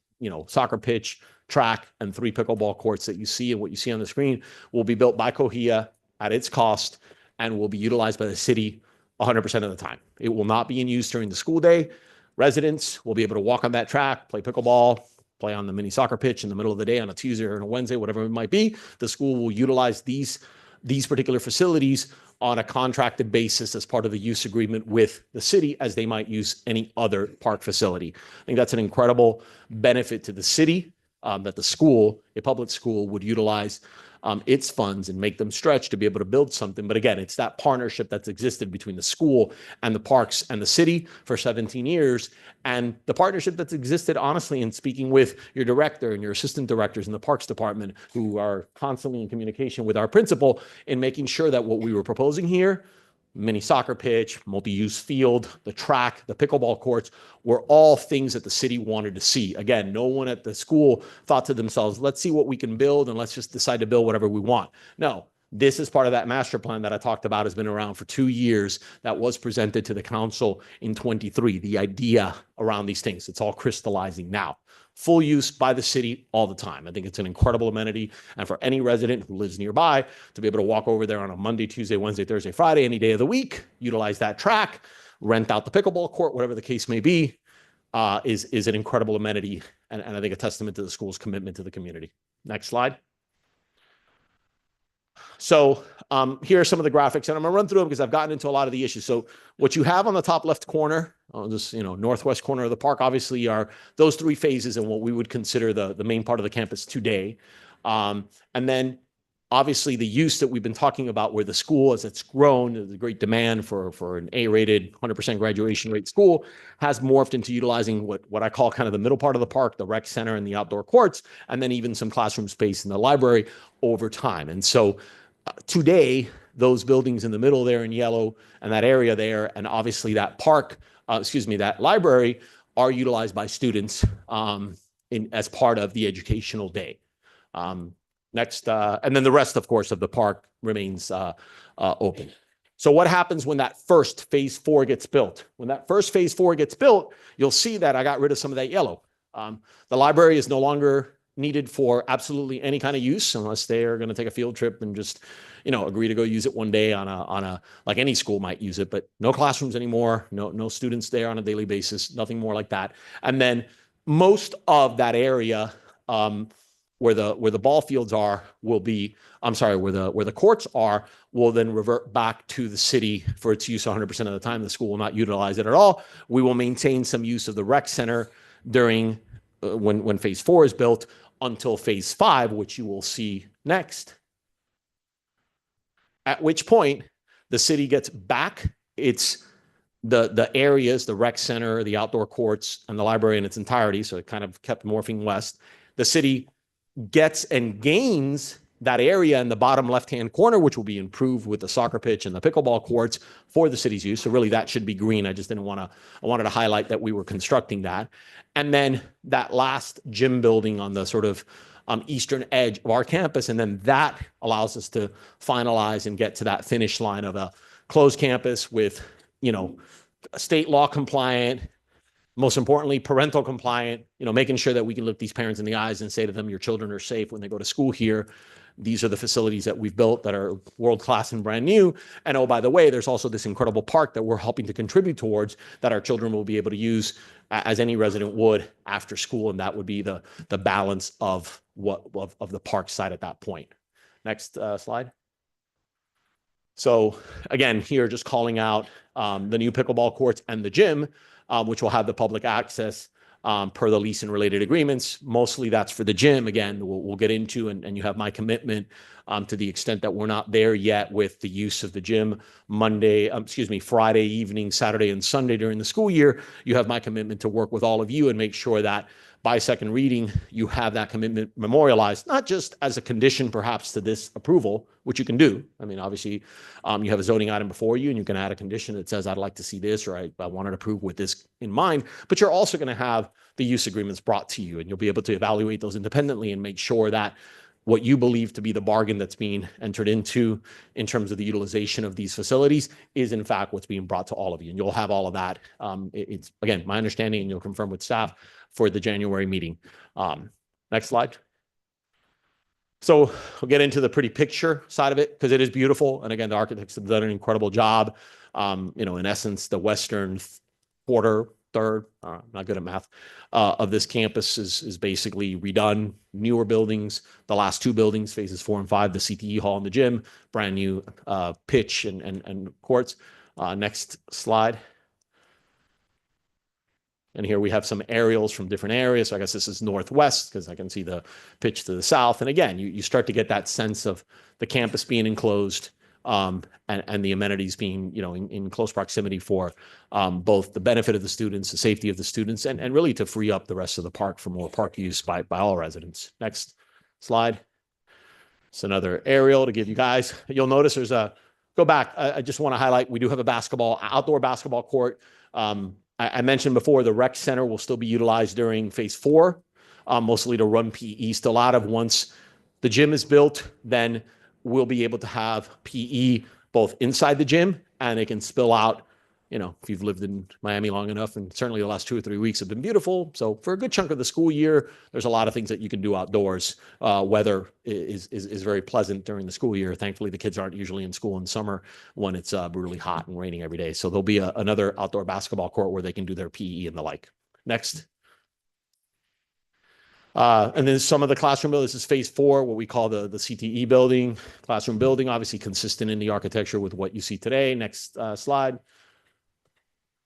soccer pitch, track, and 3 pickleball courts that you see and what you see on the screen will be built by Cohia at its cost and will be utilized by the city 100% of the time. It will not be in use during the school day. Residents will be able to walk on that track, play pickleball, play on the mini soccer pitch in the middle of the day on a Tuesday or on a Wednesday, whatever it might be. The school will utilize these particular facilities on a contracted basis as part of the use agreement with the city as they might use any other park facility. I think that's an incredible benefit to the city that the school, a public school, would utilize its funds and make them stretch to be able to build something. But again, it's that partnership that's existed between the school and the parks and the city for 17 years. And the partnership that's existed, honestly, in speaking with your director and your assistant directors in the Parks Department, who are constantly in communication with our principal in making sure that what we were proposing here, mini soccer pitch, multi-use field, the track, the pickleball courts, were all things that the city wanted to see. Again, no one at the school thought to themselves, let's see what we can build and let's just decide to build whatever we want. No, this is part of that master plan that I talked about, has been around for 2 years, that was presented to the council in 23. The idea around these things, it's all crystallizing now. Full use by the city all the time. I think it's an incredible amenity. And for any resident who lives nearby to be able to walk over there on a Monday, Tuesday, Wednesday, Thursday, Friday, any day of the week, utilize that track, rent out the pickleball court, whatever the case may be, is an incredible amenity. And I think a testament to the school's commitment to the community. Next slide. So here are some of the graphics, and I'm going to run through them because I've gotten into a lot of the issues. So what you have on the top left corner, this northwest corner of the park, obviously are those 3 phases and what we would consider the main part of the campus today. And then obviously the use that we've been talking about, where the school, as it's grown, the great demand for an A-rated 100% graduation rate school, has morphed into utilizing what I call kind of the middle part of the park, the rec center and the outdoor courts, and then even some classroom space in the library over time. And so today, those buildings in the middle there in yellow and that area there, and obviously that park, that library, are utilized by students as part of the educational day. Next, and then the rest, of course, of the park remains open. So what happens when that first phase 4 gets built? When that first phase 4 gets built, you'll see that I got rid of some of that yellow. The library is no longer needed for absolutely any kind of use, unless they are going to take a field trip and just, agree to go use it one day on a like any school might use it, but no classrooms anymore, no students there on a daily basis, nothing more like that. And then most of that area where the ball fields are will be, where the courts are, will then revert back to the city for its use 100% of the time. The school will not utilize it at all. We will maintain some use of the rec center during when phase 4 is built until phase 5, which you will see next. At which point the city gets back the areas, the rec center, the outdoor courts, and the library in its entirety. So it kind of kept morphing west. The city gets and gains that area in the bottom left-hand corner, which will be improved with the soccer pitch and the pickleball courts for the city's use. So really that should be green. I just I wanted to highlight that we were constructing that. And then that last gym building on the sort of eastern edge of our campus. And then that allows us to finalize and get to that finish line of a closed campus with, state law compliant, most importantly, parental compliant, making sure that we can look these parents in the eyes and say to them, your children are safe when they go to school here. These are the facilities that we've built that are world-class and brand new. And oh, by the way, there's also this incredible park that we're helping to contribute towards that our children will be able to use as any resident would after school. And that would be the balance of the park side at that point. Next slide. So again, here just calling out the new pickleball courts and the gym, which will have the public access per the lease and related agreements. Mostly that's for the gym. Again, we'll get into, and you have my commitment to the extent that we're not there yet with the use of the gym Friday evening, Saturday and Sunday during the school year. You have my commitment to work with all of you and make sure that by second reading, you have that commitment memorialized, not just as a condition perhaps to this approval, which you can do. I mean, obviously, you have a zoning item before you and you can add a condition that says, I'd like to see this, or I want it approved with this in mind, but you're also going to have the use agreements brought to you and you'll be able to evaluate those independently and make sure that what you believe to be the bargain that's being entered into in terms of the utilization of these facilities is in fact what's being brought to all of you. And you'll have all of that. It's, again, my understanding, and you'll confirm with staff for the January meeting. Next slide. So we'll get into the pretty picture side of it because it is beautiful. And again, the architects have done an incredible job. In essence, the western third, not good at math, of this campus is basically redone, newer buildings. The last 2 buildings, phases 4 and 5, the CTE hall and the gym, brand new pitch and courts. Next slide. And here we have some aerials from different areas. So I guess this is northwest because I can see the pitch to the south. And again, you start to get that sense of the campus being enclosed and the amenities being, in close proximity for both the benefit of the students, the safety of the students, and really to free up the rest of the park for more park use by all residents. Next slide. It's another aerial to give you guys. You'll notice there's go back. I just want to highlight, we do have a outdoor basketball court. I mentioned before the rec center will still be utilized during phase 4, mostly to run PE still out of. Once the gym is built, then we'll be able to have PE both inside the gym and it can spill out. If you've lived in Miami long enough, and certainly the last 2 or 3 weeks have been beautiful. So for a good chunk of the school year, there's a lot of things that you can do outdoors. Weather is very pleasant during the school year. Thankfully, the kids aren't usually in school in summer when it's brutally hot and raining every day. So there'll be another outdoor basketball court where they can do their PE and the like. Next. And then some of the classroom buildings, this is phase 4, what we call the CTE building, classroom building, obviously consistent in the architecture with what you see today. Next slide.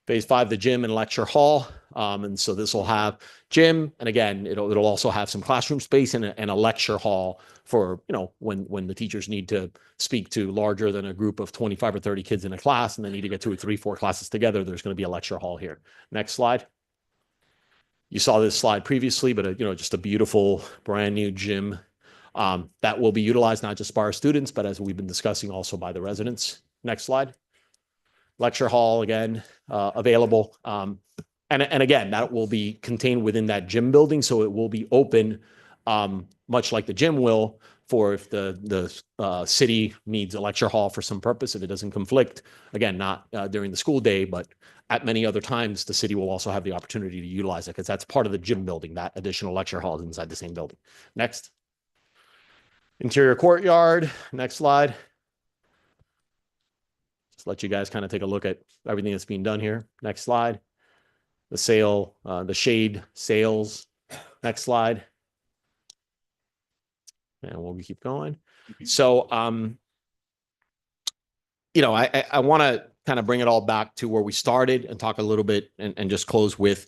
Phase 5, the gym and lecture hall. And so this will have gym. And again, it'll also have some classroom space and a lecture hall for, when the teachers need to speak to larger than a group of 25 or 30 kids in a class, and they need to get 2 or 3, 4 classes together. There's going to be a lecture hall here. Next slide. You saw this slide previously, but just a beautiful brand new gym that will be utilized not just by our students, but as we've been discussing, also by the residents. Next slide. Lecture hall again available, and again that will be contained within that gym building, so it will be open, much like the gym will, for if the city needs a lecture hall for some purpose, if it doesn't conflict. Again, not during the school day, but at many other times, the city will also have the opportunity to utilize it because that's part of the gym building. That additional lecture hall is inside the same building. Next. Interior courtyard. Next slide. Just let you guys kind of take a look at everything that's being done here. Next slide. The shade sails. Next slide. And we'll keep going. So, I want to kind of bring it all back to where we started and talk a little bit and just close with,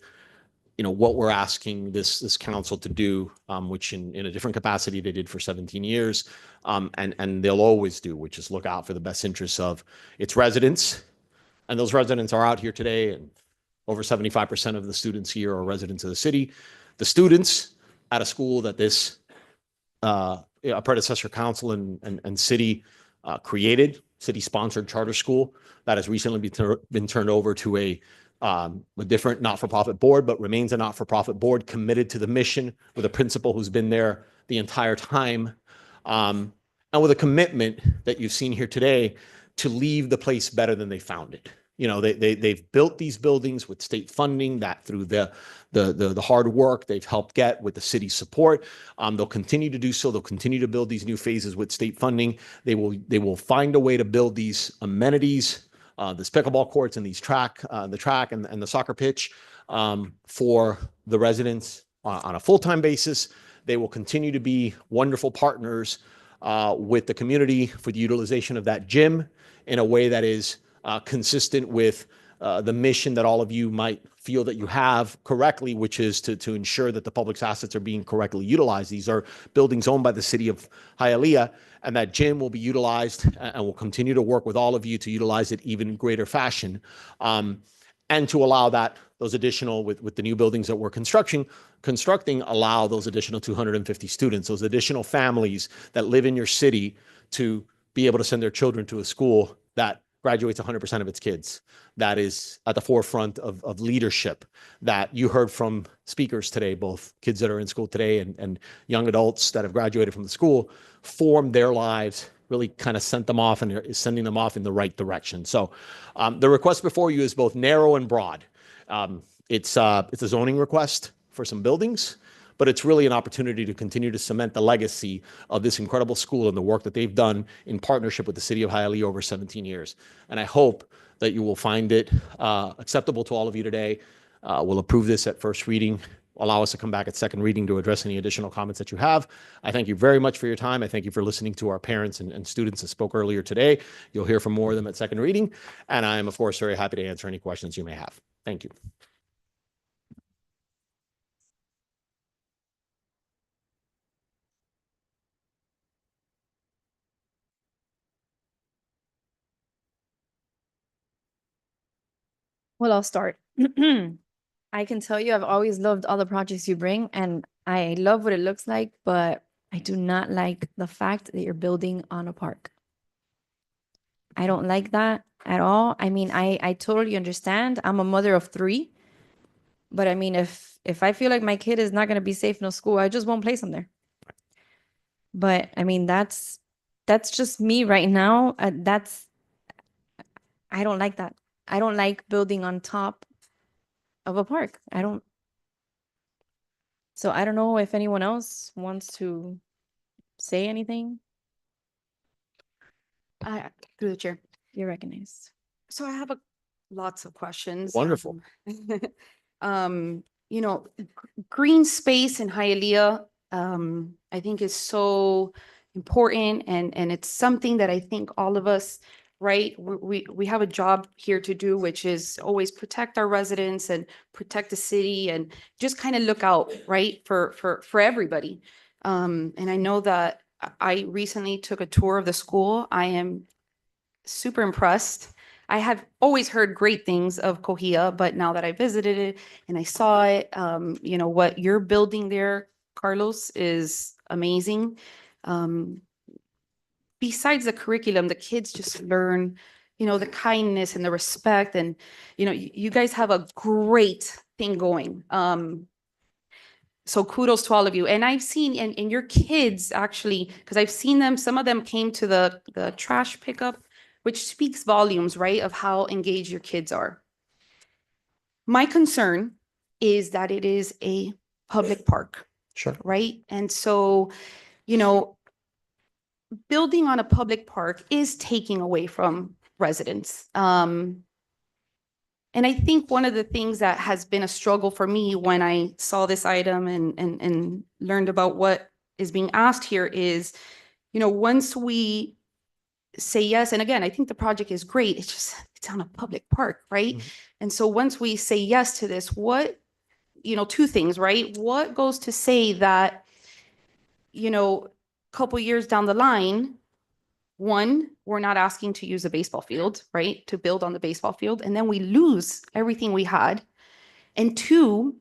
what we're asking this council to do, which in a different capacity they did for 17 years, and they'll always do, which is look out for the best interests of its residents. And those residents are out here today, and over 75% of the students here are residents of the city. The students at a school that this a predecessor council and city created, city-sponsored charter school that has recently been turned over to a different not-for-profit board, but remains a not-for-profit board committed to the mission with a principal who's been there the entire time, and with a commitment that you've seen here today to leave the place better than they found it. They've built these buildings with state funding that through the hard work they've helped get with the city's support. They'll continue to do so. They'll continue to build these new phases with state funding. They will find a way to build these amenities, this pickleball courts and the track and the soccer pitch for the residents on a full-time basis. They will continue to be wonderful partners with the community for the utilization of that gym in a way that is consistent with the mission that all of you might feel that you have correctly, which is to ensure that the public's assets are being correctly utilized. These are buildings owned by the city of Hialeah, and that gym will be utilized and will continue to work with all of you to utilize it even in greater fashion, and to allow those additional, with the new buildings that we're constructing, allow those additional 250 students, those additional families that live in your city to be able to send their children to a school that graduates 100% of its kids, that is at the forefront of leadership, that you heard from speakers today, both kids that are in school today and young adults that have graduated from the school, formed their lives, really kind of sent them off and is sending them off in the right direction. So the request before you is both narrow and broad. It's a zoning request for some buildings, but it's really an opportunity to continue to cement the legacy of this incredible school and the work that they've done in partnership with the city of Hialeah over 17 years. And I hope that you will find it acceptable to all of you today. We'll approve this at first reading, allow us to come back at second reading to address any additional comments that you have. I thank you very much for your time. I thank you for listening to our parents and students that spoke earlier today. You'll hear from more of them at second reading. And I am, of course, very happy to answer any questions you may have. Thank you. Well, I'll start. I can tell you I've always loved all the projects you bring, and I love what it looks like, but I do not like the fact that you're building on a park. I don't like that at all. I mean, I totally understand. I'm a mother of 3, but I mean, if I feel like my kid is not going to be safe in a school, I just won't place them there. But I mean, that's just me right now. I don't like that. I don't like building on top of a park. So I don't know if anyone else wants to say anything. Through the chair. You're recognized. So I have lots of questions. Wonderful. You know, green space in Hialeah, I think is so important, and it's something that I think all of us, right? We have a job here to do, which is always protect our residents and protect the city and just kind of look out, right, for everybody. And I know that I recently took a tour of the school. I am super impressed. I have always heard great things of Cohia, but now that I visited it and I saw it, you know, what you're building there, Carlos, is amazing. Besides the curriculum, the kids just learn, you know, the kindness and the respect, and, you know, you guys have a great thing going. So kudos to all of you. And I've seen, and your kids actually, because I've seen them, some of them came to the trash pickup, which speaks volumes, right, of how engaged your kids are. My concern is that it is a public park. Sure. Right? And so, you know, building on a public park is taking away from residents. And I think one of the things that has been a struggle for me when I saw this item and learned about what is being asked here is, you know, once we say yes, and again, I think the project is great, it's on a public park, right? Mm-hmm. And so once we say yes to this, what, you know, 2 things, right? What goes to say that, you know, a couple years down the line, 1, we're not asking to use a baseball field, right? To build on the baseball field. And then we lose everything we had. And 2,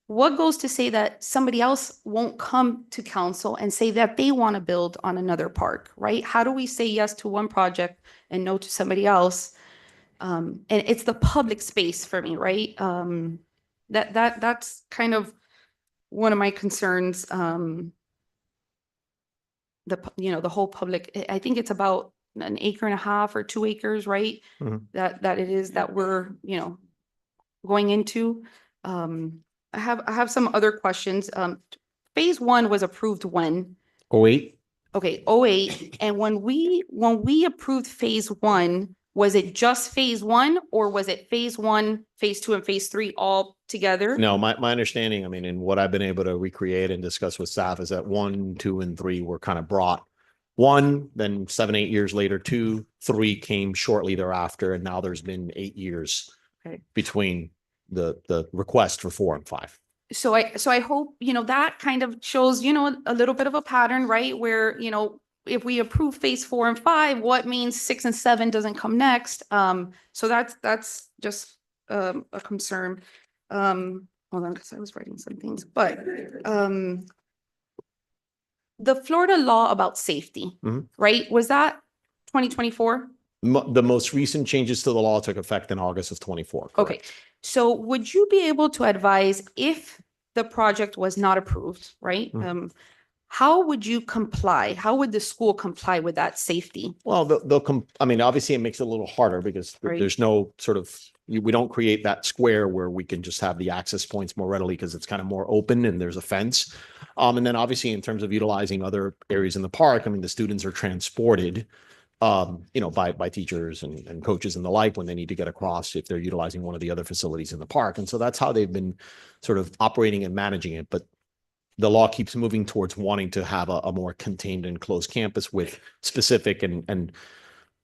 what goes to say that somebody else won't come to council and say that they want to build on another park, right? How do we say yes to one project and no to somebody else? And it's the public space for me, right? That's kind of one of my concerns. The whole public, I think it's about an 1.5 acres or 2 acres, right? Mm-hmm. That it is that we're, you know, going into. I have some other questions. Phase 1 was approved when? 08. Okay, 08. And when we approved phase 1, was it just phase 1, or was it phase 1, phase 2, and phase 3 all together? No, my understanding, I mean, and what I've been able to recreate and discuss with staff is that 1, 2, and 3 were kind of brought. 1, then 7, 8 years later, 2, 3 came shortly thereafter, and now there's been 8 years between the request for 4 and 5. So I hope, you know, that kind of shows, you know, a little bit of a pattern, right? Where, you know, if we approve phase 4 and 5, what means 6 and 7 doesn't come next? So that's just a concern. Hold on, because I was writing some things, but the Florida law about safety, right? Was that 2024? The most recent changes to the law took effect in August of 24. Correct? Okay. So would you be able to advise if the project was not approved, right? How would you comply? How would the school comply with that safety? Well, I mean, obviously it makes it a little harder because there's no sort of, we don't create that square where we can just have the access points more readily because it's kind of more open and there's a fence. And then obviously in terms of utilizing other areas in the park, I mean, the students are transported, you know, by teachers and coaches and the like when they need to get across if they're utilizing one of the other facilities in the park. And so that's how they've been sort of operating and managing it. But the law keeps moving towards wanting to have a more contained and closed campus with specific and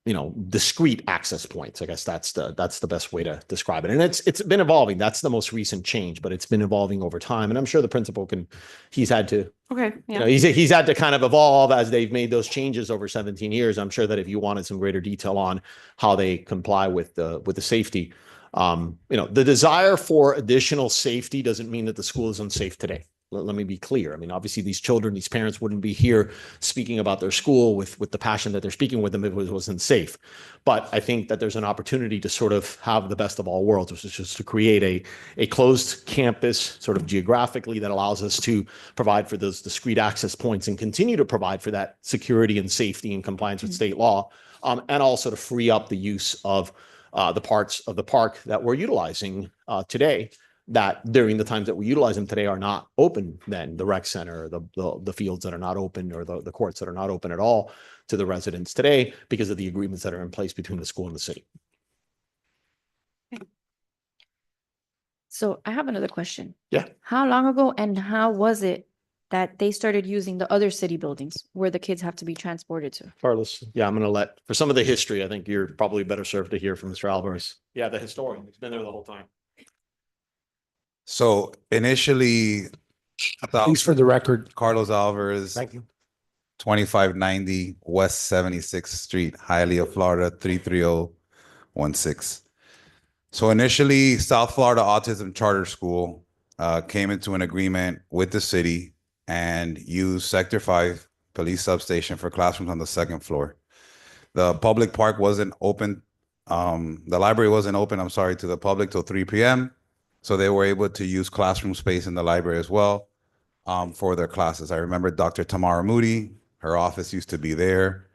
you know, discrete access points. I guess that's the best way to describe it. And it's been evolving. That's the most recent change, but it's been evolving over time. And I'm sure the principal he's had to, okay, you know, he's had to kind of evolve as they've made those changes over 17 years. I'm sure that if you wanted some greater detail on how they comply with the safety, The desire for additional safety doesn't mean that the school is unsafe today. Let me be clear. I mean, obviously, these children, these parents wouldn't be here speaking about their school with the passion that they're speaking with them if it wasn't safe. But I think that there's an opportunity to sort of have the best of all worlds, which is just to create a closed campus sort of geographically that allows us to provide for those discrete access points and continue to provide for that security and safety and compliance with state law, and also to free up the use of the parts of the park that we're utilizing today, that during the times that we utilize them today are not open then, the rec center, the fields that are not open, or the courts that are not open at all to the residents today because of the agreements that are in place between the school and the city. So I have another question. Yeah. How long ago and how was it that they started using the other city buildings where the kids have to be transported to? Carlos, yeah, I'm going to for some of the history, I think you're probably better served to hear from Mr. Alvarez. Yeah, the historian. He's been there the whole time. So initially, Please, for the record. Carlos Alvarez. Thank you. 2590 West 76th Street, Hialeah, Florida, 33016. So initially, South Florida Autism Charter School came into an agreement with the city and used Sector 5 police substation for classrooms on the second floor. The public park wasn't open. The library wasn't open, I'm sorry, to the public till 3 p.m. So they were able to use classroom space in the library as well for their classes. I remember Dr. Tamara Moody, her office used to be there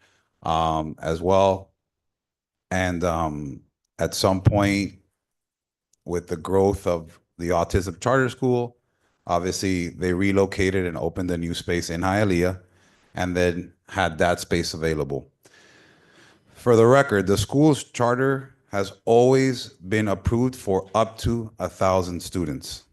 as well. And at some point, with the growth of the Autism Charter School, obviously they relocated and opened a new space in Hialeah and then had that space available. For the record, the school's charter has always been approved for up to 1,000 students.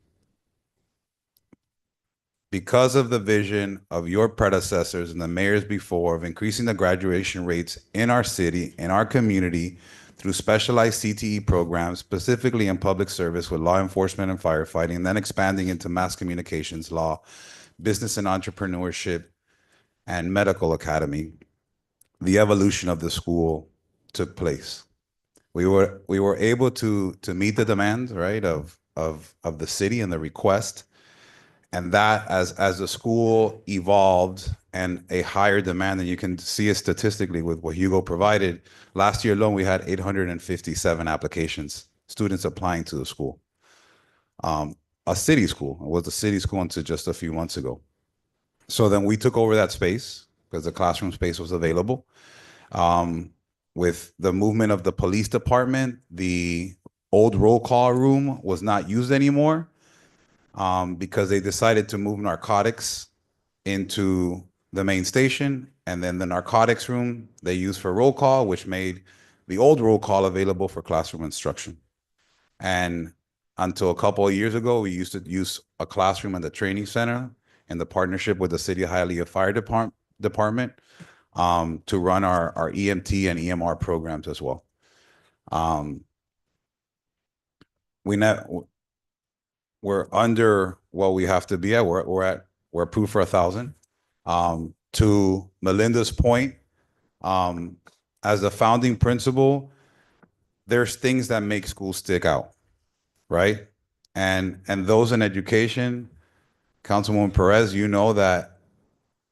Because of the vision of your predecessors and the mayors before of increasing the graduation rates in our city, in our community, through specialized CTE programs, specifically in public service with law enforcement and firefighting, and then expanding into mass communications law, business and entrepreneurship, and medical academy, the evolution of the school took place. We were able to meet the demands, right, of the city and the request. And that as the school evolved and a higher demand, and you can see it statistically with what Hugo provided, last year alone, we had 857 applications, students applying to the school. A city school. It was a city school until just a few months ago. So then we took over that space because the classroom space was available. With the movement of the police department, the old roll call room was not used anymore because they decided to move narcotics into the main station. And then the narcotics room they used for roll call, which made the old roll call available for classroom instruction. And until a couple of years ago, we used to use a classroom in the training center in the partnership with the City of Hialeah Fire Department to run our EMT and EMR programs as well. We're under what we have to be at. We're approved for 1,000. To Melinda's point, as a founding principle, there's things that make schools stick out, right? And those in education, Councilwoman Perez, you know that,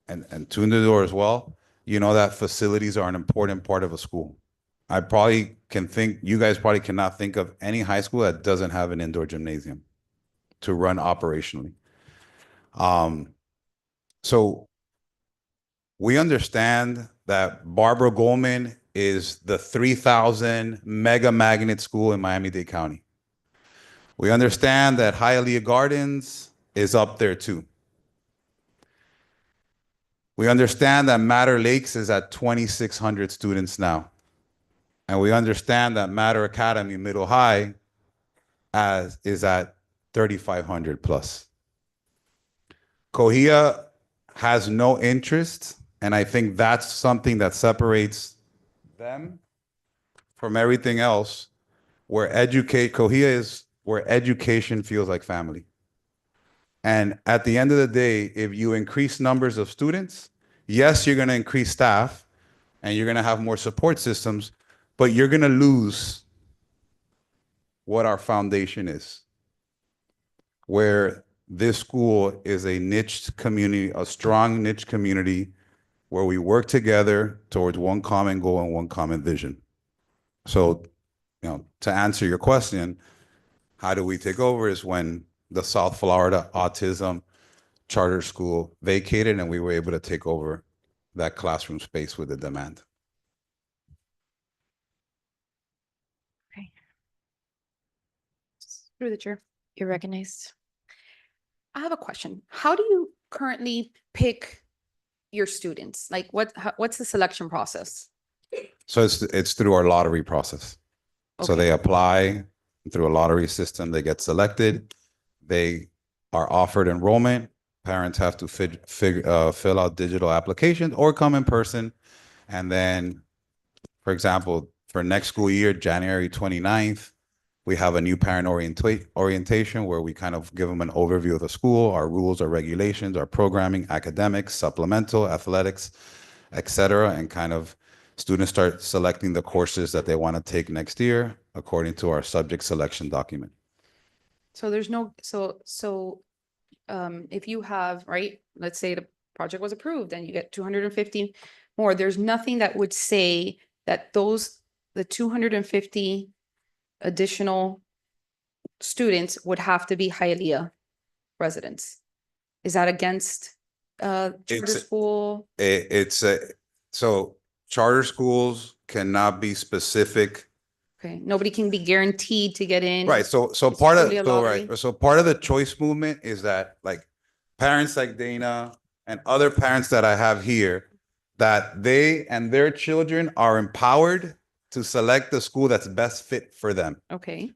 and Tundador as well, you know that facilities are an important part of a school. I probably can think, you guys probably cannot think of any high school that doesn't have an indoor gymnasium to run operationally. So we understand that Barbara Goldman is the 3,000 mega magnet school in Miami-Dade County. We understand that Hialeah Gardens is up there too. We understand that Matter Lakes is at 2,600 students now. And we understand that Matter Academy Middle High is at 3,500 plus. Cohia has no interest, and I think that's something that separates them from everything else, where Cohia is where education feels like family. And at the end of the day, if you increase numbers of students, yes, you're going to increase staff and you're going to have more support systems, but you're going to lose 50% of the what our foundation is, where this school is a niche community, a strong niche community where we work together towards one common goal and one common vision. So, to answer your question, how do we take over is when the South Florida Autism Charter School vacated and we were able to take over that classroom space with the demand. Through the chair, you're recognized. I have a question. How do you currently pick your students? Like what's the selection process? So it's through our lottery process. So they apply through a lottery system, they get selected, they are offered enrollment. Parents have to fill out digital applications or come in person. And then, for example, for next school year, January 29th, we have a new parent orientation where we kind of give them an overview of the school, our rules, our regulations, our programming, academics, supplemental, athletics, et cetera, and kind of students start selecting the courses that they want to take next year according to our subject selection document. So there's no, if you have, right, let's say the project was approved and you get 250 more, there's nothing that would say that the 250 additional students would have to be Hialeah residents. Is that against charter school? So charter schools cannot be specific. Okay, nobody can be guaranteed to get in. Right. So part of the choice movement is that like parents like Dana and other parents that I have here, that they and their children are empowered to select the school that's best fit for them. Okay.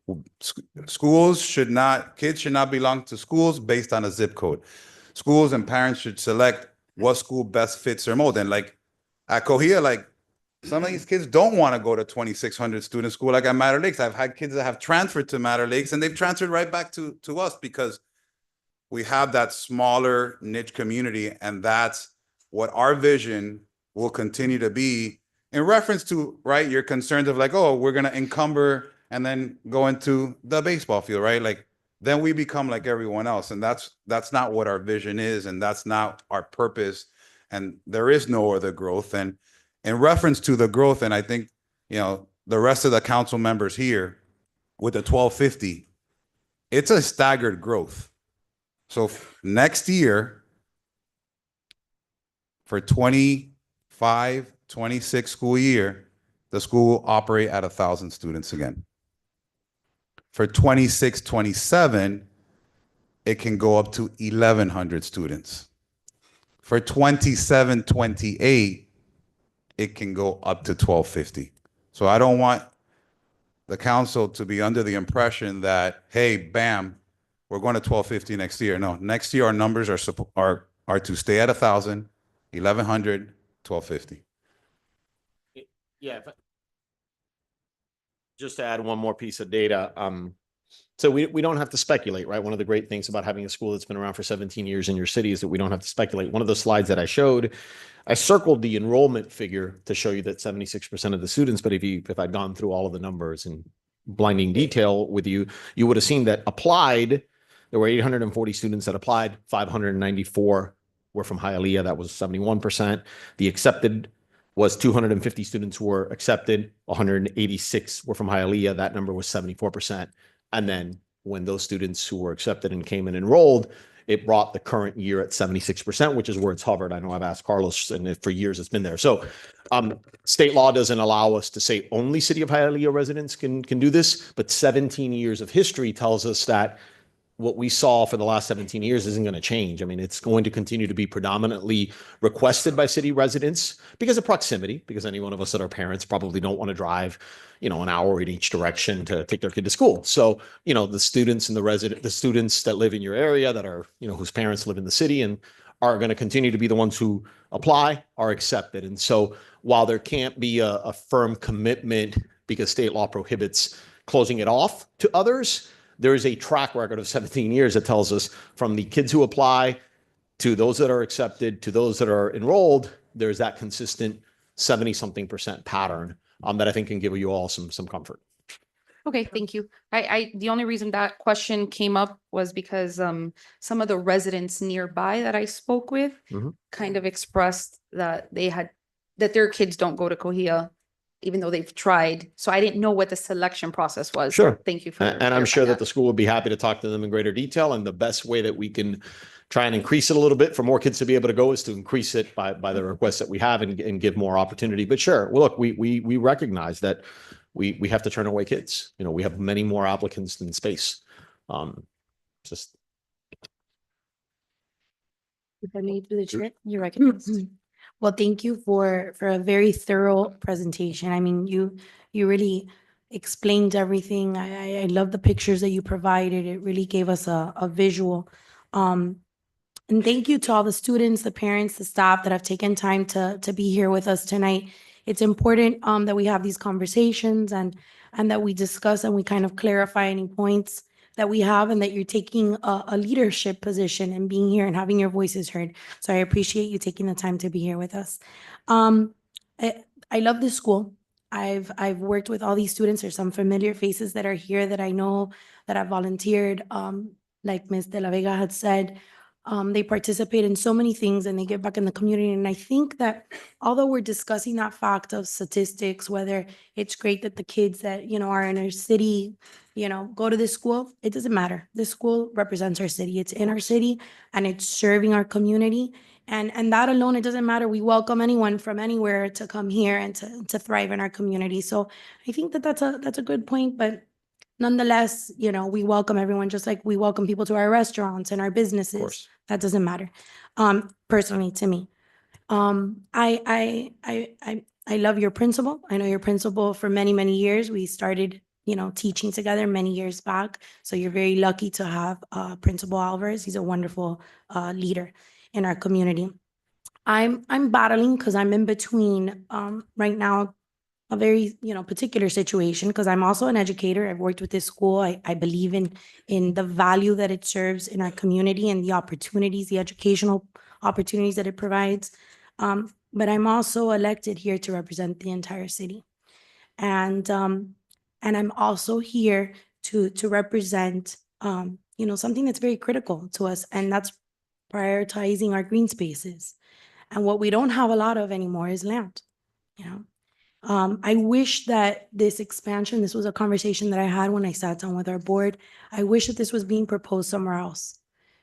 Kids should not belong to schools based on a zip code. Schools and parents should select what school best fits their mold. And like at Cohia, like some of these kids don't want to go to 2,600 student school like at Matter Lakes. I've had kids that have transferred to Matter Lakes and they've transferred right back to us because we have that smaller niche community, and that's what our vision will continue to be in reference to, right, your concerns of like, oh, we're going to encumber and then go into the baseball field, right? Like then we become like everyone else. And that's not what our vision is. And that's not our purpose. And there is no other growth. And in reference to the growth, and I think, the rest of the council members here with the 1250, it's a staggered growth. So next year for 25, 26 school year, the school will operate at 1,000 students again. For 26, 27, it can go up to 1,100 students. For 27, 28, it can go up to 1,250. So I don't want the council to be under the impression that, hey, bam, we're going to 1,250 next year. No, next year our numbers are to stay at 1,000, 1,100, 1,250. Yeah. Just to add one more piece of data. So we don't have to speculate, right? One of the great things about having a school that's been around for 17 years in your city is that we don't have to speculate. One of the slides that I showed, I circled the enrollment figure to show you that 76% of the students, but if I'd gone through all of the numbers in blinding detail with you, you would have seen that applied, there were 840 students that applied, 594 were from Hialeah, that was 71%. The accepted was 250 students who were accepted, 186 were from Hialeah, that number was 74%. And then when those students who were accepted and came and enrolled, it brought the current year at 76%, which is where it's hovered. I know I've asked Carlos, and for years it's been there. So state law doesn't allow us to say only City of Hialeah residents can do this, but 17 years of history tells us that what we saw for the last 17 years isn't going to change. I mean, it's going to continue to be predominantly requested by city residents because of proximity, because any one of us that are parents probably don't want to drive, an hour in each direction to take their kid to school. So, the students and the students that live in your area that are, whose parents live in the city and are going to continue to be the ones who apply are accepted. And so while there can't be a firm commitment because state law prohibits closing it off to others, there is a track record of 17 years that tells us from the kids who apply to those that are accepted to those that are enrolled, there's that consistent 70-something% pattern that I think can give you all some comfort. Okay, thank you. The only reason that question came up was because some of the residents nearby that I spoke with Mhm. kind of expressed that that their kids don't go to Cohia, even though they've tried. So I didn't know what the selection process was. So Sure. thank you for. And I'm sure that the school would be happy to talk to them in greater detail. And the best way that we can try and increase it a little bit for more kids to be able to go is to increase it by the requests that we have and give more opportunity. But sure, well, look, we recognize that we have to turn away kids. You know, we have many more applicants than space. Just If I may through the chair. You're recognized. Well, thank you for a very thorough presentation. I mean, you really explained everything. I love the pictures that you provided. It really gave us a visual. And thank you to all the students, the parents, the staff that have taken time to be here with us tonight. It's important that we have these conversations and that we discuss and we kind of clarify any points that we have, and that you're taking a leadership position and being here and having your voices heard. So I appreciate you taking the time to be here with us. I love this school. I've worked with all these students. There's some familiar faces that are here that I know that have volunteered. Like Ms. De La Vega had said, they participate in so many things and they give back in the community. And I think that although we're discussing that fact of statistics, whether it's great that the kids that, you know, are in our city, you know, go to this school, it doesn't matter. This school represents our city. It's in our city and it's serving our community. And that alone, it doesn't matter. We welcome anyone from anywhere to come here and to thrive in our community. So I think that that's a good point, but nonetheless, you know, we welcome everyone just like we welcome people to our restaurants and our businesses. That doesn't matter. Personally to me. I love your principal. I know your principal for many, many years. We started, you know, teaching together many years back. So you're very lucky to have Principal Alvarez. He's a wonderful leader in our community. I'm battling because I'm in between right now a very, you know, particular situation because I'm also an educator. I've worked with this school. I believe in the value that it serves in our community and the opportunities, the educational opportunities that it provides. But I'm also elected here to represent the entire city. And I'm also here to represent, you know, something that's very critical to us, and that's prioritizing our green spaces. And what we don't have a lot of anymore is land, you know. I wish that this expansion, this was a conversation that I had when I sat down with our board. I wish that this was being proposed somewhere else,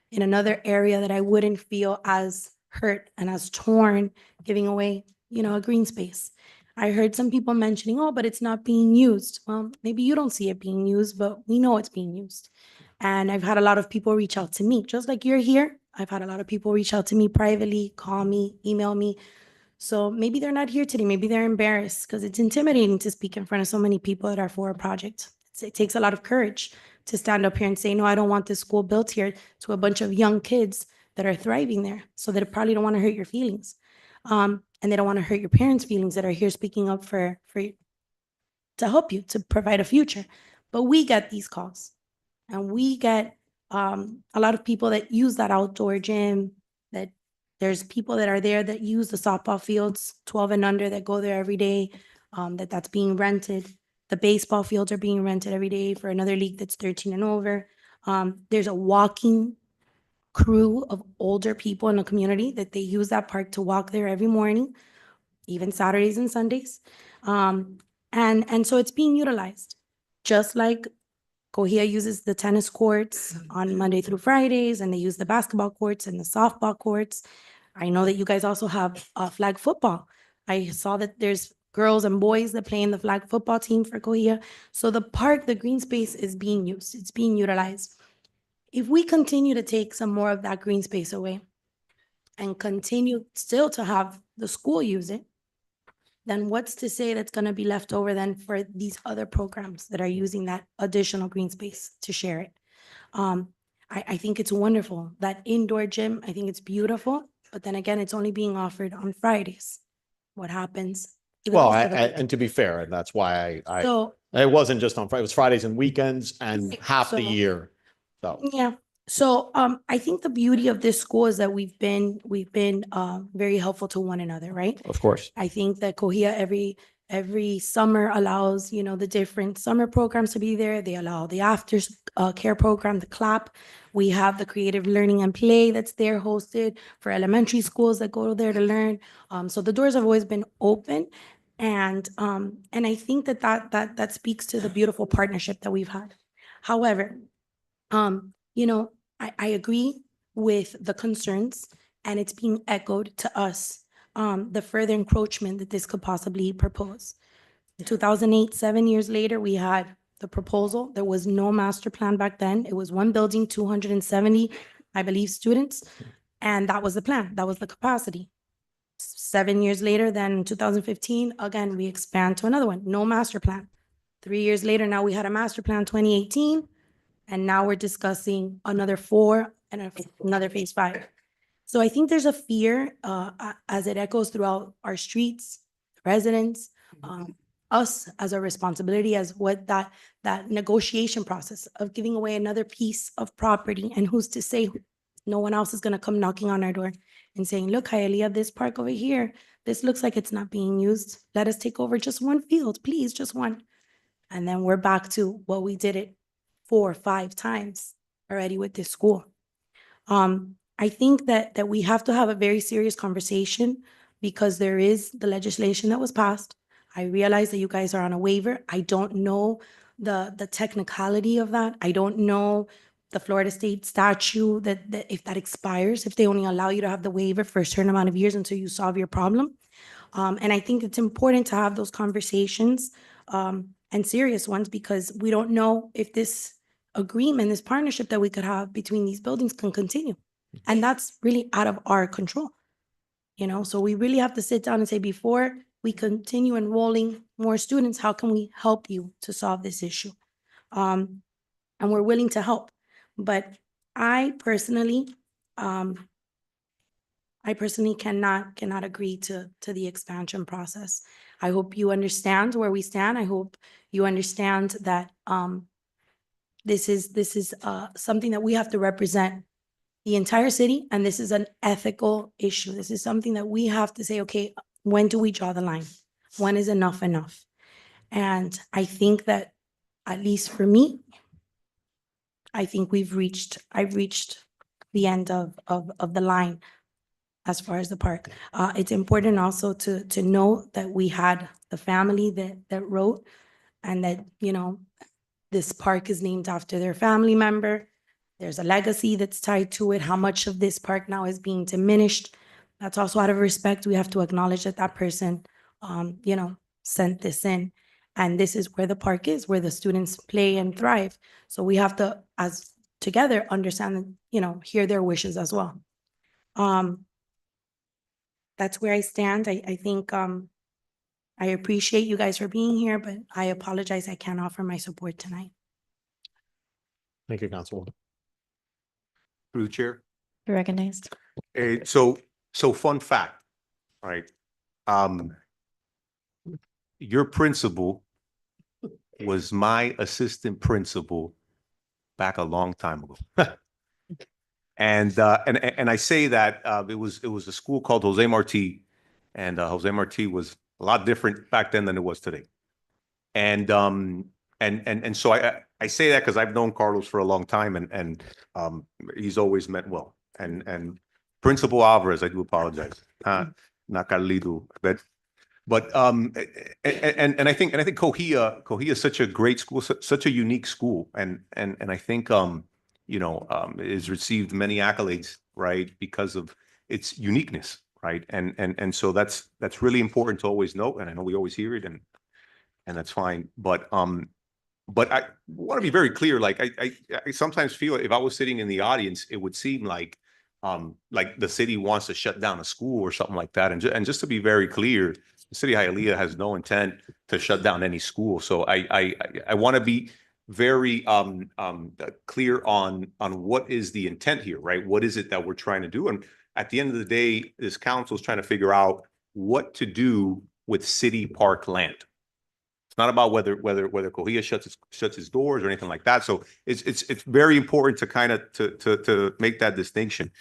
in another area that I wouldn't feel as hurt and as torn, giving away, you know, a green space. I heard some people mentioning, oh, but it's not being used. Well, maybe you don't see it being used, but we know it's being used. And I've had a lot of people reach out to me, just like you're here. I've had a lot of people reach out to me privately, call me, email me. So maybe they're not here today. Maybe they're embarrassed because it's intimidating to speak in front of so many people at our FORA project. It takes a lot of courage to stand up here and say, no, I don't want this school built here to a bunch of young kids that are thriving there. So they probably don't want to hurt your feelings. And they don't want to hurt your parents' feelings that are here speaking up for to help you, to provide a future. But we get these calls and we get a lot of people that use that outdoor gym, that there's people that are there that use the softball fields, 12 and under, that go there every day, that's being rented. The baseball fields are being rented every day for another league that's 13 and over. There's a walking crew of older people in the community that they use that park to walk there every morning, even Saturdays and Sundays. And so it's being utilized, just like Cohia uses the tennis courts on Monday through Fridays, and they use the basketball courts and the softball courts. I know that you guys also have flag football. I saw that there's girls and boys that play in the flag football team for Cohia. So the park, the green space is being used. It's being utilized. If we continue to take some more of that green space away and continue still to have the school use it, then what's to say that's going to be left over then for these other programs that are using that additional green space to share it? I think it's wonderful. That indoor gym, I think it's beautiful. But then again, it's only being offered on Fridays. What happens? Well, and to be fair, and that's why So- it wasn't just on Friday, it was Fridays and weekends and half the So- year. So Yeah. So I think the beauty of this school is that we've been very helpful to one another, right? of course. I think that Cohia Every summer allows, the different summer programs to be there. They allow the after care program, the CLAP. We have the creative learning and play that's there hosted for elementary schools that go there to learn. So the doors have always been open. And I think that speaks to the beautiful partnership that we've had. However, I agree with the concerns, and it's being echoed to us, the further encroachment that this could possibly propose. In 2008, 7 years later, we had the proposal. There was no master plan back then. It was one building, 270, I believe, students. And that was the plan. That was the capacity. 7 years later, then in 2015, again, we expand to another one. No master plan. 3 years later, now we had a master plan, 2018. And now we're discussing another 4 and another phase 5. So I think there's a fear as it echoes throughout our streets, residents, us as a responsibility, as what that negotiation process of giving away another piece of property. And who's to say no one else is going to come knocking on our door and saying, look, Hialeah, this park over here, this looks like it's not being used. Let us take over just one field, please, just one. And then we're back to what we did it 4 or 5 times already with this school. I think that we have to have a very serious conversation, because there is the legislation that was passed. I realize that you guys are on a waiver. I don't know the technicality of that. I don't know the Florida state statute that if that expires, if they only allow you to have the waiver for a certain amount of years until you solve your problem. And I think it's important to have those conversations, and serious ones, because we don't know if this agreement, this partnership that we could have between these buildings can continue. And that's really out of our control. So we really have to sit down and say, before we continue enrolling more students, how can we help you to solve this issue? And we're willing to help. But I personally cannot agree to the expansion process. I hope you understand where we stand. I hope you understand that this is something that we have to represent the entire city, and this is an ethical issue. This is something that we have to say, okay, when do we draw the line? When is enough enough? And I think that, at least for me, I think I've reached the end of the line as far as the park. It's important also to know that we had the family that wrote, and that, this park is named after their family member. There's a legacy that's tied to it. How much of this park now is being diminished? That's also out of respect. We have to acknowledge that person, sent this in. And this is where the park is, where the students play and thrive. So we have to, as together, understand, hear their wishes as well. That's where I stand. I think I appreciate you guys for being here, but I apologize. I can't offer my support tonight. Thank you, Councilwoman. Through the chair. You're recognized. So fun fact, right? Your principal was my assistant principal back a long time ago. And I say that it was a school called Jose Marti, and Jose Marti was a lot different back then than it was today. And so I say that because I've known Carlos for a long time, and he's always meant well. And Principal Alvarez, I do apologize, not Carlito, but and I think Cohia is such a great school, such a unique school, and I think is received many accolades, right, because of its uniqueness, right, and so that's really important to always note, and I know we always hear it, and that's fine, but I want to be very clear. Like I sometimes feel if I was sitting in the audience, it would seem like the city wants to shut down a school or something like that. And just to be very clear, the city of Hialeah has no intent to shut down any school. So I want to be very clear on what is the intent here, right? What is it that we're trying to do? And at the end of the day, this council is trying to figure out what to do with city park land. It's not about whether Cohia shuts its doors or anything like that. So it's very important to kind of to make that distinction.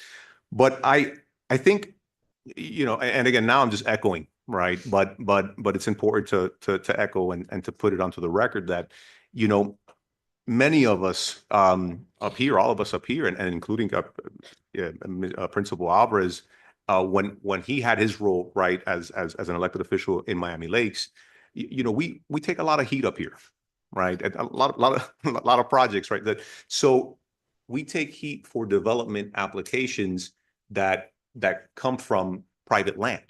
But I think, and again, now I'm just echoing right? But it's important to echo and to put it onto the record that, you know, many of us up here, all of us up here, and including Principal Alvarez, when he had his role, right, as an elected official in Miami Lakes, you know, we take a lot of heat up here, right? And a lot of projects, right? So we take heat for development applications that come from private land,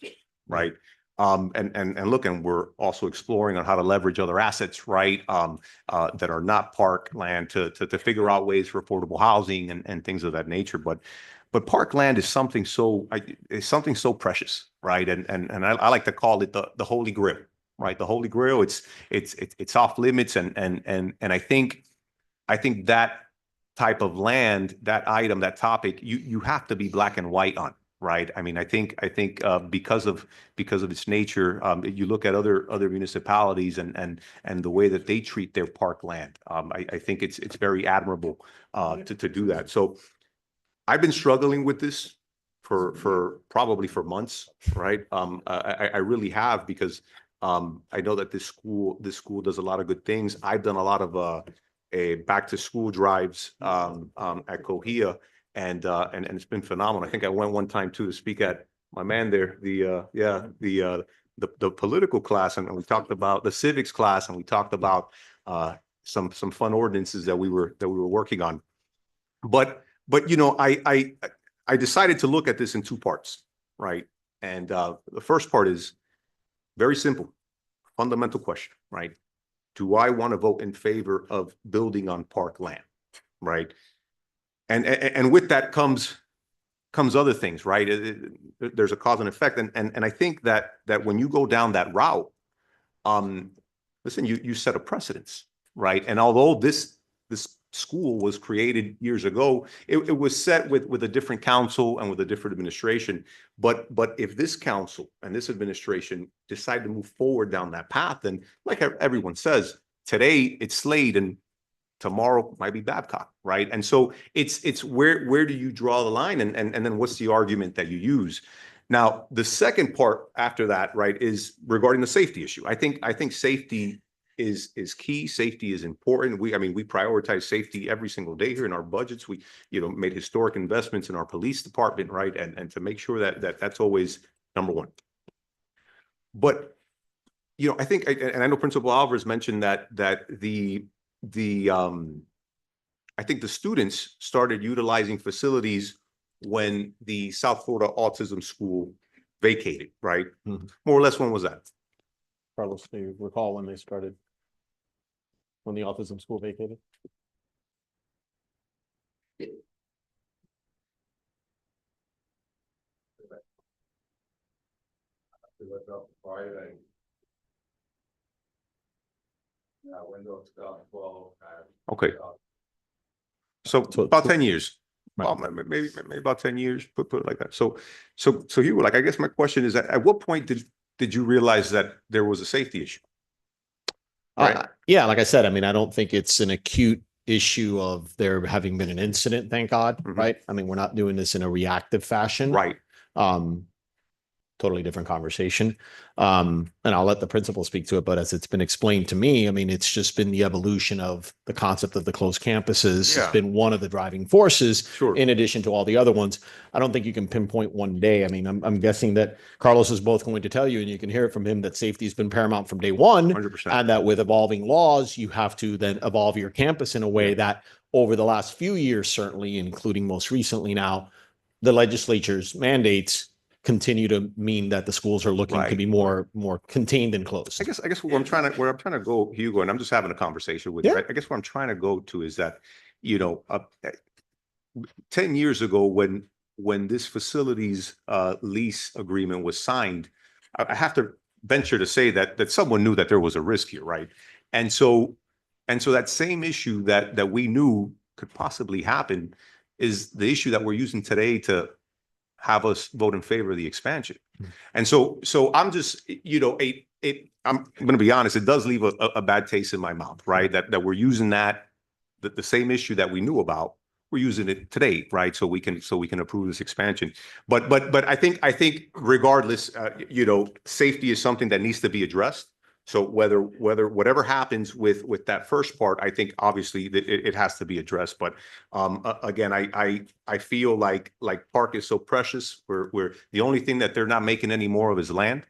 right? And look, and we're also exploring on how to leverage other assets, right? That are not park land to figure out ways for affordable housing and things of that nature. But park land is something so precious, right? And I like to call it the Holy Grail, right? The Holy Grail. It's off limits, and I think that type of land, that item, that topic, you have to be black and white on, right? I mean, I think because of its nature, you look at other municipalities and the way that they treat their park land. I think it's very admirable to do that. So I've been struggling with this for probably months, right? I really have, because I know that this school does a lot of good things. I've done a lot of back to school drives at Cohia, and it's been phenomenal. I think I went one time too to speak at my man there, the political class, and we talked about the civics class, and we talked about some fun ordinances that we were working on. But you know, I decided to look at this in two parts, right? And the first part is very simple, fundamental question, right? Do I want to vote in favor of building on park land, right? And with that comes other things, right? There's a cause and effect, and I think that when you go down that route, listen, you set a precedence, right? And although this school was created years ago, it was set with a different council and with a different administration. But if this council and this administration decide to move forward down that path, then like everyone says, today it's Slade and tomorrow might be Babcock, right? And so it's where do you draw the line, and then what's the argument that you use? Now, the second part after that, right, is regarding the safety issue. I think safety is key. Safety is important. We prioritize safety every single day here in our budgets. We, made historic investments in our police department, right? And to make sure that that's always number one. But, I think, and I know Principal Alvarez mentioned that I think the students started utilizing facilities when the South Florida Autism School vacated, right? Mm-hmm. More or less, when was that? Carlos, do you recall when they started? When the autism school vacated? Okay. So about 10 years. Right. Well, maybe about 10 years, put it like that. So you were like, I guess my question is, at what point did you realize that there was a safety issue? Right. Yeah, like I said, I don't think it's an acute issue of there having been an incident, thank God, right? We're not doing this in a reactive fashion. Right. Totally different conversation. And I'll let the principal speak to it, but as it's been explained to me, it's just been the evolution of the concept of the closed campuses. Yeah. It's been one of the driving forces, Sure. in addition to all the other ones. I don't think you can pinpoint one day. I'm guessing that Carlos is both going to tell you, and you can hear it from him, that safety has been paramount from day one. 100%. And that with evolving laws, you have to then evolve your campus in a way that over the last few years, certainly, including most recently now, the legislature's mandates continue to mean that the schools are looking to be more contained and closed. I guess where I'm trying to go, Hugo, and I'm just having a conversation with you. Right? I guess where I'm trying to go to is that, 10 years ago, when this facilities lease agreement was signed, I have to venture to say that someone knew that there was a risk here, right? And so that same issue that we knew could possibly happen is the issue that we're using today to have us vote in favor of the expansion. And so I'm just, I'm going to be honest, it does leave a bad taste in my mouth, right? That we're using the same issue that we knew about, we're using it today, right? So we can approve this expansion. But I think regardless, safety is something that needs to be addressed. So whatever happens with that first part, I think obviously that it has to be addressed. But again, I feel like park is so precious. We're the only thing that they're not making any more of is land.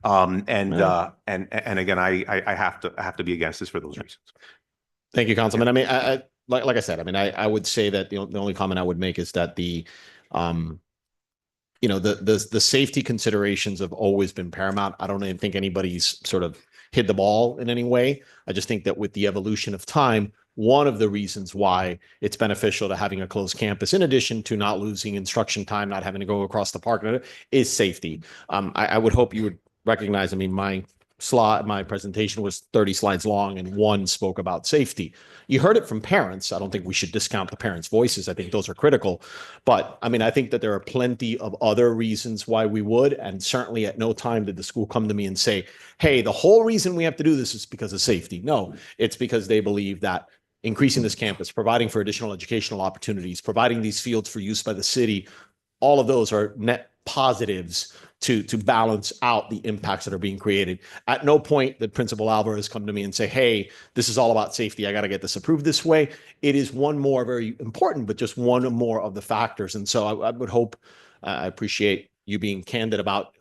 And again, I have to be against this for those reasons. Thank you, Councilman. I mean, I like I said, I mean, I would say that the only comment I would make is that the safety considerations have always been paramount. I don't even think anybody's sort of hid the ball in any way. I just think that with the evolution of time, one of the reasons why it's beneficial to having a closed campus, in addition to not losing instruction time, not having to go across the park, is safety. I would hope you would recognize, I mean, my presentation was 30 slides long and one spoke about safety. You heard it from parents. I don't think we should discount the parents' voices. I think those are critical. But I mean, I think that there are plenty of other reasons why we would. And certainly at no time did the school come to me and say, hey, the whole reason we have to do this is because of safety. No, it's because they believe that increasing this campus, providing for additional educational opportunities, providing these fields for use by the city, all of those are net positives to balance out the impacts that are being created. At no point did Principal Alvarez come to me and say, hey, this is all about safety. I got to get this approved this way. It is one more very important, but just one more of the factors. And so I would hope, I appreciate you being candid about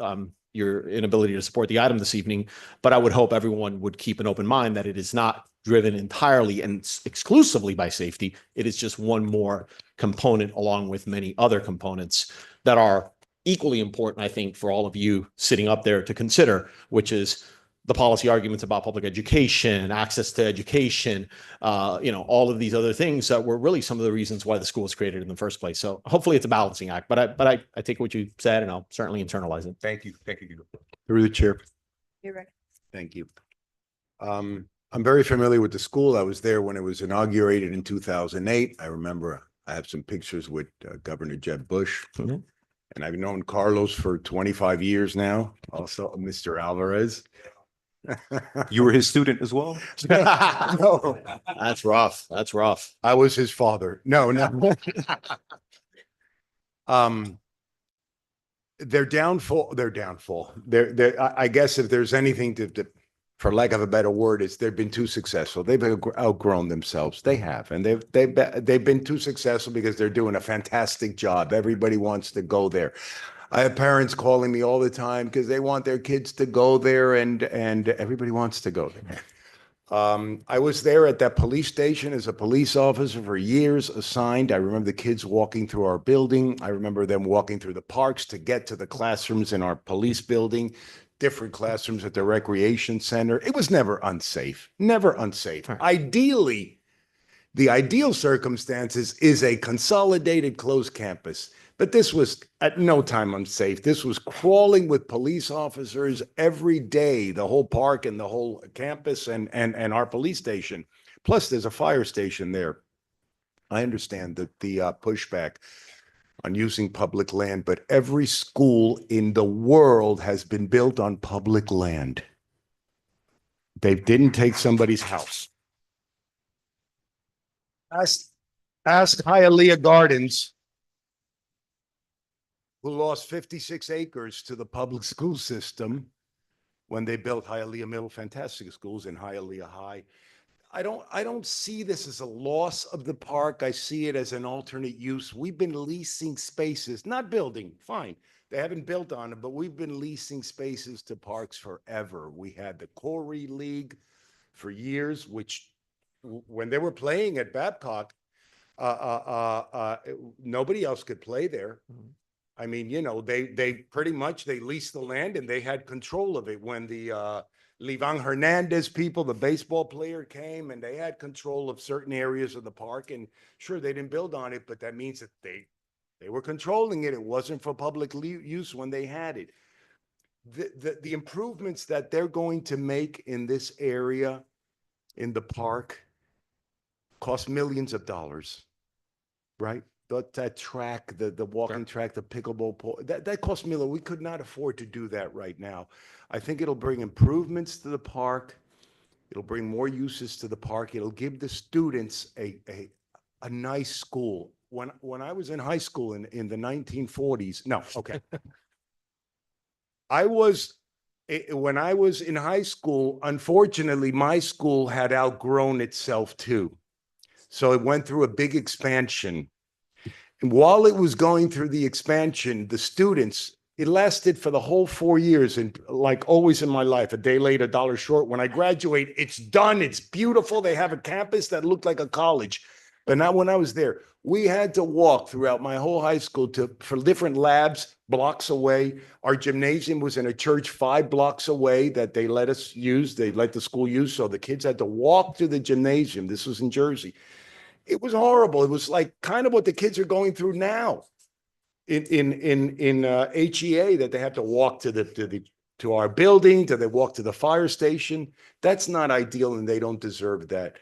your inability to support the item this evening, but I would hope everyone would keep an open mind that it is not driven entirely and exclusively by safety. It is just one more component along with many other components that are equally important, I think, for all of you sitting up there to consider, which is the policy arguments about public education, access to education, all of these other things that were really some of the reasons why the school was created in the first place. So hopefully it's a balancing act, but I take what you said and I'll certainly internalize it. Thank you. Thank you. Through the chair. You're right. Thank you. I'm very familiar with the school. I was there when it was inaugurated in 2008. I remember I have some pictures with Governor Jeb Bush. Mm-hmm. And I've known Carlos for 25 years now, also Mr. Alvarez. You were his student as well? No. That's rough. That's rough. I was his father. No. Their downfall. I guess if there's anything to for lack of a better word, is they've been too successful. They've outgrown themselves. They have, and they've been too successful because they're doing a fantastic job. Everybody wants to go there. I have parents calling me all the time because they want their kids to go there, and everybody wants to go there. I was there at that police station as a police officer for years, assigned. I remember the kids walking through our building. I remember them walking through the parks to get to the classrooms in our police building. Different classrooms at the recreation center. It was never unsafe, never unsafe. Ideally, the ideal circumstances is a consolidated closed campus, but this was at no time unsafe. This was crawling with police officers every day, the whole park and the whole campus and our police station. Plus there's a fire station there. I understand that the pushback on using public land, but every school in the world has been built on public land. They didn't take somebody's house. Ask Hialeah Gardens, who lost 56 acres to the public school system when they built Hialeah Middle Fantastic Schools and Hialeah High. I don't see this as a loss of the park. I see it as an alternate use. We've been leasing spaces, not building, fine. They haven't built on it, but we've been leasing spaces to parks forever. We had the Corey League for years, which when they were playing at Babcock, nobody else could play there. I mean, they pretty much, they leased the land and they had control of it. When the Livan Hernandez people, the baseball player, came and they had control of certain areas of the park, and sure, they didn't build on it, but that means that they were controlling it. It wasn't for public use when they had it. The improvements that they're going to make in this area, in the park, cost millions of dollars, right? That track, the walking track, the pickleball pool, that cost millions. We could not afford to do that right now. I think it'll bring improvements to the park. It'll bring more uses to the park. It'll give the students a nice school. when I was in high school in the 1940s, no, okay. When I was in high school, unfortunately, my school had outgrown itself too. So it went through a big expansion. And while it was going through the expansion, the students, it lasted for the whole 4 years. And like always in my life, a day late, a dollar short. When I graduate, it's done. It's beautiful. They have a campus that looked like a college. But not when I was there. We had to walk throughout my whole high school for different labs blocks away. Our gymnasium was in a church 5 blocks away that they let us use. They let the school use. So the kids had to walk to the gymnasium. This was in Jersey. It was horrible. It was like kind of what the kids are going through now in HEA, that they have to walk to our building, they walk to the fire station. That's not ideal, and they don't deserve that.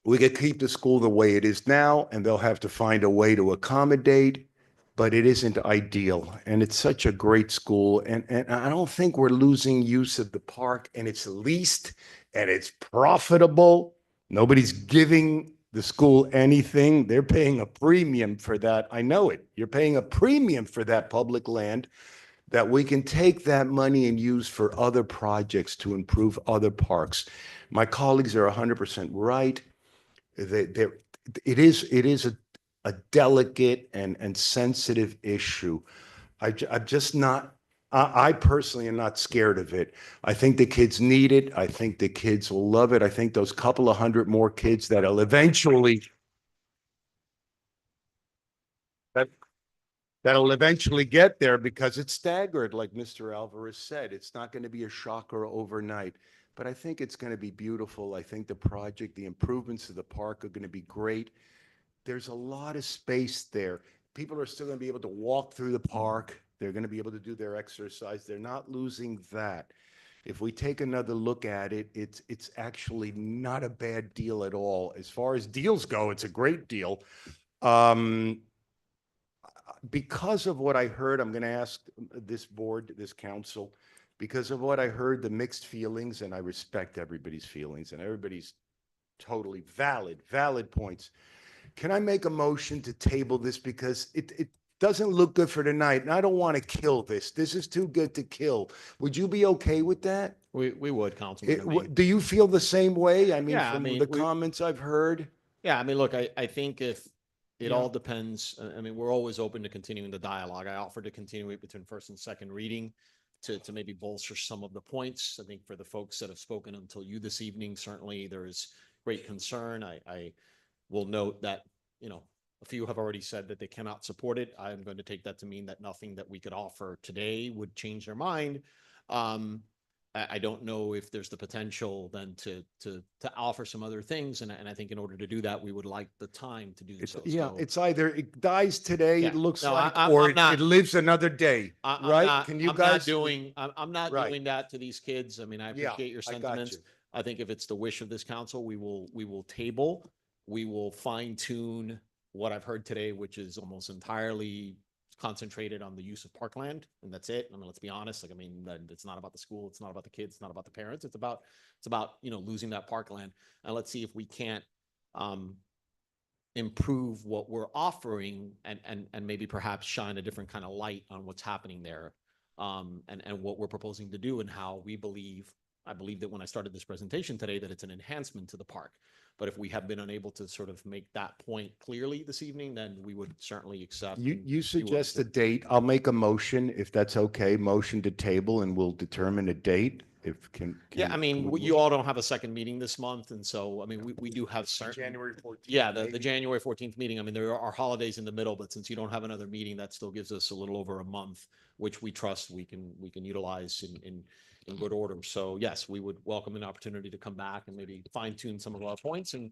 We could keep the school the way it is now, and they'll have to find a way to accommodate, but it isn't ideal. And it's such a great school. And I don't think we're losing use of the park, and it's leased and it's profitable. Nobody's giving the school anything. They're paying a premium for that. I know it. You're paying a premium for that public land that we can take that money and use for other projects to improve other parks. My colleagues are 100% right. It is a delicate and sensitive issue. I'm just not, I personally am not scared of it. I think the kids need it. I think the kids will love it. I think those couple of hundred more kids that'll eventually get there, because it's staggered, like Mr. Alvarez said. It's not going to be a shocker overnight, but I think it's going to be beautiful. I think the improvements to the park are going to be great. There's a lot of space there. People are still going to be able to walk through the park. They're going to be able to do their exercise. They're not losing that. If we take another look at it, it's actually not a bad deal at all. As far as deals go, it's a great deal. Because of what I heard, I'm going to ask this board, this council, because of what I heard, the mixed feelings, and I respect everybody's feelings, and everybody's totally valid points. Can I make a motion to table this, because it doesn't look good for tonight, and I don't want to kill this. This is too good to kill. Would you be okay with that? We would, Councilman. Do you feel the same way? I mean, Yeah, from the comments I've heard. Yeah, I mean, look, I think if it all depends, I mean, we're always open to continuing the dialogue. I offered to continue it between first and second reading to maybe bolster some of the points. I think for the folks that have spoken until you this evening, certainly there is great concern. I will note that, a few have already said that they cannot support it. I'm going to take that to mean that nothing that we could offer today would change their mind. I don't know if there's the potential then to offer some other things. And I think in order to do that, we would like the time to do so. Yeah, So, it's either it dies today, Yeah. it looks No, like, I'm or not- it lives another day, right? Can you I'm guys? not doing, I'm not Right. doing that to these kids. I mean, I Yeah, appreciate your I got sentiments. you. I think if it's the wish of this council, we will table. We will fine tune what I've heard today, which is almost entirely concentrated on the use of parkland, and that's it. I mean, let's be honest. Like, I mean, it's not about the school. It's not about the kids. It's not about the parents. It's about losing that parkland. And let's see if we can't improve what we're offering and maybe perhaps shine a different kind of light on what's happening there, and what we're proposing to do, and how I believe that when I started this presentation today, that it's an enhancement to the park. But if we have been unable to sort of make that point clearly this evening, then we would certainly accept. You suggest a date. I'll make a motion if that's okay. Motion to table, and we'll determine a date. Yeah, I mean, you all don't have a second meeting this month, and so, I mean, we do have certain. January 14th. Yeah, the January 14th meeting. I mean, there are holidays in the middle, but since you don't have another meeting, that still gives us a little over a month, which we trust we can utilize in good order. So yes, we would welcome an opportunity to come back and maybe fine tune some of our points and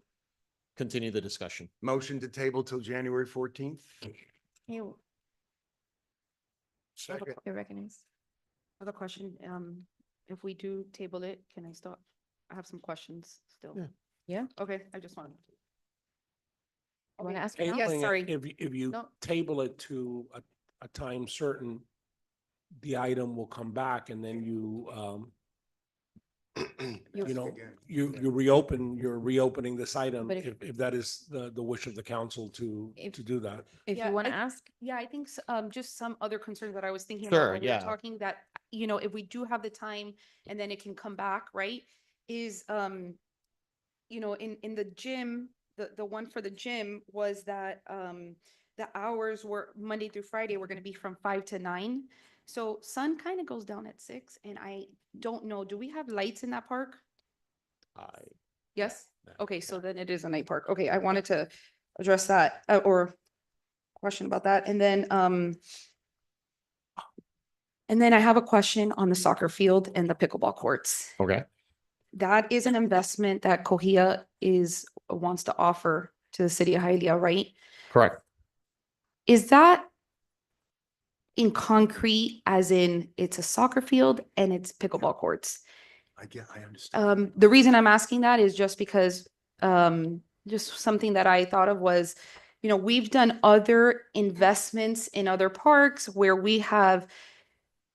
continue the discussion. Motion to table till January 14th. You. Second. You're recognized. I have a question. If we do table it, can I start? I have some questions still. Yeah. Okay, I just wanted to. I want to ask. Yes, Tabling it, sorry. If you No. table it to a time certain, the item will come back, and then you you know, you're reopening this item But if- if that is the wish of the council to do that. If Yeah, you want to I- ask, Yeah, I think just some other concerns that I was thinking Sure, about when we were yeah. talking that, if we do have the time and then it can come back, right? Is in the gym, the one for the gym was that the hours were Monday through Friday were gonna be from 5 to 9. So sun kind of goes down at 6, and I don't know, do we have lights in that park? Yes? Okay, so then it is a night park. Okay, I wanted to address that, or question about that. And then I have a question on the soccer field and the pickleball courts. Okay. That is an investment that Cohia wants to offer to the city of Hialeah, right? Correct. Is that in concrete, as in it's a soccer field and it's pickleball courts? I understand. The reason I'm asking that is just because, just something that I thought of was, we've done other investments in other parks where we have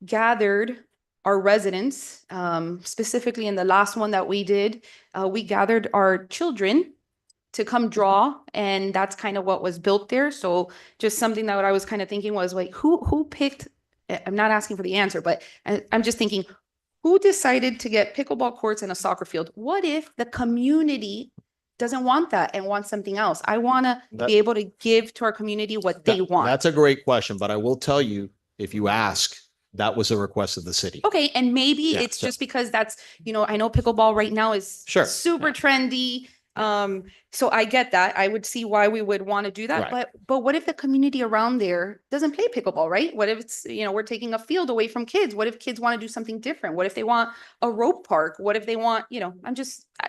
gathered our residents, specifically in the last one that we did, we gathered our children to come draw, and that's kind of what was built there. So just something that I was kind of thinking was like, who picked, I'm not asking for the answer, but I'm just thinking, who decided to get pickleball courts and a soccer field? What if the community doesn't want that and wants something else? I want to be able to give to our community what they want. That's a great question, but I will tell you, if you ask, that was a request of the city. Okay, and maybe Yeah, it's so- just because that's, I know pickleball right now is Sure, super trendy. So I get that. I would see why we would want to do that. Right. But what if the community around there doesn't play pickleball, right? What if it's, we're taking a field away from kids? What if kids want to do something different? What if they want a rope park? What if they want,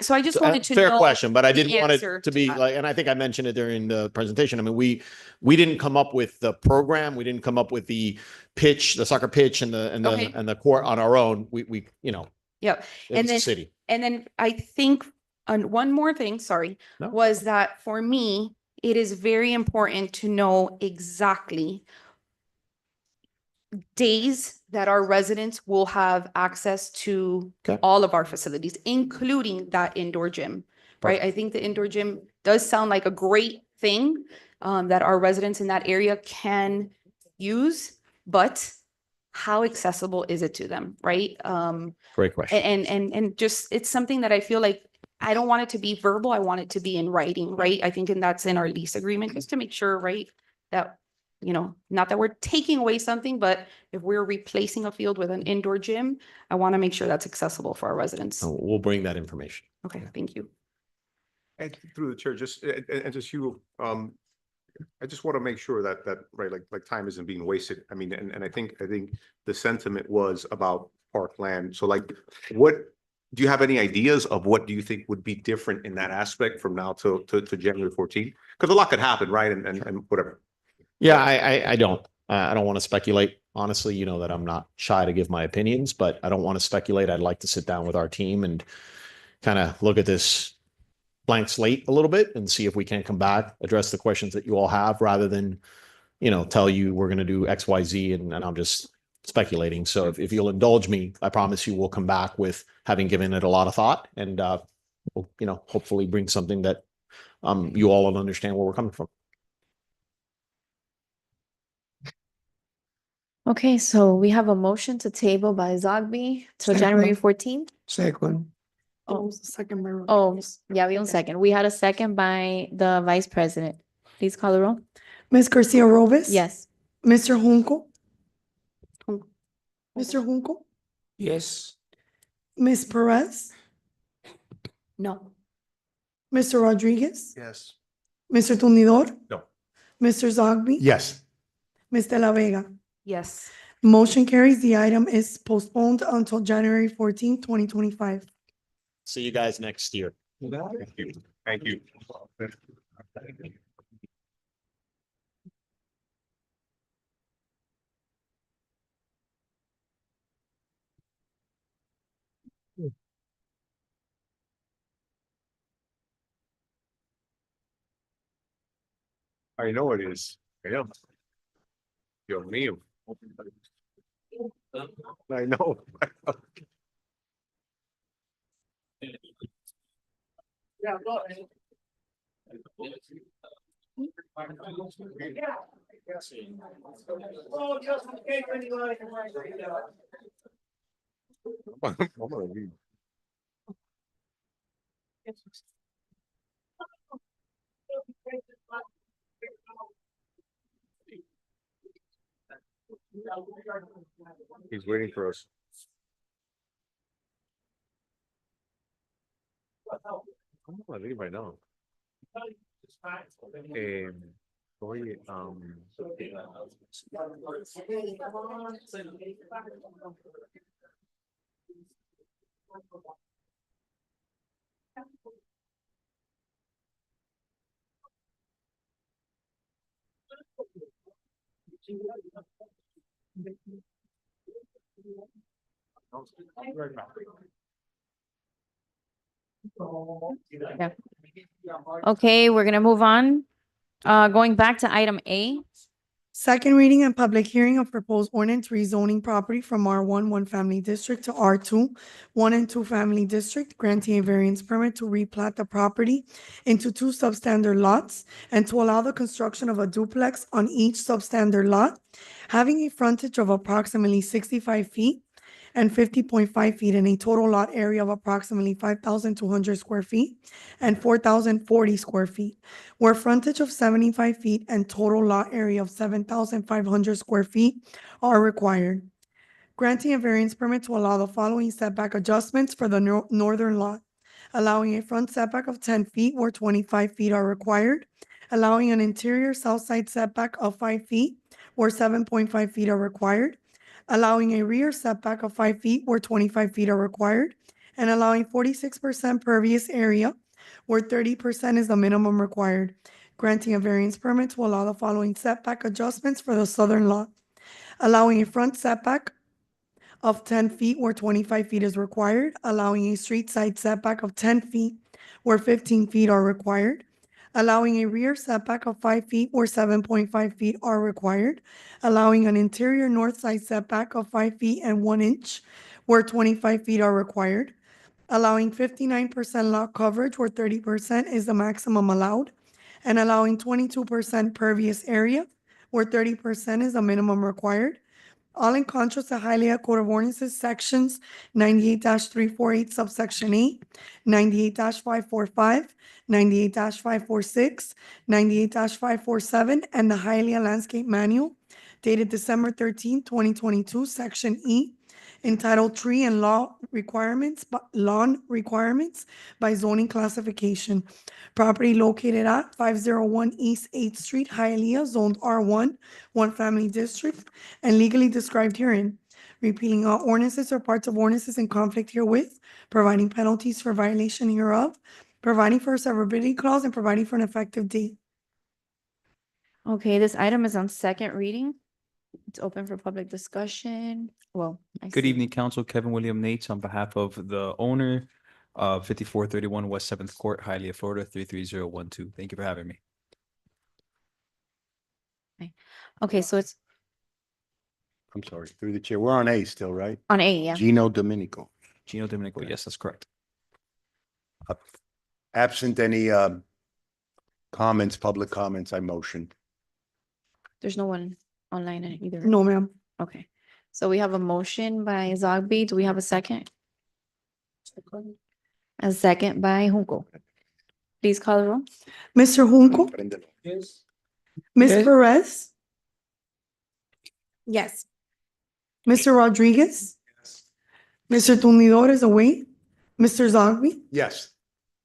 so I just wanted to Fair know question, but I the didn't want answer it to be that. like, and I think I mentioned it during the presentation. I mean, we didn't come up with the program. We didn't come up with the pitch, the soccer pitch and Okay. the court on our own. We Yep. it And was the then, city. and then I think, one more thing, sorry, No. was that for me, it is very important to know exactly days that our residents will have access to Okay. all of our facilities, including that indoor gym, right? I think the indoor gym does sound like a great thing, that our residents in that area can use, but how accessible is it to them, right? Great question. And just, it's something that I feel like I don't want it to be verbal. I want it to be in writing, right? I think, and that's in our lease agreement, just to make sure, right? That, not that we're taking away something, but if we're replacing a field with an indoor gym, I want to make sure that's accessible for our residents. So we'll bring that information. Okay, thank you. And through the chair, just you, I just want to make sure that right, like time isn't being wasted. I mean, and I think the sentiment was about parkland. So like, do you have any ideas of what do you think would be different in that aspect from now to January 14th? Because a lot could happen, right? And whatever. Yeah, I don't. I don't want to speculate. Honestly, you know that I'm not shy to give my opinions, but I don't want to speculate. I'd like to sit down with our team and kind of look at this blank slate a little bit and see if we can come back, address the questions that you all have, rather than, tell you we're going to do X, Y, Z, and I'm just speculating. So if you'll indulge me, I promise you we'll come back with having given it a lot of thought, and we'll, hopefully bring something that you all will understand where we're coming from. okay, so we have a motion to table by Zogby till January 14th. Second. Oh, Second by Rodriguez. oh, yeah, we on second. We had a second by the vice president. Please call the roll. Ms. Garcia Robes? Yes. Mr. Junco? Junco. Mr. Junco? Yes. Ms. Perez? No. Mr. Rodriguez? Yes. Mr. Tumidor? No. Mr. Zogby? Yes. Ms. De La Vega? Yes. Motion carries. The item is postponed until January 14th, 2025. See you guys next year. Thank you. Thank you. I know it is. I am. Dios mío. I know. He's waiting for us. I think right now. Oye, Yeah. Okay, we're gonna move on. Going back to item A. Second reading and public hearing of proposed ordinance rezoning property from R1 one family district to R2 1 and 2 family district, granting a variance permit to replat the property into 2 substandard lots and to allow the construction of a duplex on each substandard lot, having a frontage of approximately 65 feet and 50.5 feet in a total lot area of approximately 5,200 square feet and 4,040 square feet, where frontage of 75 feet and total lot area of 7,500 square feet are required. Granting a variance permit to allow the following setback adjustments for the northern lot, allowing a front setback of 10 feet where 25 feet are required, allowing an interior south side setback of 5 feet where 7.5 feet are required, allowing a rear setback of 5 feet where 25 feet are required, and allowing 46% pervious area where 30% is the minimum required. Granting a variance permit to allow the following setback adjustments for the southern lot, allowing a front setback of 10 feet where 25 feet is required, allowing a street side setback of 10 feet where 15 feet are required, allowing a rear setback of 5 feet where 7.5 feet are required, allowing an interior north side setback of 5 feet and 1 inch where 25 feet are required, allowing 59% lot coverage where 30% is the maximum allowed, and allowing 22% pervious area where 30% is the minimum required, all in contrast to Hialeah Code of Ordinances, sections 98-348 subsection 8, 98-545, 98-546, 98-547, and the Hialeah Landscape Manual dated December 13, 2022, section E, entitled Tree and Lawn Requirements by Zoning Classification. Property located at 501 East 8th Street, Hialeah, zoned R1, one family district, and legally described herein. Repealing all ordinances or parts of ordinances in conflict herewith, providing penalties for violation hereof, providing for a severability clause, and providing for an effective date. Okay, this item is on second reading. It's open for public discussion. Well, Good evening, Council. Kevin William Nates on behalf of the owner of 5431 West 7th Court, Hialeah, Florida, 33012. Thank you for having me. Okay, so it's I'm sorry, through the chair. We're on A still, right? on A, yeah. Gino Domenico. Gino Domenico, yes, that's correct. Absent any comments, public comments, I motion. There's no one online either. No, ma'am. Okay, so we have a motion by Zogby. Do we have a second? A second by Junco. Please call the roll. Mr. Junco? Yes. Ms. Perez? Yes. Mr. Rodriguez? Mr. Tumidor is away. Mr. Zogby? Yes.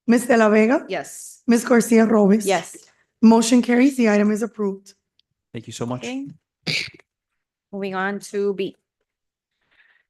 Ms. De La Vega? Yes. Ms. Garcia Robes? Yes. Motion carries. The item is approved. Thank you so much. Okay. Moving on to B.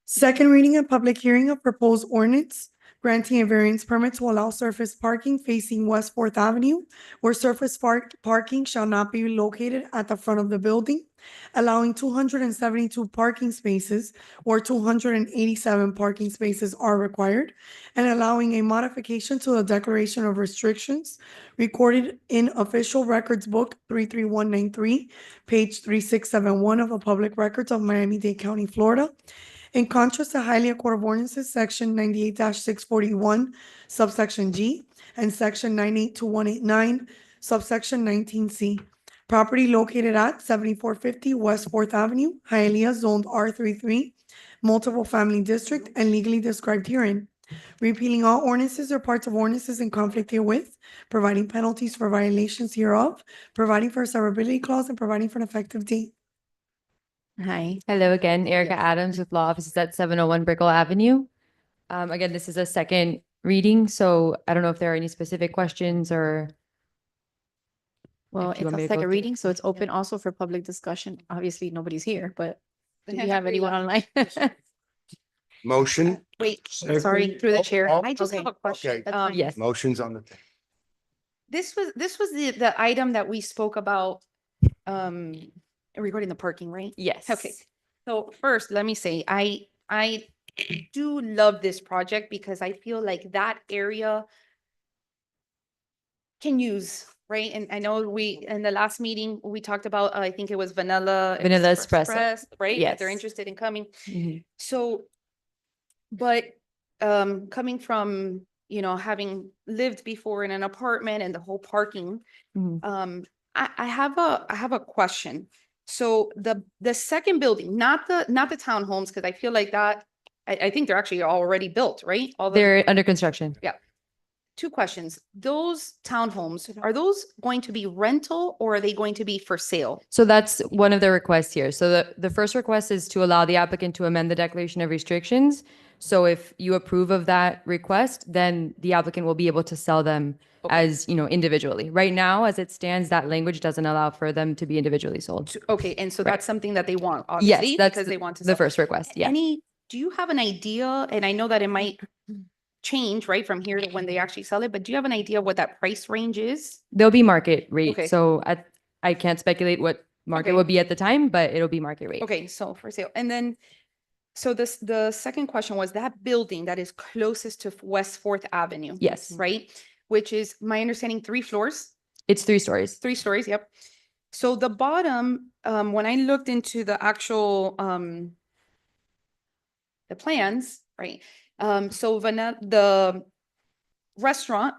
Second reading and public hearing of proposed ordinance granting a variance permit to allow surface parking facing West Fourth Avenue, where surface parking shall not be located at the front of the building, allowing 272 parking spaces or 287 parking spaces are required, and allowing a modification to the declaration of restrictions recorded in Official Records Book 33193, page 3671 of the Public Records of Miami-Dade County, Florida, In contrast to Hialeah Court of Ordinances, Section 98-641, subsection G, and Section 982-189, subsection 19C. Property located at 7450 West 4th Avenue, Hialeah, zoned R33, multiple family district, and legally described herein. Repealing all ordinances or parts of ordinances in conflict herewith, providing penalties for violations hereof, providing for a severability clause, and providing for an effective date. Hi. Hello again, Erica Adams with law offices at 701 Brickell Avenue. Again, this is a second reading, so I don't know if there are any specific questions or. Well, If you it's want me a to go second through- reading, so it's open also for public discussion. Obviously, nobody's here, but do you have anyone online? Motion? Wait, sorry, through the chair. I just have a question. Yes. Motion's on the table. This was the item that we spoke about regarding the parking, right? Yes. Okay. So first, let me say, I do love this project because I feel like that area can use, right? And I know we, in the last meeting, we talked about, I think it was Vanilla Espresso. Express, right? That they're Yes. interested in coming. Mhm. So, but coming from, having lived before in an apartment and the whole parking, Mhm. I have a question. So the second building, not the townhomes, because I feel like that, I think they're actually already built, right? All the- They're under construction. Yeah. Two questions. Those townhomes, are those going to be rental or are they going to be for sale? So that's one of the requests here. So the first request is to allow the applicant to amend the declaration of restrictions. So if you approve of that request, then the applicant will be able to sell them as, individually. Right now, as it stands, that language doesn't allow for them to be individually sold. Okay, and so Right. that's something that they want, Yes, obviously, that's because they want to the sell. first request. Yeah. Do you have an idea? And I know that it might change, right, from here to when they actually sell it, but do you have an idea what that price range is? There'll be market rate. Okay. So I can't speculate what market Okay. will be at the time, but it'll be market rate. Okay, so for sale. And then, so the second question was that building that is closest to West 4th Avenue. Yes. Right? Which is, my understanding, 3 floors? It's 3 stories. 3 stories, yep. So the bottom, when I looked into the actual, the plans, right? So the restaurant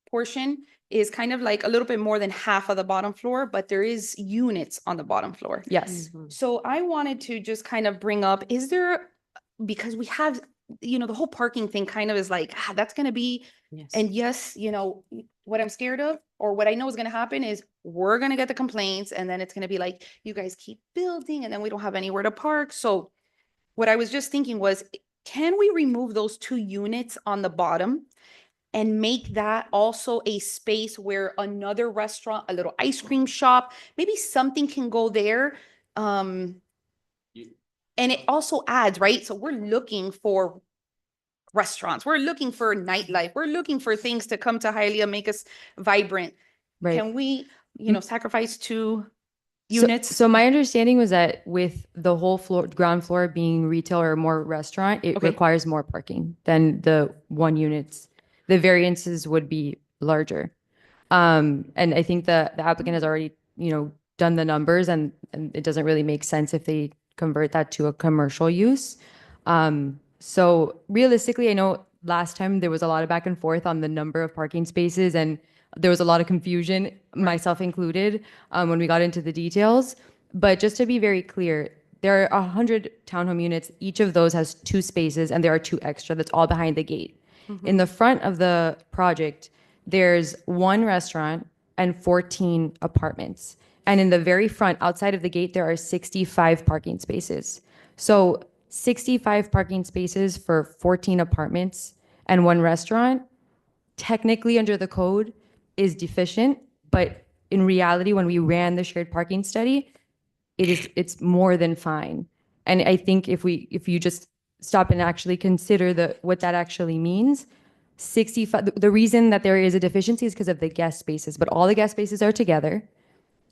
portion is kind of like a little bit more than half of the bottom floor, but there is units on the bottom floor. Yes. So I wanted to just kind of bring up, because we have, the whole parking thing kind of is like, that's going to be, and yes, what I'm scared of, or what I know is going to happen is we're going to get the complaints and then it's going to be like, you guys keep building and then we don't have anywhere to park. So what I was just thinking was, can we remove those 2 units on the bottom and make that also a space where another restaurant, a little ice cream shop, maybe something can go there? And it also adds, right? So we're looking for restaurants, we're looking for nightlife, we're looking for things to come to Hialeah, make us vibrant. Right. Can we, sacrifice 2 So- units? So my understanding was that with the whole ground floor being retail or more restaurant, it Okay. requires more parking than the 1 units. The variances would be larger. And I think the applicant has already, done the numbers and it doesn't really make sense if they convert that to a commercial use. So realistically, I know last time there was a lot of back and forth on the number of parking spaces and there was a lot of confusion, myself included, when we got into the details. But just to be very clear, there are 100 townhome units. Each of those has 2 spaces and there are 2 extra. That's all behind the gate. In the front of the project, there's 1 restaurant and 14 apartments. And in the very front, outside of the gate, there are 65 parking spaces. So 65 parking spaces for 14 apartments and 1 restaurant, technically under the code is deficient, but in reality, when we ran the shared parking study, it's more than fine. And I think if you just stop and actually consider what that actually means, 65, the reason that there is a deficiency is because of the guest spaces, but all the guest spaces are together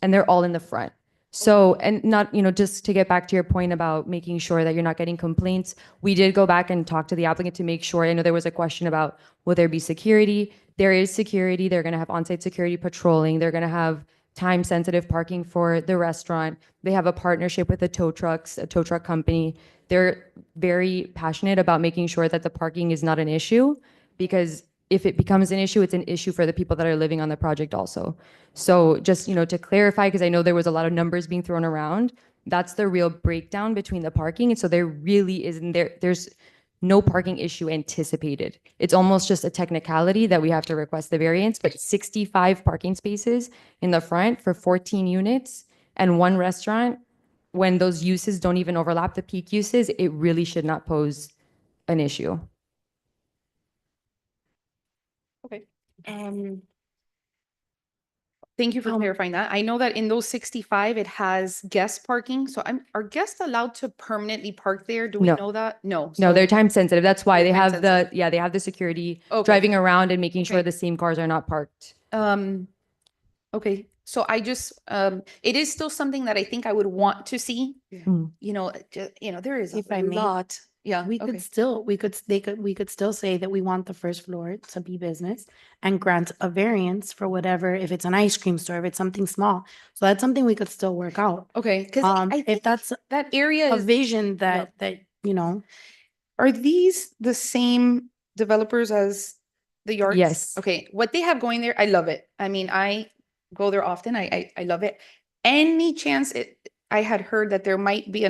and they're all in the front. So, and not, just to get back to your point about making sure that you're not getting complaints, we did go back and talk to the applicant to make sure. I know there was a question about, will there be security? There is security. They're going to have on-site security patrolling. They're going to have time-sensitive parking for the restaurant. They have a partnership with a tow truck company. They're very passionate about making sure that the parking is not an issue, because if it becomes an issue, it's an issue for the people that are living on the project also. So just, to clarify, because I know there was a lot of numbers being thrown around, that's the real breakdown between the parking. And so there really isn't there's no parking issue anticipated. It's almost just a technicality that we have to request the variance, but 65 parking spaces in the front for 14 units and one restaurant, when those uses don't even overlap the peak uses, it really should not pose an issue. Okay. Thank you for clarifying that. I know that in those 65, it has guest parking. So are guests allowed to permanently park there? Do we No. know that? No. No, So- they're time sensitive. That's why They're they time have sensitive. they have the security Okay. driving around and making sure Okay. the same cars are not parked. Okay. So I just, it is still something that I think I would want to see. Mm. There is If a I may. lot. Yeah. We could still, we could still say that we want the first floor to be business and grant a variance for whatever, if it's an ice cream store, if it's something small. So that's something we could still work out. Okay. Because If that's that area a is. vision that, Are these the same developers as the yards? Yes. Okay, what they have going there, I love it. I mean, I go there often. I love it. Any chance I had heard that there might be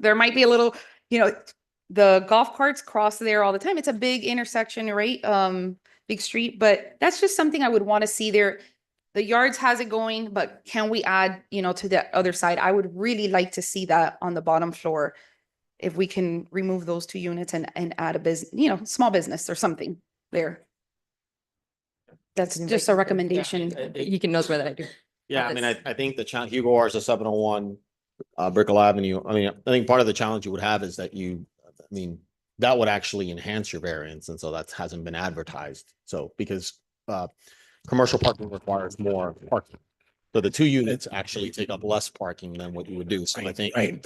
there might be a little, the golf carts cross there all the time. It's a big intersection, right? Big street, but that's just something I would want to see there. The yards has it going, but can we add, to the other side? I would really like to see that on the bottom floor. If we can remove those 2 units and add a business, small business or something there. That's just a recommendation. You can note where that I do. Yeah, I mean, I think the challenge, Hugo R is a 701 Brickell Avenue. I mean, I think part of the challenge you would have is that that would actually enhance your variance. And so that hasn't been advertised. So because commercial parking requires more parking. So the 2 units actually take up less parking than what you would do. So I think. Right.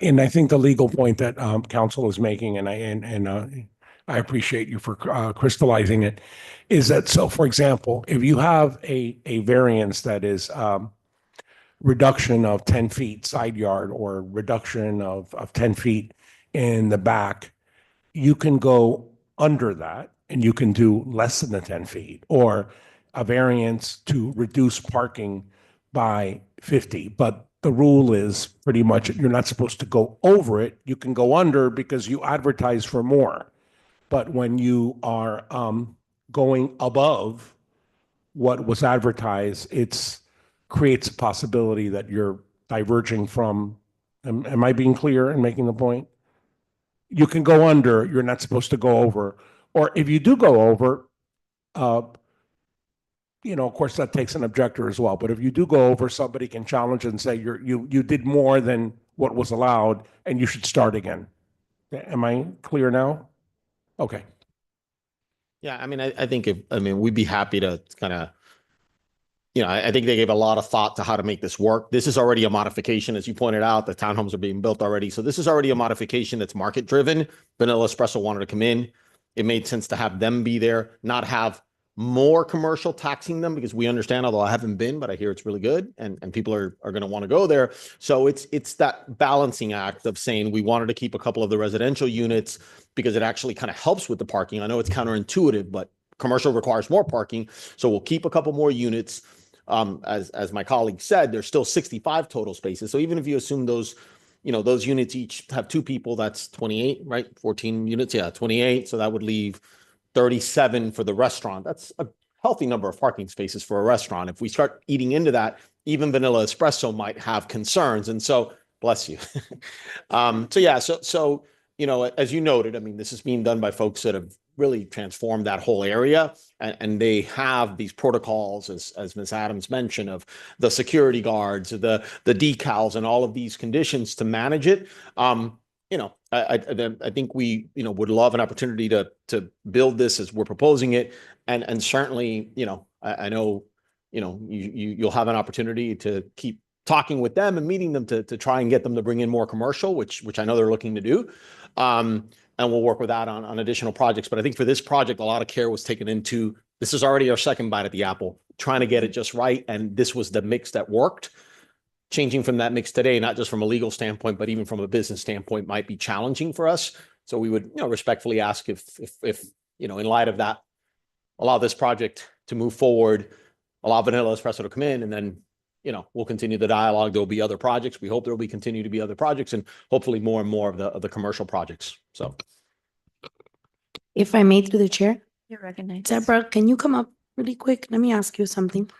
And I think the legal point that council is making, and I appreciate you for crystallizing it, is that, so for example, if you have a variance that is reduction of 10 feet side yard or reduction of 10 feet in the back, you can go under that and you can do less than the 10 feet, or a variance to reduce parking by 50. But the rule is pretty much you're not supposed to go over it. You can go under because you advertise for more. But when you are going above what was advertised, it creates a possibility that you're diverging from, am I being clear in making the point? You can go under, you're not supposed to go over. Or if you do go over, of course, that takes an objector as well. But if you do go over, somebody can challenge and say you did more than what was allowed, and you should start again. Am I clear now? Okay. Yeah, I mean, I think we'd be happy to kind of, I think they gave a lot of thought to how to make this work. This is already a modification, as you pointed out. The townhomes are being built already. So this is already a modification that's market driven. Vanilla Espresso wanted to come in. It made sense to have them be there, not have more commercial taxing them, because we understand, although I haven't been, but I hear it's really good and people are going to want to go there. So it's that balancing act of saying we wanted to keep a couple of the residential units because it actually kind of helps with the parking. I know it's counterintuitive, but commercial requires more parking. So we'll keep a couple more units. As my colleague said, there's still 65 total spaces. So even if you assume those units each have 2 people, that's 28, right? 14 units. Yeah, 28. So that would leave 37 for the restaurant. That's a healthy number of parking spaces for a restaurant. If we start eating into that, even Vanilla Espresso might have concerns. And so, bless you. So as you noted, this is being done by folks that have really transformed that whole area. And they have these protocols, as Ms. Adams mentioned, of the security guards, the decals, and all of these conditions to manage it. I think we, would love an opportunity to build this as we're proposing it. And certainly, I know, you'll have an opportunity to keep talking with them and meeting them to try and get them to bring in more commercial, which I know they're looking to do. And we'll work with that on additional projects. But I think for this project, a lot of care was taken into this is already our second bite at the apple, trying to get it just right. And this was the mix that worked. Changing from that mix today, not just from a legal standpoint, but even from a business standpoint, might be challenging for us. So we would, respectfully ask if, in light of that, allow this project to move forward, allow Vanilla Espresso to come in, and then, we'll continue the dialogue. There'll be other projects. We hope there will be continue to be other projects, and hopefully more and more of the commercial projects. So, If I may, through the chair, You're recognized. Deborah, can you come up really quick? Let me ask you something.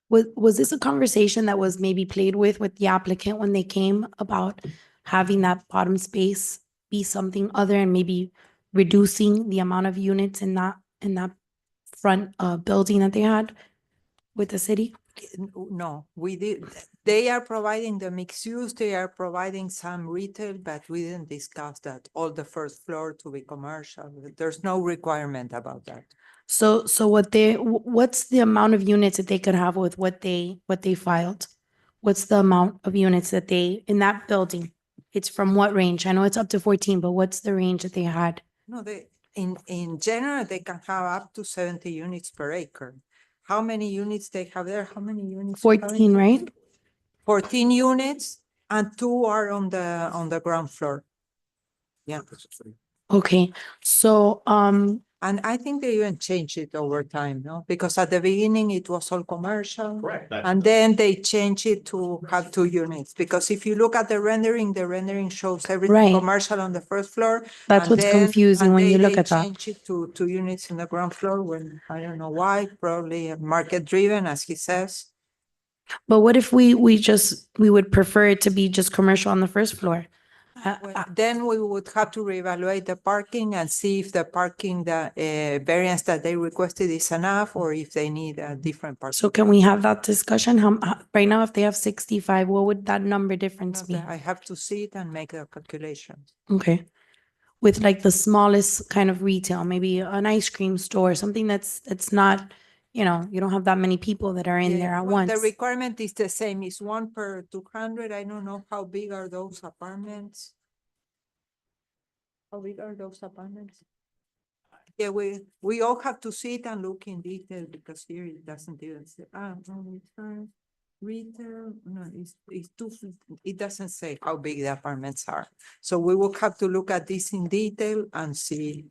Was this a conversation that was maybe played with the applicant when they came about having that bottom space be something other and maybe reducing the amount of units in that front building that they had with the city? No, we did. They are providing the mixed use, they are providing some retail, but we didn't discuss that. All the first floor to be commercial. There's no requirement about that. So what's the amount of units that they could have with what they filed? What's the amount of units that they, in that building? It's from what range? I know it's up to 14, but what's the range that they had? No, in general, they can have up to 70 units per acre. How many units they have there? How many units? 14, right? 14 units and 2 are on the ground floor. Yeah. Okay, so, and I think they even changed it over time, no? Because at the beginning it was all commercial. Correct. And then they changed it to have 2 units. Because if you look at the rendering shows everything Right. commercial on the first floor. That's and what's then- confusing and when you they look at that. changed it to 2 units in the ground floor when, I don't know why, probably market driven, as he says. But what if we would prefer it to be just commercial on the first floor? Then we would have to reevaluate the parking and see if the parking, variance that they requested is enough or if they need a different parking. So can we have that discussion? Right now, if they have 65, what would that number difference be? I have to see it and make the calculations. Okay. With like the smallest kind of retail, maybe an ice cream store, something that's not, you don't have that many people that are in there at Well, once. the requirement is the same, it's 1 per 200. I don't know how big are those apartments. How big are those apartments? Yeah, we all have to see it and look in detail because here it doesn't even say, retail, no, it's too, it doesn't say how big the apartments are. So we will have to look at this in detail and see.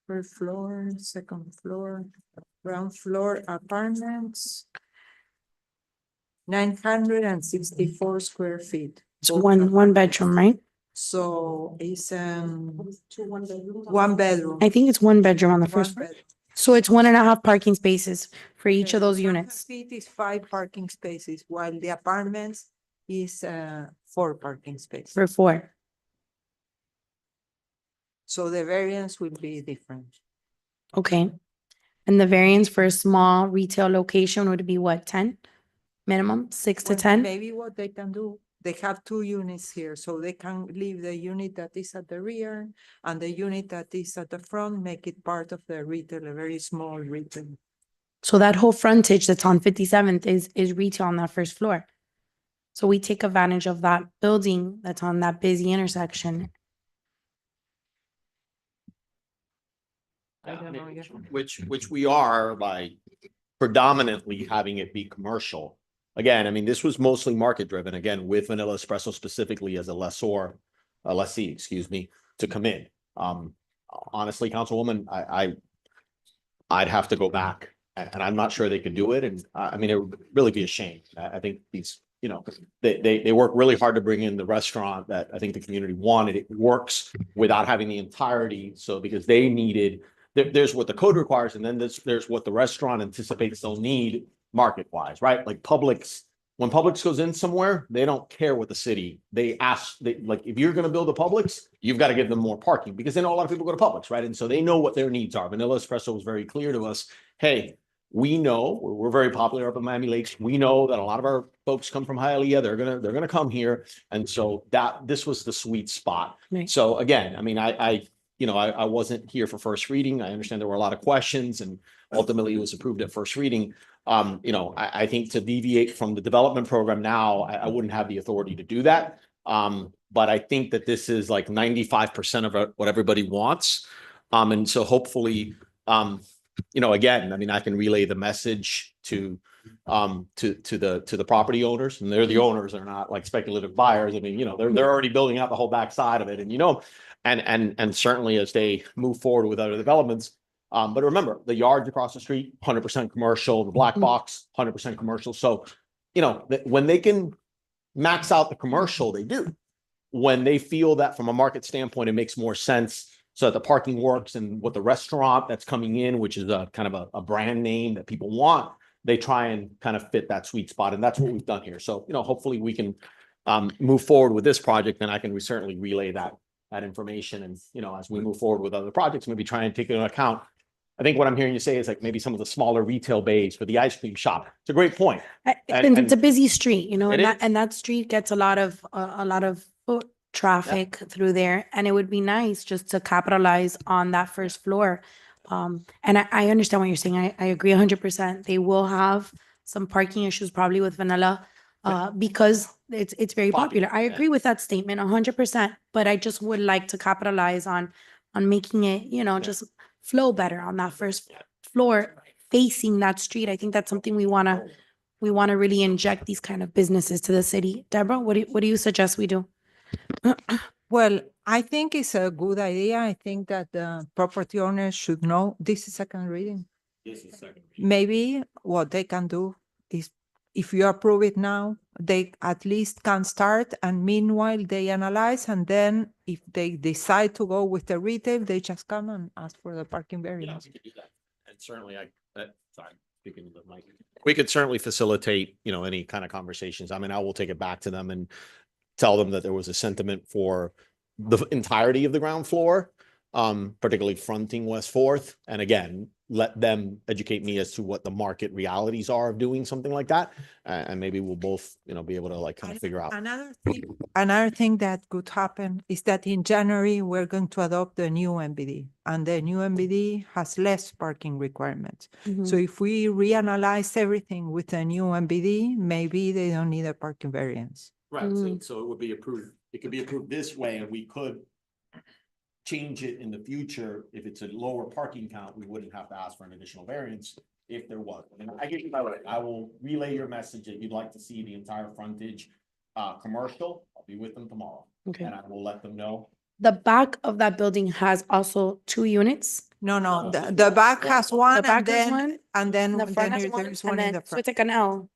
First floor, second floor, ground floor apartments. 964 square feet. It's one bedroom, right? So it's one bedroom. I think it's one bedroom on the first floor. One bedroom. So it's 1.5 parking spaces for each of those units. Feet is 5 parking spaces, while the apartments is 4 parking spaces. For 4. So the variance will be different. Okay. And the variance for a small retail location would be what, 10? Minimum, 6 to Well, 10? Maybe what they can do, they have 2 units here, so they can leave the unit that is at the rear and the unit that is at the front, make it part of the retail, a very small retail. So that whole frontage that's on 57th is retail on that first floor. So we take advantage of that building that's on that busy intersection. I don't know yet. which we are by predominantly having it be commercial. Again, I mean, this was mostly market driven, again, with Vanilla Espresso specifically as a lessee, excuse me, to come in. Honestly, Councilwoman, I'd have to go back and I'm not sure they could do it. And I mean, it would really be a shame. I think these, they work really hard to bring in the restaurant that I think the community wanted. It works without having the entirety. So because they needed, there's what the code requires, and then there's what the restaurant anticipates they'll need market wise, right? Like Publix, when Publix goes in somewhere, they don't care what the city, they like, if you're going to build a Publix, you've got to give them more parking because they know a lot of people go to Publix, right? And so they know what their needs are. Vanilla Espresso was very clear to us. Hey, we know we're very popular up in Miami Lakes. We know that a lot of our folks come from Hialeah. They're gonna come here, and so this was the sweet spot. Right. So again, I mean, I wasn't here for first reading. I understand there were a lot of questions, and ultimately it was approved at first reading. I think to deviate from the development program now, I wouldn't have the authority to do that. But I think that this is like 95% of what everybody wants. And so hopefully, again, I mean, I can relay the message to the property owners, and they're the owners, they're not like speculative buyers. I mean, they're already building out the whole back side of it, and certainly as they move forward with other developments. But remember, the yards across the street, 100% commercial, the black box, 100% commercial. So, when they can max out the commercial, they do. When they feel that from a market standpoint, it makes more sense so that the parking works, and what the restaurant that's coming in, which is a kind of a brand name that people want, they try and kind of fit that sweet spot. And that's what we've done here. So, hopefully we can move forward with this project, and I can certainly relay that information. And, as we move forward with other projects, maybe try and take into account. I think what I'm hearing you say is like maybe some of the smaller retail bays for the ice cream shop. It's a great point. It's a busy street, It is. and that street gets a lot of foot traffic through there, and it would be nice just to capitalize on that first floor. And I understand what you're saying. I agree 100%. They will have some parking issues probably with vanilla, because it's very popular. I agree with that statement 100%, but I just would like to capitalize on making it, just flow better on that first floor facing that street. I think that's something we want to really inject these kind of businesses to the city. Deborah, what do you suggest we do? Well, I think it's a good idea. I think that the property owners should know this is second reading. This is second. Maybe what they can do is, if you approve it now, they at least can start, and meanwhile they analyze, and then if they decide to go with the retail, they just come and ask for the parking variance. We could do that. And certainly sorry, speaking of the mic, we could certainly facilitate, any kind of conversations. I mean, I will take it back to them and tell them that there was a sentiment for the entirety of the ground floor, particularly fronting West 4th. And again, let them educate me as to what the market realities are of doing something like that. And maybe we'll both, be able to like kind of figure out. Another thing that could happen is that in January, we're going to adopt the new MBD, and the new MBD has less parking requirements. So if we reanalyze everything with the new MBD, maybe they don't need a parking variance. Right. So it would be approved. It could be approved this way, and we could change it in the future. If it's a lower parking count, we wouldn't have to ask for an additional variance if there was. And I get you by right. I will relay your message that you'd like to see the entire frontage commercial. I'll be with them tomorrow. Okay. And I will let them know. The back of that building has also 2 units. No, the back has one, The back and has then one, then the front has there's one, one and in the then so front. it's like an L.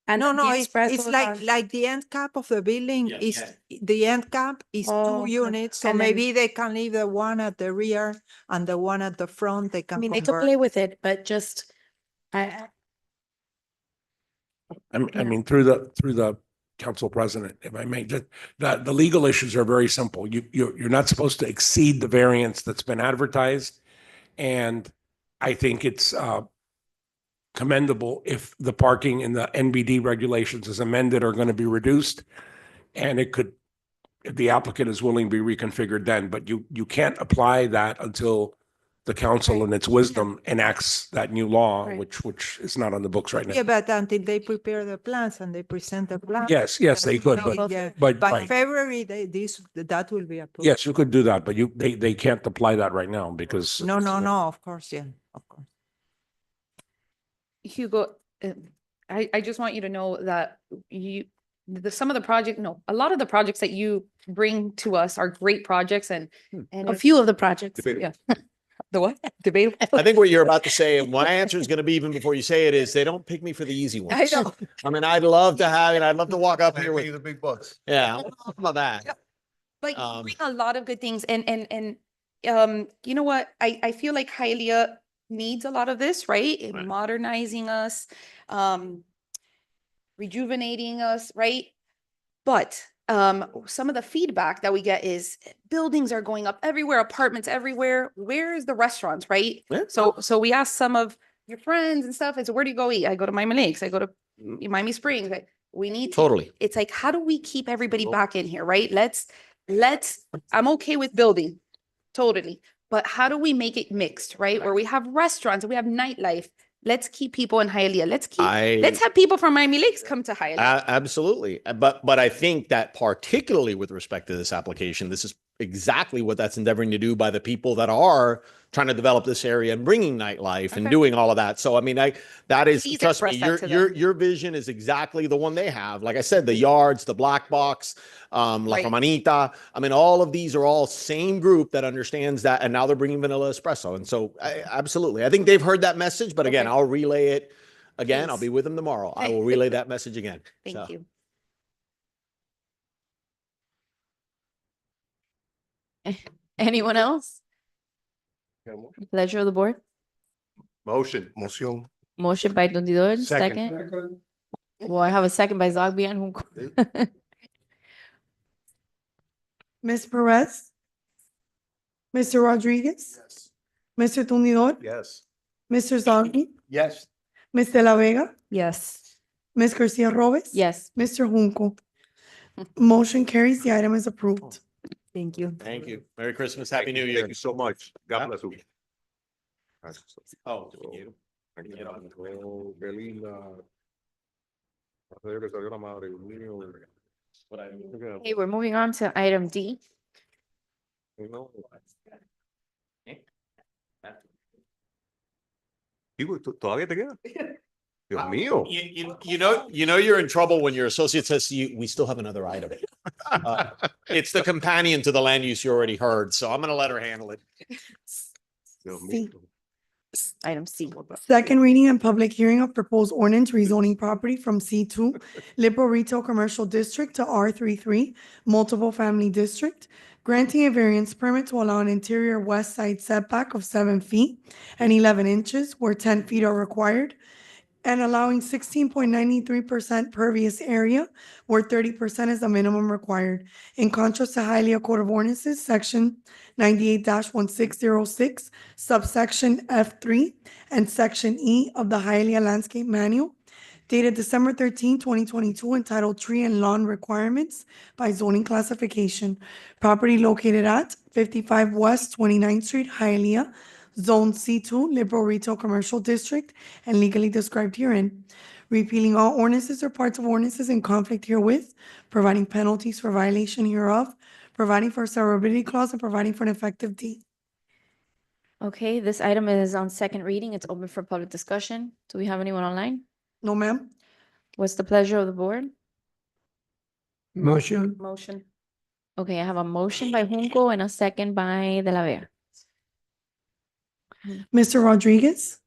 And No, the it's expressos are- like the end cap of the building Yeah, is, the end cap is Oh, 2 units, so and then- maybe they can leave the one at the rear and the one at the front, they I can mean, they could convert. play with it, but just, I mean, through the council president, if I may, just the legal issues are very simple. You're not supposed to exceed the variance that's been advertised. And I think it's commendable if the parking in the NBD regulations is amended or going to be reduced. And it could, if the applicant is willing, be reconfigured then, but you can't apply that until the council in its wisdom enacts that new law, Right. which is not on the books right now. Yeah, but until they prepare the plans and they present the plans. Yes, they could, but By right. February, that will be approved. Yes, you could do that, but they can't apply that right now because. No, of course, yeah, of course. Hugo, I just want you to know that some of the project, no, a lot of the projects that you bring to us are great projects, and a few of the projects. yeah. The what? Debatable. I think what you're about to say, and my answer is going to be even before you say it, is they don't pick me for the easy ones. I know. I mean, I'd love to have it. I'd love to walk up here with the big bucks. Yeah, I don't know about that. But you bring a lot of good things, and you know what? I feel like Hialeah needs a lot of this, right? Modernizing us, rejuvenating us, right? But some of the feedback that we get is buildings are going up everywhere, apartments everywhere. Where's the restaurants, right? Yeah. So we asked some of your friends and stuff. It's where do you go eat? I go to Miami Lakes. I go to Miami Springs. We need to, Totally. it's like, how do we keep everybody back in here, right? I'm okay with building, totally. but how do we make it mixed, right? Where we have restaurants, we have nightlife. Let's keep people in Hialeah. Let's have people from Miami Lakes come to Hialeah. Absolutely. But I think that particularly with respect to this application, this is exactly what that's endeavoring to do by the people that are trying to develop this area and bringing nightlife and doing all of that. So, I mean, that is, Please trust me, express that to them. your vision is exactly the one they have. Like I said, the yards, the black box, La Right. Romanita. I mean, all of these are all same group that understands that. And now they're bringing vanilla espresso. And so absolutely, I think they've heard that message, but again, I'll relay it again. I'll be with them tomorrow. I will relay that message again. Thank you. Anyone else? Pleasure of the board. Motion. Motion by Tundidor, second. Well, I have a second by Zogby and Junco. Ms. Perez? Mr. Rodriguez? Mr. Tundidor? Yes. Mr. Zogby? Yes. Ms. De La Vega? Yes. Ms. Garcia Robes? Yes. Mr. Junco? Motion carries. The item is approved. Thank you. Thank you. Merry Christmas. Happy New Year. Thank you so much. God bless you. Oh, thank you. Okay, we're moving on to item D. ¿Todavía te queda? Dios mío. You know you're in trouble when your associate says to you, we still have another item. It's the companion to the land use you already heard, so I'm going to let her handle it. Dios C. mío. Item C. Second reading and public hearing of proposed ordinance rezoning property from C2 Liberal Retail Commercial District to R33 Multiple Family District, granting a variance permit to allow an interior west side setback of 7 feet and 11 inches where 10 feet are required, and allowing 16.93% pervious area where 30% is the minimum required. In contrast to Hialeah Code of Ordinances, Section 98-1606, subsection F3, and Section E of the Hialeah Landscape Manual, dated December 13, 2022, entitled Tree and Lawn Requirements by Zoning Classification. Property located at 55 West 29th Street, Hialeah, Zone C2, Liberal Retail Commercial District, and legally described herein. Repealing all ordinances or parts of ordinances in conflict herewith, providing penalties for violation hereof, providing for a severability clause, and providing for an effective date. Okay, this item is on second reading. It's open for public discussion. Do we have anyone online? No, ma'am. What's the pleasure of the board? Motion. Motion. Okay, I have a motion by Junco and a second by De La Vega. Mr. Rodriguez?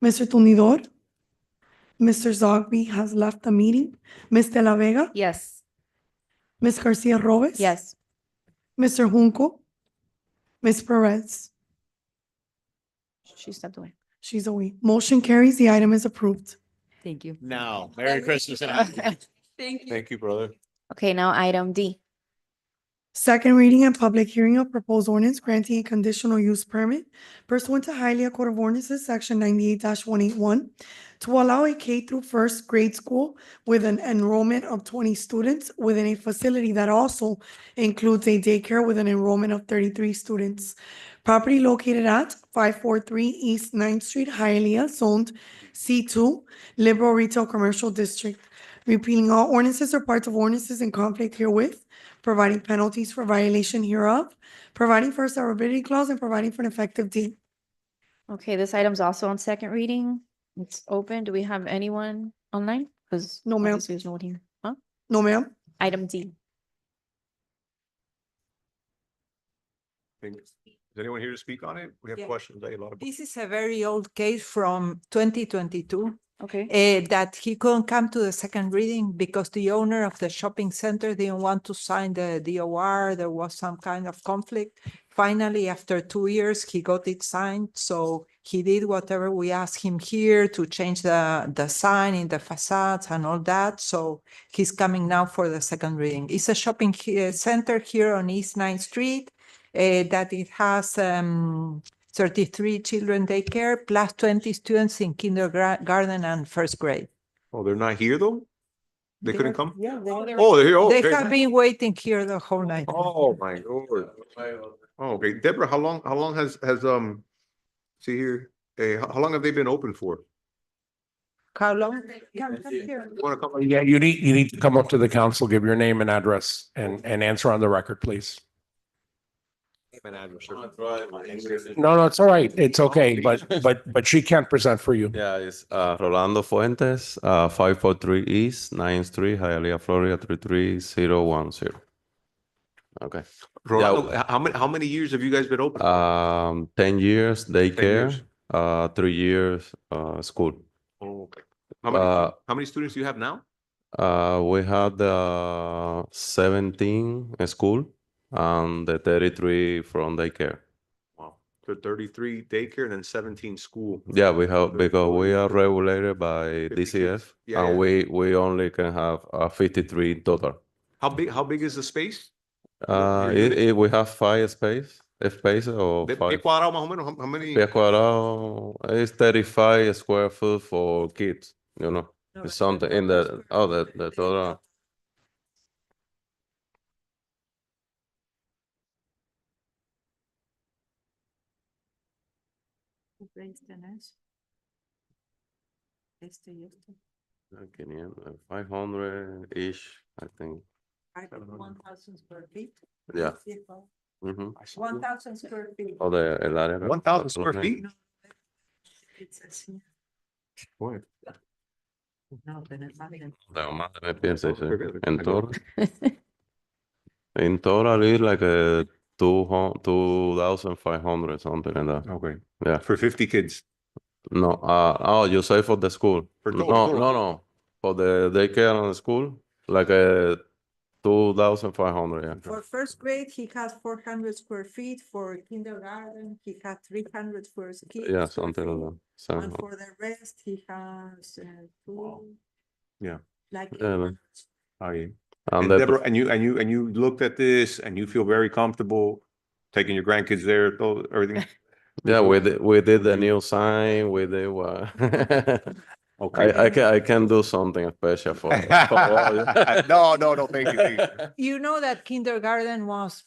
Mr. Tundidor? Mr. Zogby has left the meeting. Ms. De La Vega? Yes. Ms. Garcia Robes? Yes. Mr. Junco? Ms. Perez? She stepped away. She's away. Motion carries. The item is approved. Thank you. Now, Merry Christmas and happy. Thank you. Thank you, brother. Okay, now item D. Second reading and public hearing of proposed ordinance granting a conditional use permit pursuant to Hialeah Code of Ordinances, Section 98-181, to allow a K through first grade school with an enrollment of 20 students within a facility that also includes a daycare with an enrollment of 33 students. Property located at 543 East 9th Street, Hialeah, zoned C2, Liberal Retail Commercial District. Repealing all ordinances or parts of ordinances in conflict herewith, providing penalties for violation hereof, providing for a severability clause, and providing for an effective date. Okay, this item's also on second reading. It's open. Do we have anyone online? Because No, ma'am. there's no one here. Huh? No, ma'am. Item D. Is anyone here to speak on it? We have Yeah. questions. A lot of. This is a very old case from 2022. Okay. That he couldn't come to the second reading because the owner of the shopping center didn't want to sign the DOR. There was some kind of conflict. Finally, after 2 years, he got it signed. So he did whatever we asked him here to change the sign in the facades and all that. So he's coming now for the second reading. It's a shopping center here on East 9th Street that it has 33 children daycare plus 20 students in kindergarten and first grade. Oh, they're not here though? They couldn't come? Yeah, Oh, they're here. Oh, they okay. have been waiting here the whole night. Oh, my Lord. Oh, okay. Deborah, how long has, see here, how long have they been open for? How long? Wanna come- Yeah, you need to come up to the council, give your name and address and answer on the record, please. No, it's all right. It's okay, but she can't present for you. Yeah, it's Rolando Fuentes, 543 East 9th Street, Hialeah, Florida 33010. Okay. Rolando, how many years have you guys been open? 10 years daycare, years. 3 years school. Oh, okay. Uh, How many students do you have now? We had 17 in school and the 33 from daycare. Wow. So 33 daycare and then 17 school. Yeah, we have because we are regulated by DCF, Yeah, and yeah. we only can have 53 in total. How big is the space? We have 5 spaces or De 5. pie cuadrado más o menos, how many? Pie cuadrado is 35 square foot for kids, you know. It's something in the the total. Este y este. 500-ish, I think. 1,000 square feet. Yeah. Mhm. 1,000 square feet. O de el área. 1,000 square feet? It's así. Boy. No, tener más bien. No, más me piensa, sí. En total. In total is like a 2,500, something like that. Okay. Yeah. For 50 kids. No, you say for the school? For No, total. no. For the daycare and the school, like a 2,500, yeah. For first grade, he has 400 square feet. For kindergarten, he has 300 square feet. Yeah, something like that. So, And for the rest, he has two. Yeah. Like. yeah, man. Okay. And And the- Deborah, and you looked at this and you feel very comfortable taking your grandkids there, everything? Yeah, we did the new sign. We did what? Okay. I can do something special for all you. No, thank you. You know that kindergarten was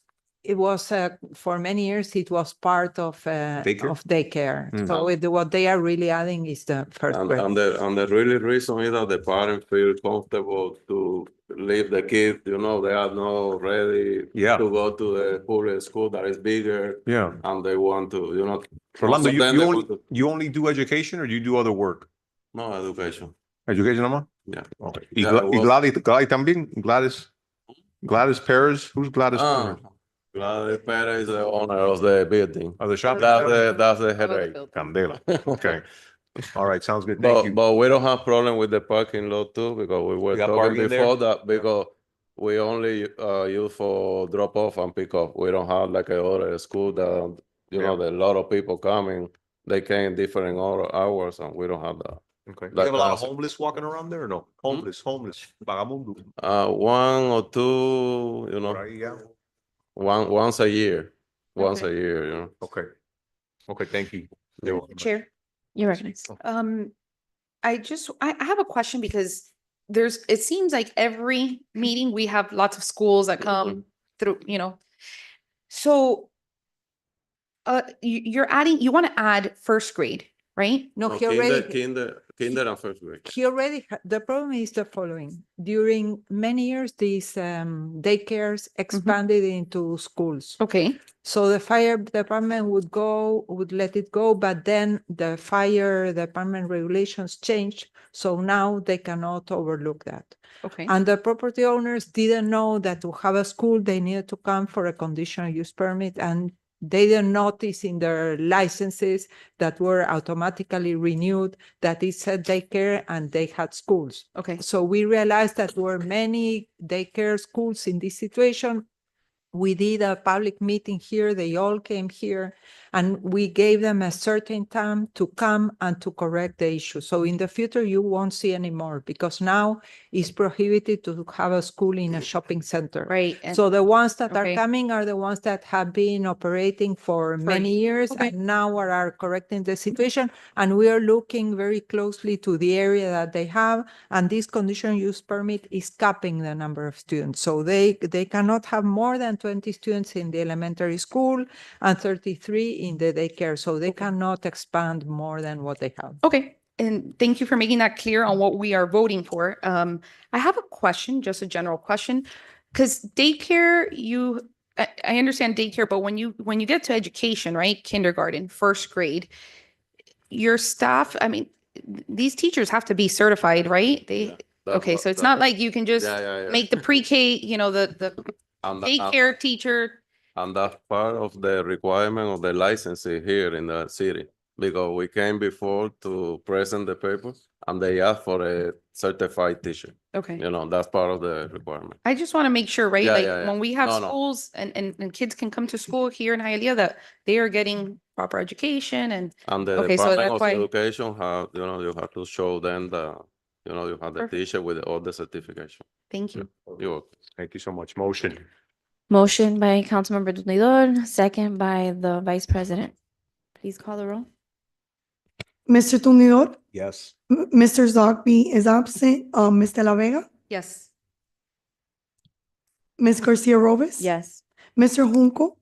for many years, it was part of daycare. Mm. So what they are really adding is the first grade. And the really reason is that the parents feel comfortable to leave the kids, you know, they are not ready Yeah. to go to the public school that is bigger. Yeah. And they want to, you know. Rolando, most of them, they want to- you only do education or do you do other work? No, education. Education nomás? Yeah. Okay. Yeah, Y Gladys también? Gladys Perez? Who's Gladys Perez? Gladys Perez is the owner of the building. Of the shop? That's the headache. Candela. Okay. All right, sounds good. Thank you. But we don't have problem with the parking lot too, because we were You got talking parking there? before that, because we only use for drop off and pick up. We don't have like a other school that, you know, Yeah. that a lot of people coming, they came different hours and we don't have that. Okay. You That have a lot of concept. homeless walking around there or no? Homeless, vagamundo. 1 or 2, you know, Por ahí, yeah. once a year, Okay. you know. Okay. Okay, thank you. Chair, You're recognized. I have a question because it seems like every meeting we have lots of schools that come through, you know. So you want to add first grade, right? No, No, he already. kinder and first grade. He already, the problem is the following. During many years, these daycares expanded into schools. Okay. So the fire department would let it go, but then the fire department regulations changed. So now they cannot overlook that. Okay. And the property owners didn't know that to have a school, they needed to come for a conditional use permit, and they didn't notice in their licenses that were automatically renewed that it said daycare and they had schools. Okay. So we realized that there were many daycare schools in this situation. We did a public meeting here. They all came here and we gave them a certain time to come and to correct the issue. So in the future, you won't see anymore because now it's prohibited to have a school in a shopping center. Right. So the ones that Okay. are coming are the ones that have been operating for many years Okay. and now are correcting the situation. And we are looking very closely to the area that they have. And this conditional use permit is capping the number of students. So they cannot have more than 120 students in the elementary school and 33 in the daycare. So they cannot expand more than what they have. Okay, and thank you for making that clear on what we are voting for. I have a question, just a general question, because daycare, I understand daycare, but when you get to education, right, kindergarten, first grade, your staff, I mean, these teachers have to be certified, right? Okay, so it's not like you can just make the pre-K, the daycare teacher. And that's part of the requirement of the licensing here in the city, because we came before to present the papers and they asked for a certified teacher. Okay. That's part of the requirement. I just want to make sure, right? Yeah, Like yeah. when we have No, no. schools and kids can come to school here in Hialeah, that they are getting proper education and And the okay, so Department that's of why. Education have, you have to show them you have the Perfect. teacher with all the certification. Thank you. You're welcome. Thank you so much. Motion. Motion by Councilmember Tunidor, second by the Vice President. Please call the roll. Mr. Tumidor, Yes. Mr. Zogby is absent. Ms. De La Vega, Yes. Ms. Garcia Robes. Yes. Mr. Junco,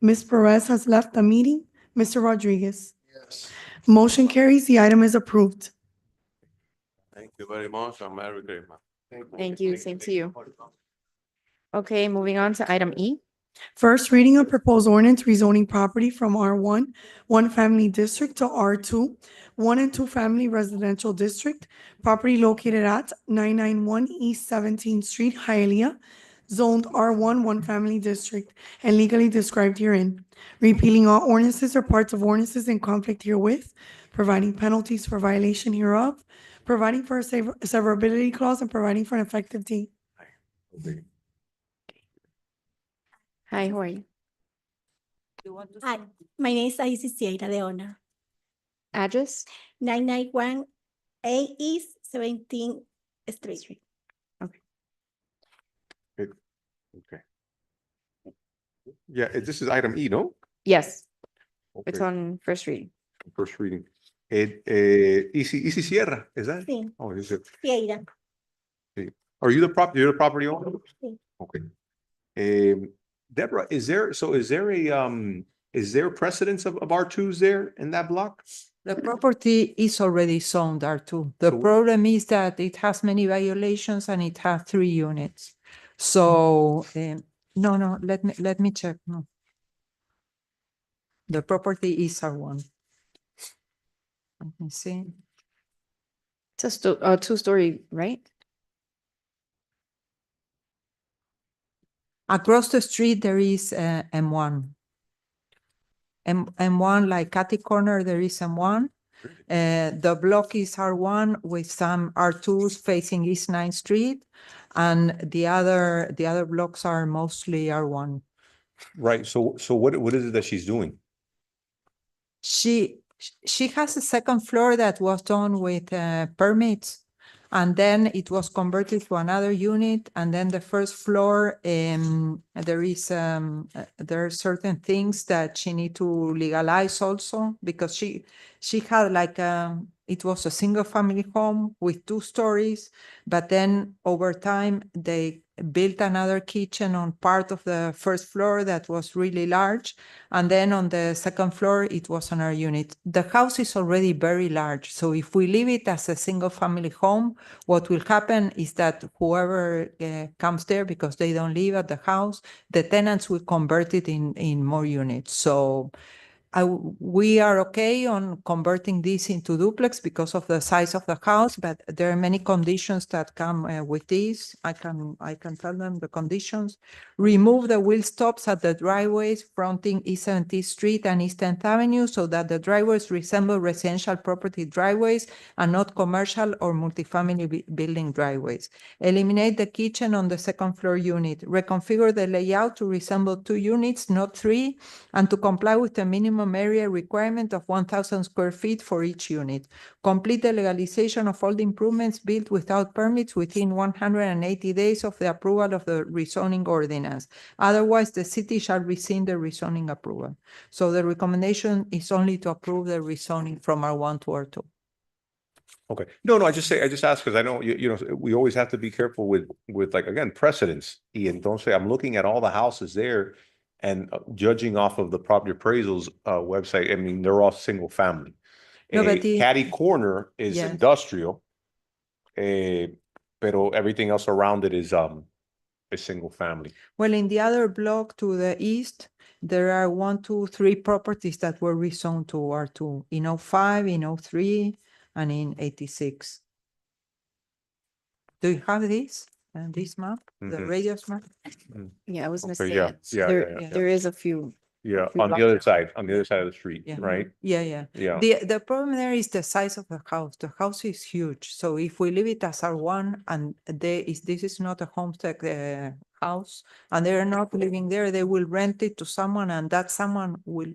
Ms. Perez has left the meeting. Mr. Rodriguez. Yes. Motion carries. The item is approved. Thank you very much and Merry Christmas. Thank you. Same to you. Okay, moving on to item E. First reading of proposed ordinance rezoning property from R1, one family district to R2, 1 and 2 family residential district, property located at 991 East 17th Street, Hialeah, zoned R1, one family district, and legally described herein, repealing all ordinances or parts of ordinances in conflict herewith, providing penalties for violation hereof, providing for a severability clause, and providing for an effective date. Hi, how are you? Hi, my name is Isis Sierra Leona. Address? 991 A East 17th Street. Okay. Yeah, this is item E, no? Yes. It's Okay. on first reading. First reading. Easy Sierra, is that? Sí. Oh, is it? Sierra. Are you you're the property owner? Sí. Okay. Deborah, is there precedence of R2s there in that block? The property is already zoned R2. The So- problem is that it has many violations and it has 3 units. So, no, let me check. No. The property is R1. Let me see. It's a two-story, right? Across the street, there is M1. M1, like Catty Corner, there is M1. The block is R1 with some R2s facing East 9th Street. And the other blocks are mostly R1. Right, so what is it that she's doing? She has a second floor that was done with permits, and then it was converted to another unit. And then the first floor, there are certain things that she need to legalize also, because she had like it was a single family home with 2 stories, but then over time they built another kitchen on part of the first floor that was really large. And then on the second floor, it was another unit. The house is already very large. So if we leave it as a single family home, what will happen is that whoever comes there, because they don't live at the house, the tenants will convert it in more units. So we are okay on converting this into duplex because of the size of the house, but there are many conditions that come with this. I can tell them the conditions. Remove the wheel stops at the driveways fronting East 17th Street and East 10th Avenue so that the driveways resemble residential property driveways and not commercial or multifamily building driveways. Eliminate the kitchen on the second floor unit. Reconfigure the layout to resemble 2 units, not 3, and to comply with the minimum area requirement of 1,000 square feet for each unit. Complete the legalization of all the improvements built without permits within 180 days of the approval of the rezoning ordinance. Otherwise, the city shall rescind the rezoning approval. So the recommendation is only to approve the rezoning from R1 to R2. Okay. No, I just ask because I know, you know, we always have to be careful with like, again, precedents. Ian, don't say, I'm looking at all the houses there and judging off of the property appraisals website. I mean, they're all single family. No, but Caddy Corner is Yes. industrial. Pero everything else around it is single family. Well, in the other block to the east, there are 1, 2, 3 properties that were rezoned to R2 in 05, in 03, and in 86. Do you have this map, the Mhm. radius map? Yeah, I was gonna Okay, say, yeah, it. yeah, There, yeah. there is a few. Yeah, few on the blocks. other side, of the street, Yeah. right? Yeah. Yeah. The problem there is the size of the house. The house is huge. So if we leave it as R1 and this is not a homestead house and they're not living there, they will rent it to someone and that someone will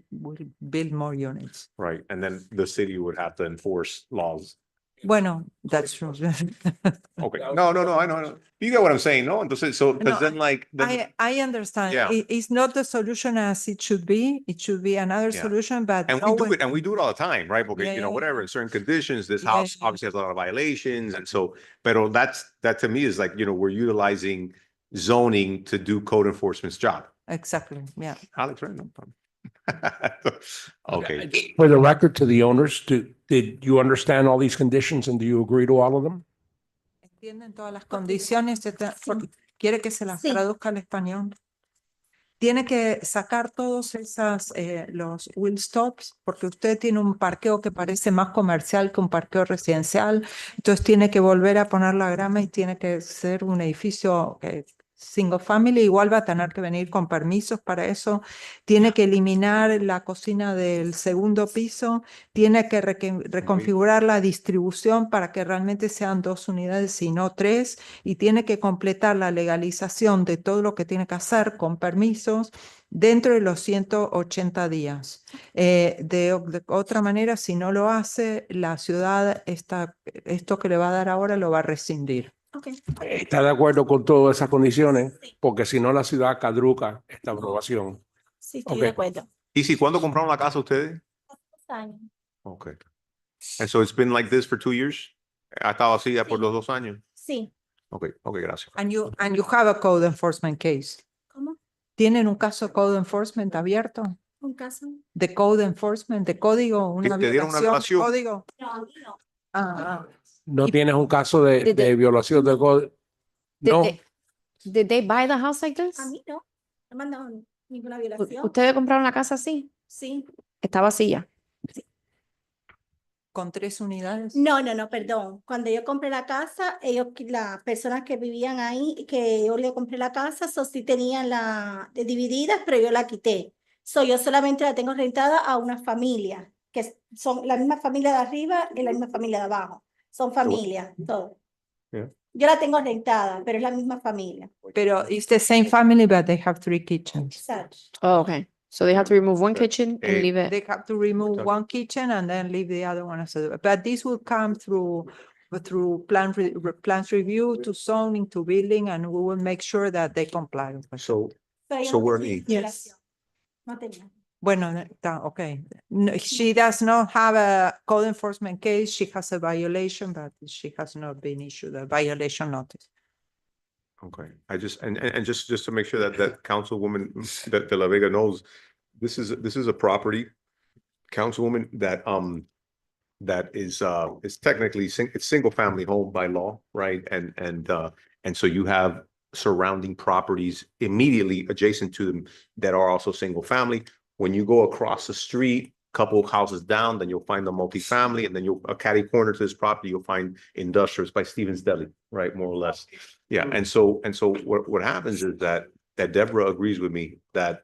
build more units. Right, and then the city would have to enforce laws. Bueno, that's true. Okay, no, I know. You get what I'm saying, no? Entonces, so, because No, then like, I understand. Yeah. It's not the solution as it should be. It should be another Yeah. solution, but and we do it, and we do it all the time, right? Because, Yeah, you know, yeah, whatever, in certain conditions, this Yeah, house yeah. obviously has a lot of violations, and so, but that to me is like, you know, we're utilizing zoning to do code enforcement's job. Exactly, yeah. Alex, right? No problem. Okay. For the record to the owners, did you understand all these conditions and do you agree to all of them? Entienden todas las condiciones, porque quiere que se las traduzca al español. Tiene que sacar todos los wheel stops, porque usted tiene un parqueo que parece más comercial que un parqueo residencial. Entonces tiene que volver a poner la grama y tiene que ser un edificio single family. Igual va a tener que venir con permisos para eso. Tiene que eliminar la cocina del segundo piso. Tiene que reconfigurar la distribución para que realmente sean 2 unidades y no 3. Y tiene que completar la legalización de todo lo que tiene que hacer con permisos dentro de los 180 días. De otra manera, si no lo hace, la ciudad esto que le va a dar ahora lo va a rescindir. ¿Está de acuerdo con todas esas condiciones? Porque si no, la ciudad caduca esta aprobación. Sí, estoy de acuerdo. ¿Y si cuándo compraron la casa ustedes? Okay. And so it's been like this for 2 years? ¿Ha estado así ya por los 2 años? Sí. Okay, gracias. And you have a code enforcement case. ¿Cómo? ¿Tienen un caso code enforcement abierto? ¿Un caso? De code enforcement, de código, una ¿Te dieron una violación de violación? código. No, a mí no. ¿No tienes un caso de violación del código? No. Did they buy the house like this? A mí no. No me han dado ninguna violación. ¿Ustedes compraron la casa así? Sí. Está vacía. ¿Con 3 unidades? No, perdón. Cuando yo compré la casa, las personas que vivían ahí, que yo le compré la casa, sí tenían divididas, pero yo la quité. Yo solamente la tengo rentada a una familia, que son la misma familia de arriba y la misma familia de abajo. Son familias, todo. Yeah. Yo la tengo rentada, pero es la misma familia. Pero it's the same family, but they have 3 kitchens. Exacto. Oh, okay. So they have to remove one kitchen and leave it. They have to remove one kitchen and then leave the other one as a, but this will come through plans review to zoning to building, and we will make sure that they comply. So ella no we're tenía in. Yes. No tenía. Bueno, okay. No, she does not have a code enforcement case. She has a violation, but she has not been issued a violation notice. Okay, I just, and just to make sure that Councilwoman, that De La Vega knows, this is a property, Councilwoman, that is technically, it's single family home by law, right? And so you have surrounding properties immediately adjacent to them that are also single family. When you go across the street, couple houses down, then you'll find the multifamily, and then a catty corner to this property, you'll find industrials by Stevens Deli, right? More or less. Yeah. And so what happens is that Deborah agrees with me that,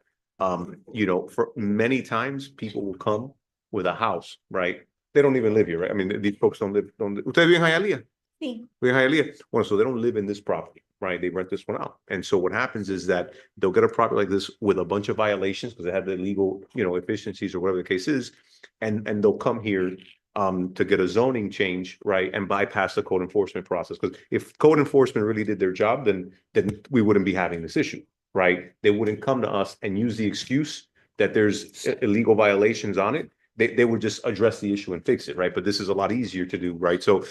you know, for many times people will come with a house, right? They don't even live here, right? I mean, these folks don't live. Ustedes viven en Hialeah? Sí. We in Hialeah. Well, so they don't live in this property, right? They rent this one out. And so what happens is that they'll get a property like this with a bunch of violations because they have the illegal, you know, efficiencies or whatever the case is. And they'll come here to get a zoning change, right? And bypass the code enforcement process. Because if code enforcement really did their job, then we wouldn't be having this issue, right? They wouldn't come to us and use the excuse that there's illegal violations on it they would just address the issue and fix it, right? But this is a lot easier to do, right? So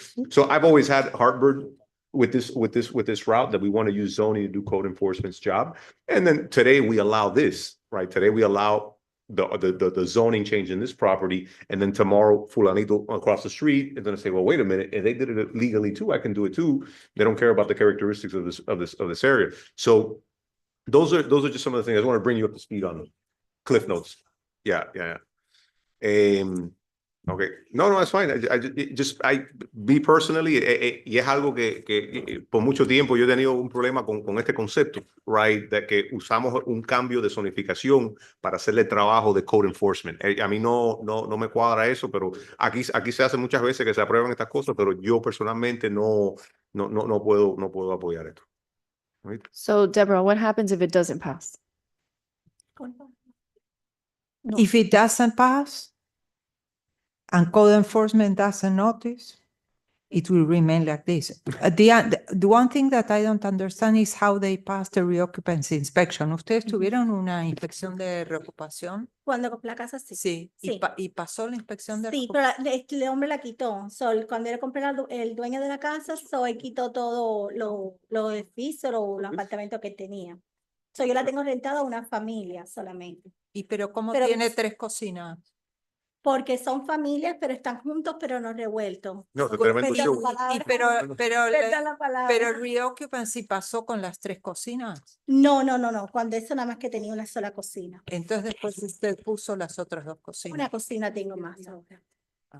I've always had heartburn with this route that we want to use zoning to do code enforcement's job. And then today we allow this, right? Today we allow the zoning change in this property, and then tomorrow fulanito across the street is going to say, well, wait a minute, if they did it legally too, I can do it too. They don't care about the characteristics of this area. So those are just some of the things I want to bring you up to speed on. Cliff notes. Yeah. Okay. No, it's fine. Me personally, y es algo que por mucho tiempo yo he tenido un problema con este concepto, right? De que usamos un cambio de zonificación para hacerle trabajo de code enforcement. A mí no me cuadra eso, pero aquí se hace muchas veces que se aprueban estas cosas, pero yo personalmente no puedo apoyar esto. Right? So Deborah, what happens if it doesn't pass? If it doesn't pass and code enforcement doesn't notice, it will remain like this. The one thing that I don't understand is how they pass the reoccupancy inspection. ¿Ustedes tuvieron una inspección de reocupación? Cuando compré la casa, sí. Sí. Sí. ¿Y pasó la inspección de Sí, pero el hombre la quitó. Cuando él compró el dueño de la casa, él quitó todo los edificios o los apartamentos que tenía. Yo la tengo rentada a una familia solamente. Pero ¿cómo tiene 3 cocinas? Porque son familias, pero están juntos, pero no revueltos. No, tremendo show. Pero el reoccupancy pasó con las 3 cocinas. No. Cuando eso nada más que tenía una sola cocina. Entonces después usted puso las otras 2 cocinas. Una cocina tengo más ahora.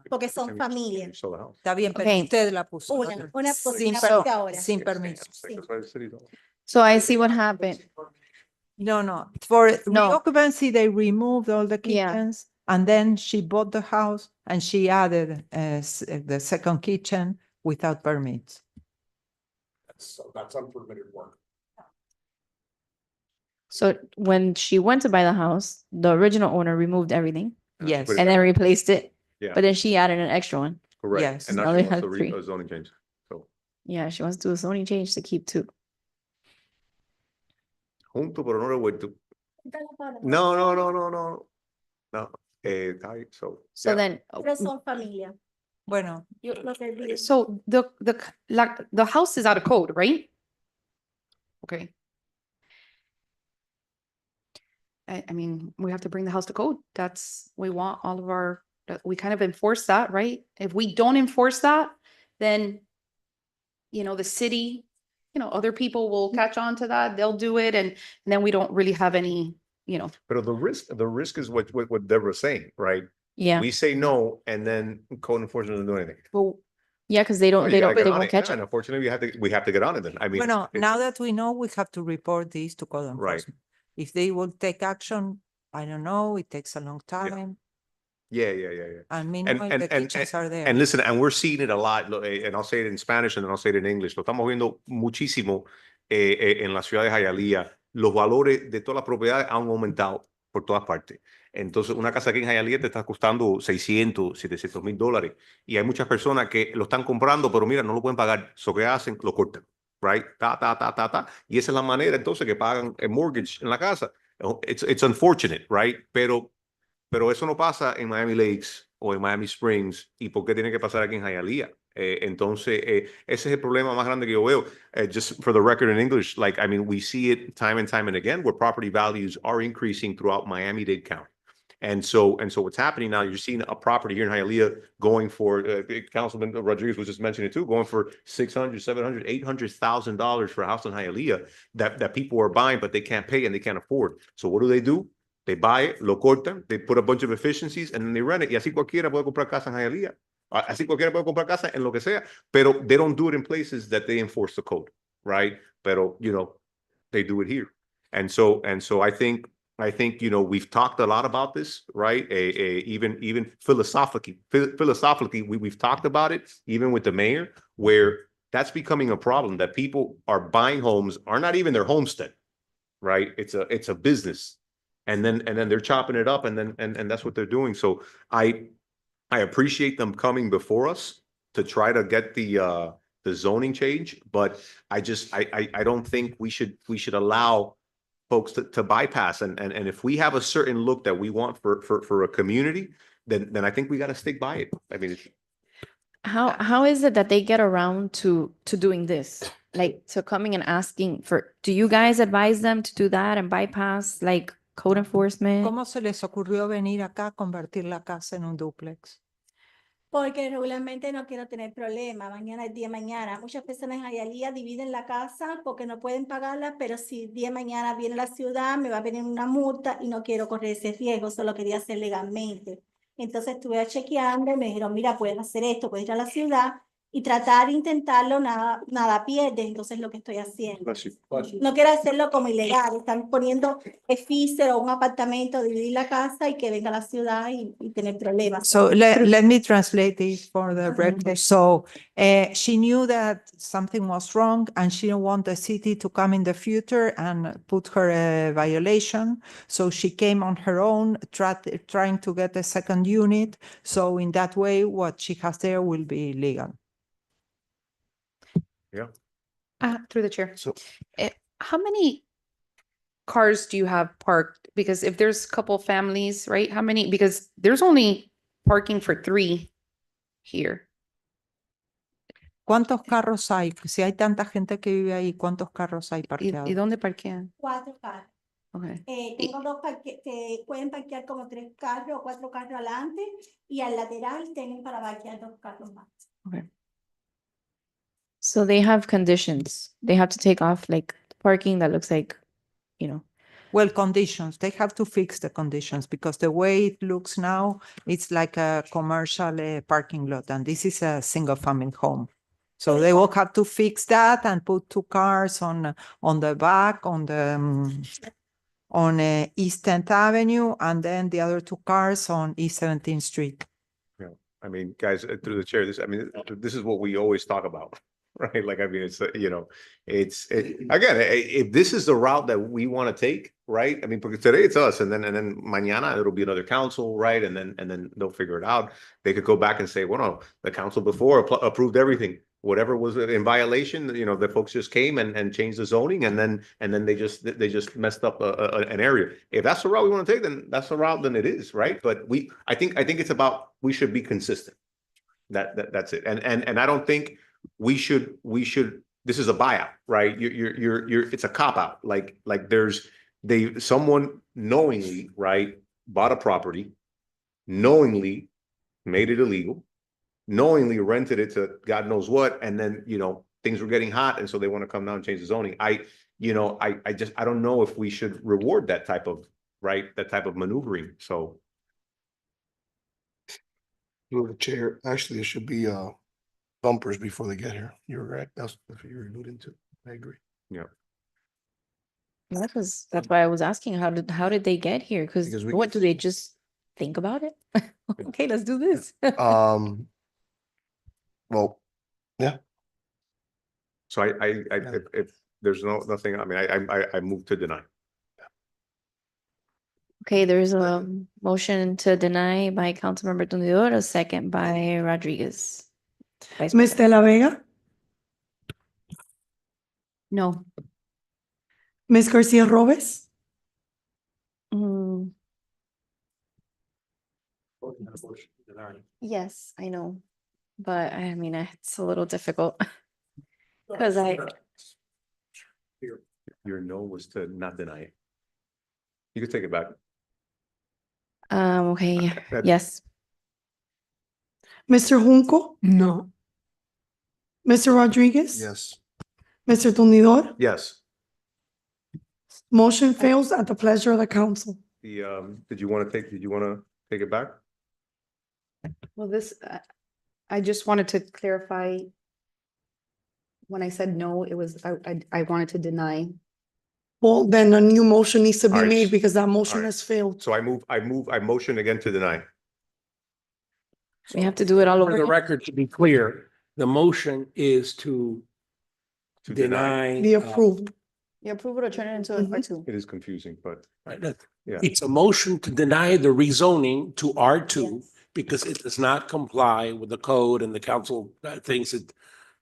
Porque son familias. Está bien, pero Okay. usted la puso. Una cocina So- aparte ahora. Sin permiso. Sí. So I see what happened. No. For No. reoccupancy, they removed all the Yeah. kitchens. And then she bought the house and she added the second kitchen without permits. That's unpermitted work. So when she went to buy the house, the original owner removed everything Yes. and then replaced it. Yeah. But then she added an extra one. Correct. Yes. And Now now they she wants have to three. a zoning change. So Yeah, she wants to do a zoning change to keep 2. junto pero no revuelto. No. So So then, Pero son familias. Bueno, Yo lo que vi. So the house is out of code, right? Okay. I mean, we have to bring the house to code. We want all of we kind of enforce that, right? If we don't enforce that, then, the city, other people will catch on to that. They'll do it. And then we don't really have any, But the risk is what Deborah's saying, right? yeah. We say no, and then code enforcement doesn't do anything. Well, yeah, because they Oh, you gotta get on won't it. catch Yeah, it. and unfortunately, we have to get on it then. I mean, bueno, now that we know, we have to report this to code Right. enforcement. If they will take action, I don't know, it takes a long time. yeah. And meanwhile, the kitchens are there. And listen, and we're seeing it a lot, and I'll say it in Spanish and then I'll say it in English. Lo estamos viendo muchísimo en la ciudad de Hialeah. Los valores de todas las propiedades han aumentado por todas partes. Entonces, una casa aquí en Hialeah te está costando $600,000-$700,000. Y hay muchas personas que lo están comprando, pero mira, no lo pueden pagar. So, ¿qué hacen? Lo cortan, right? Y esa es la manera, entonces, que pagan el mortgage en la casa. It's unfortunate, right? Pero eso no pasa en Miami Lakes o en Miami Springs. ¿Y por qué tiene que pasar aquí en Hialeah? Entonces, ese es el problema más grande que yo veo. Just for the record in English, we see it time and time and again where property values are increasing throughout Miami-Dade County. And so what's happening now, you're seeing a property here in Hialeah going for, Councilman Rodriguez was just mentioning it too, going for $600,000, $700,000, $800,000 for a house in Hialeah that people are buying, but they can't pay and they can't afford. So what do? They buy it, lo cortan, they put a bunch of efficiencies, and then they rent it. Y así cualquiera puede comprar casa en Hialeah. Así cualquiera puede comprar casa en lo que sea, pero they don't do it in places that they enforce the code, right? Pero, they do it here. And so I think, we've talked a lot about this, right? Even philosophically, we've talked about it, even with the mayor, where that's becoming a problem, that people are buying homes, are not even their homestead, right? It's a business. And then they're chopping it up, and that's what they're doing. So I appreciate them coming before us to try to get the zoning change, but I don't think we should allow folks to bypass. And if we have a certain look that we want for a community, then I think we got to stick by it. I mean, How is it that they get around to doing this? Like to coming and asking for, do you guys advise them to do that and bypass like code enforcement? ¿Cómo se les ocurrió venir acá a convertir la casa en un duplex? Porque regularmente no quiero tener problemas. Mañana es día de mañana. Muchas personas en Hialeah dividen la casa porque no pueden pagarla, pero si día de mañana viene la ciudad, me va a venir una multa y no quiero correr ese riesgo, solo quería hacer legalmente. Entonces estuve chequeando y me dijeron, mira, puedes hacer esto, puedes ir a la ciudad y tratar de intentarlo, nada pierdes. Entonces lo que estoy haciendo. No quiero hacerlo como ilegal. Están poniendo efímero un apartamento, dividir la casa y que venga a la ciudad y tener problemas. So let me translate this for the record. So she knew that something was wrong and she didn't want the city to come in the future and put her a violation. So she came on her own, trying to get a second unit. So in that way, what she has there will be legal. yeah. Through the chair. So how many cars do you have parked? Because if there's a couple families, right? How many? Because there's only parking for 3 here. ¿Cuántos carros hay? Si hay tanta gente que vive ahí, ¿cuántos carros hay ¿Y parqueados? dónde parquean? 4 carros. Okay. Tengo 2 que pueden parquear como 3 carros o 4 carros adelante y al lateral tienen para parquear 2 carros más. Okay. So they have conditions. They have to take off like parking that looks like, you know. Well, conditions, they have to fix the conditions because the way it looks now, it's like a commercial parking lot and this is a single family home. So they will have to fix that and put 2 cars on the back, on East 10th Avenue, and then the other 2 cars on East 17th Street. Yeah. I mean, guys, through the chair, this is what we always talk about. Right? Like, I mean, it's, again, if this is the route that we want to take, right? I mean, because today it's us and then mañana it'll be another council, right? And then they'll figure it out. They could go back and say, well, no, the council before approved everything. Whatever was in violation, the folks just came and changed the zoning and then they just messed up an area. If that's the route we want to take, then that's the route, then it is, right? But I think it's about, we should be consistent. That's it. And I don't think we should, this is a buyout, right? It's a cop out. Like someone knowingly, right, bought a property, knowingly made it illegal, knowingly rented it to God knows what, and then, things were getting hot, and so they want to come down and change the zoning. I don't know if we should reward that type of, right, that type of maneuvering, so. Move the chair, actually, it should be bumpers before they get here. You're right, that's what you're alluding to, I agree. Yeah. That's why I was asking, how did they get here? Because what, do they just think about it? Okay, let's do this. Well, yeah. So if there's nothing, I mean, I move to deny. Okay, there's a motion to deny by Councilmember Tundidor, a second by Rodriguez. Ms. De La Vega, No. Ms. Garcia Robes, Yes, I know, but I mean, it's a little difficult. Because Your no was to not deny it. You could take it back. okay, yes. Mr. Junco? No. Mr. Rodriguez? Yes. Mr. Tundidor? Yes. Motion fails at the pleasure of the council. Did you want to take it back? Well, this, I just wanted to clarify. When I said no, it was, I wanted to deny. Well, then a new motion needs to be All right. made because that motion All right. has failed. So I motion again to deny. We have to do it all For over the again. record, to be clear, the motion is to deny. Be approved. You approve it or turn it into a R2. It is confusing, but yeah. It's a motion to deny the rezoning to R2 because it does not comply with the code and the council thinks it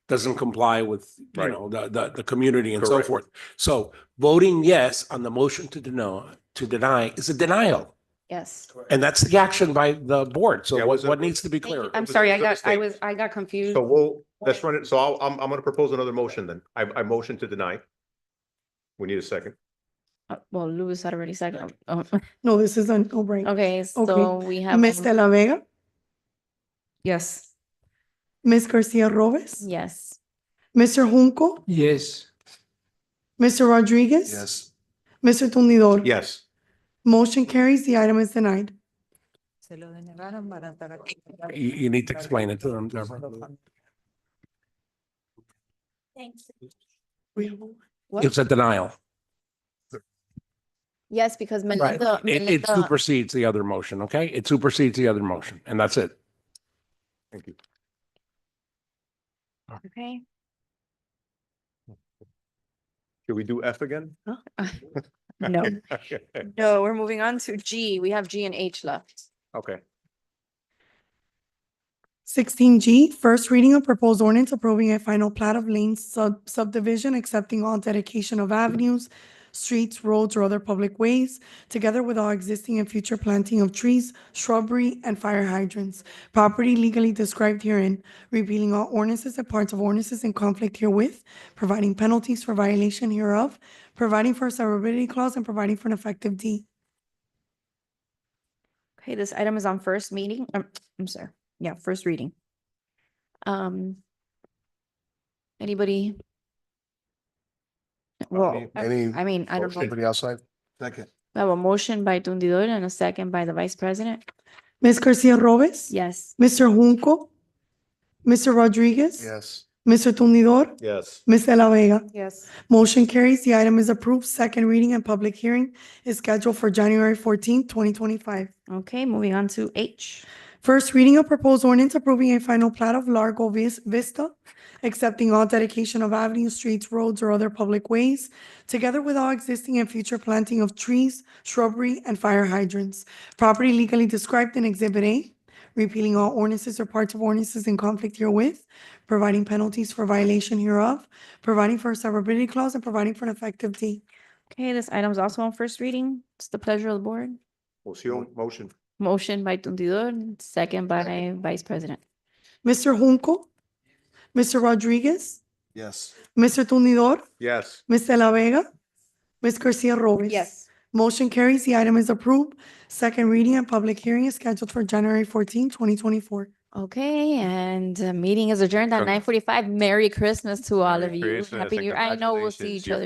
doesn't comply with, Right. the community and so Correct. forth. So voting yes on the motion to deny is a denial. Yes. And that's the action by the board. So Yeah, what needs to be clear? I'm was a- sorry, it was a mistake. I got confused. So let's run it. So I'm gonna propose another motion then. I motion to deny. We need a second. Well, Louis had already seconded. Oh, No, this is an O'Brien. okay, so we have. Ms. De La Vega, Yes. Ms. Garcia Robes, Yes. Mr. Junco, Yes. Mr. Rodriguez. Yes. Mr. Tumidor. Yes. Motion carries. The item is denied. You need to explain it to them, Deborah. Thanks. What? It's a denial. Yes, because Right. Melinda, It Melinda, supersedes the other motion, okay? It supersedes the other motion, and that's it. Thank you. okay. Should we do F again? No, Okay. no, we're moving on to G. We have G and H left. Okay. 16G, first reading of proposed ordinance approving a final plat of Lanes subdivision, accepting all dedication of avenues, streets, roads, or other public ways, together with all existing and future planting of trees, shrubbery, and fire hydrants. Property legally described herein, repealing all ordinances and parts of ordinances in conflict herewith, providing penalties for violation hereof, providing for a severability clause, and providing for an effective date. Okay, this item is on first meeting. I'm sorry. Yeah, first reading. Anybody? Well, Any? I mean, I don't know. Somebody outside? Second. We have a motion by Tundidor and a second by the Vice President. Ms. Garcia Robes? Yes. Mr. Junco? Mr. Rodriguez? Yes. Mr. Tumidor? Yes. Ms. De La Vega? Yes. Motion carries. The item is approved. Second reading and public hearing is scheduled for January 14th, 2025. Okay, moving on to H. First reading of proposed ordinance approving a final plat of Largo Vista, accepting all dedication of avenues, streets, roads, or other public ways, together with all existing and future planting of trees, shrubbery, and fire hydrants. Property legally described in Exhibit A, repealing all ordinances or parts of ordinances in conflict herewith, providing penalties for violation hereof, providing for a severability clause, and providing for an effective date. Okay, this item is also on first reading. It's the pleasure of the board. Motion. Motion by Tundidor, second by Vice President. Mr. Junco? Mr. Rodriguez? Yes. Mr. Tumidor? Yes. Ms. De La Vega? Ms. Garcia Robes? Yes. Motion carries. The item is approved. Second reading and public hearing is scheduled for January 14th, 2024. Okay, and meeting is adjourned at 9:45. Merry Christmas to all of you. Christmas Happy and New Year. I know we'll see congratulations. each other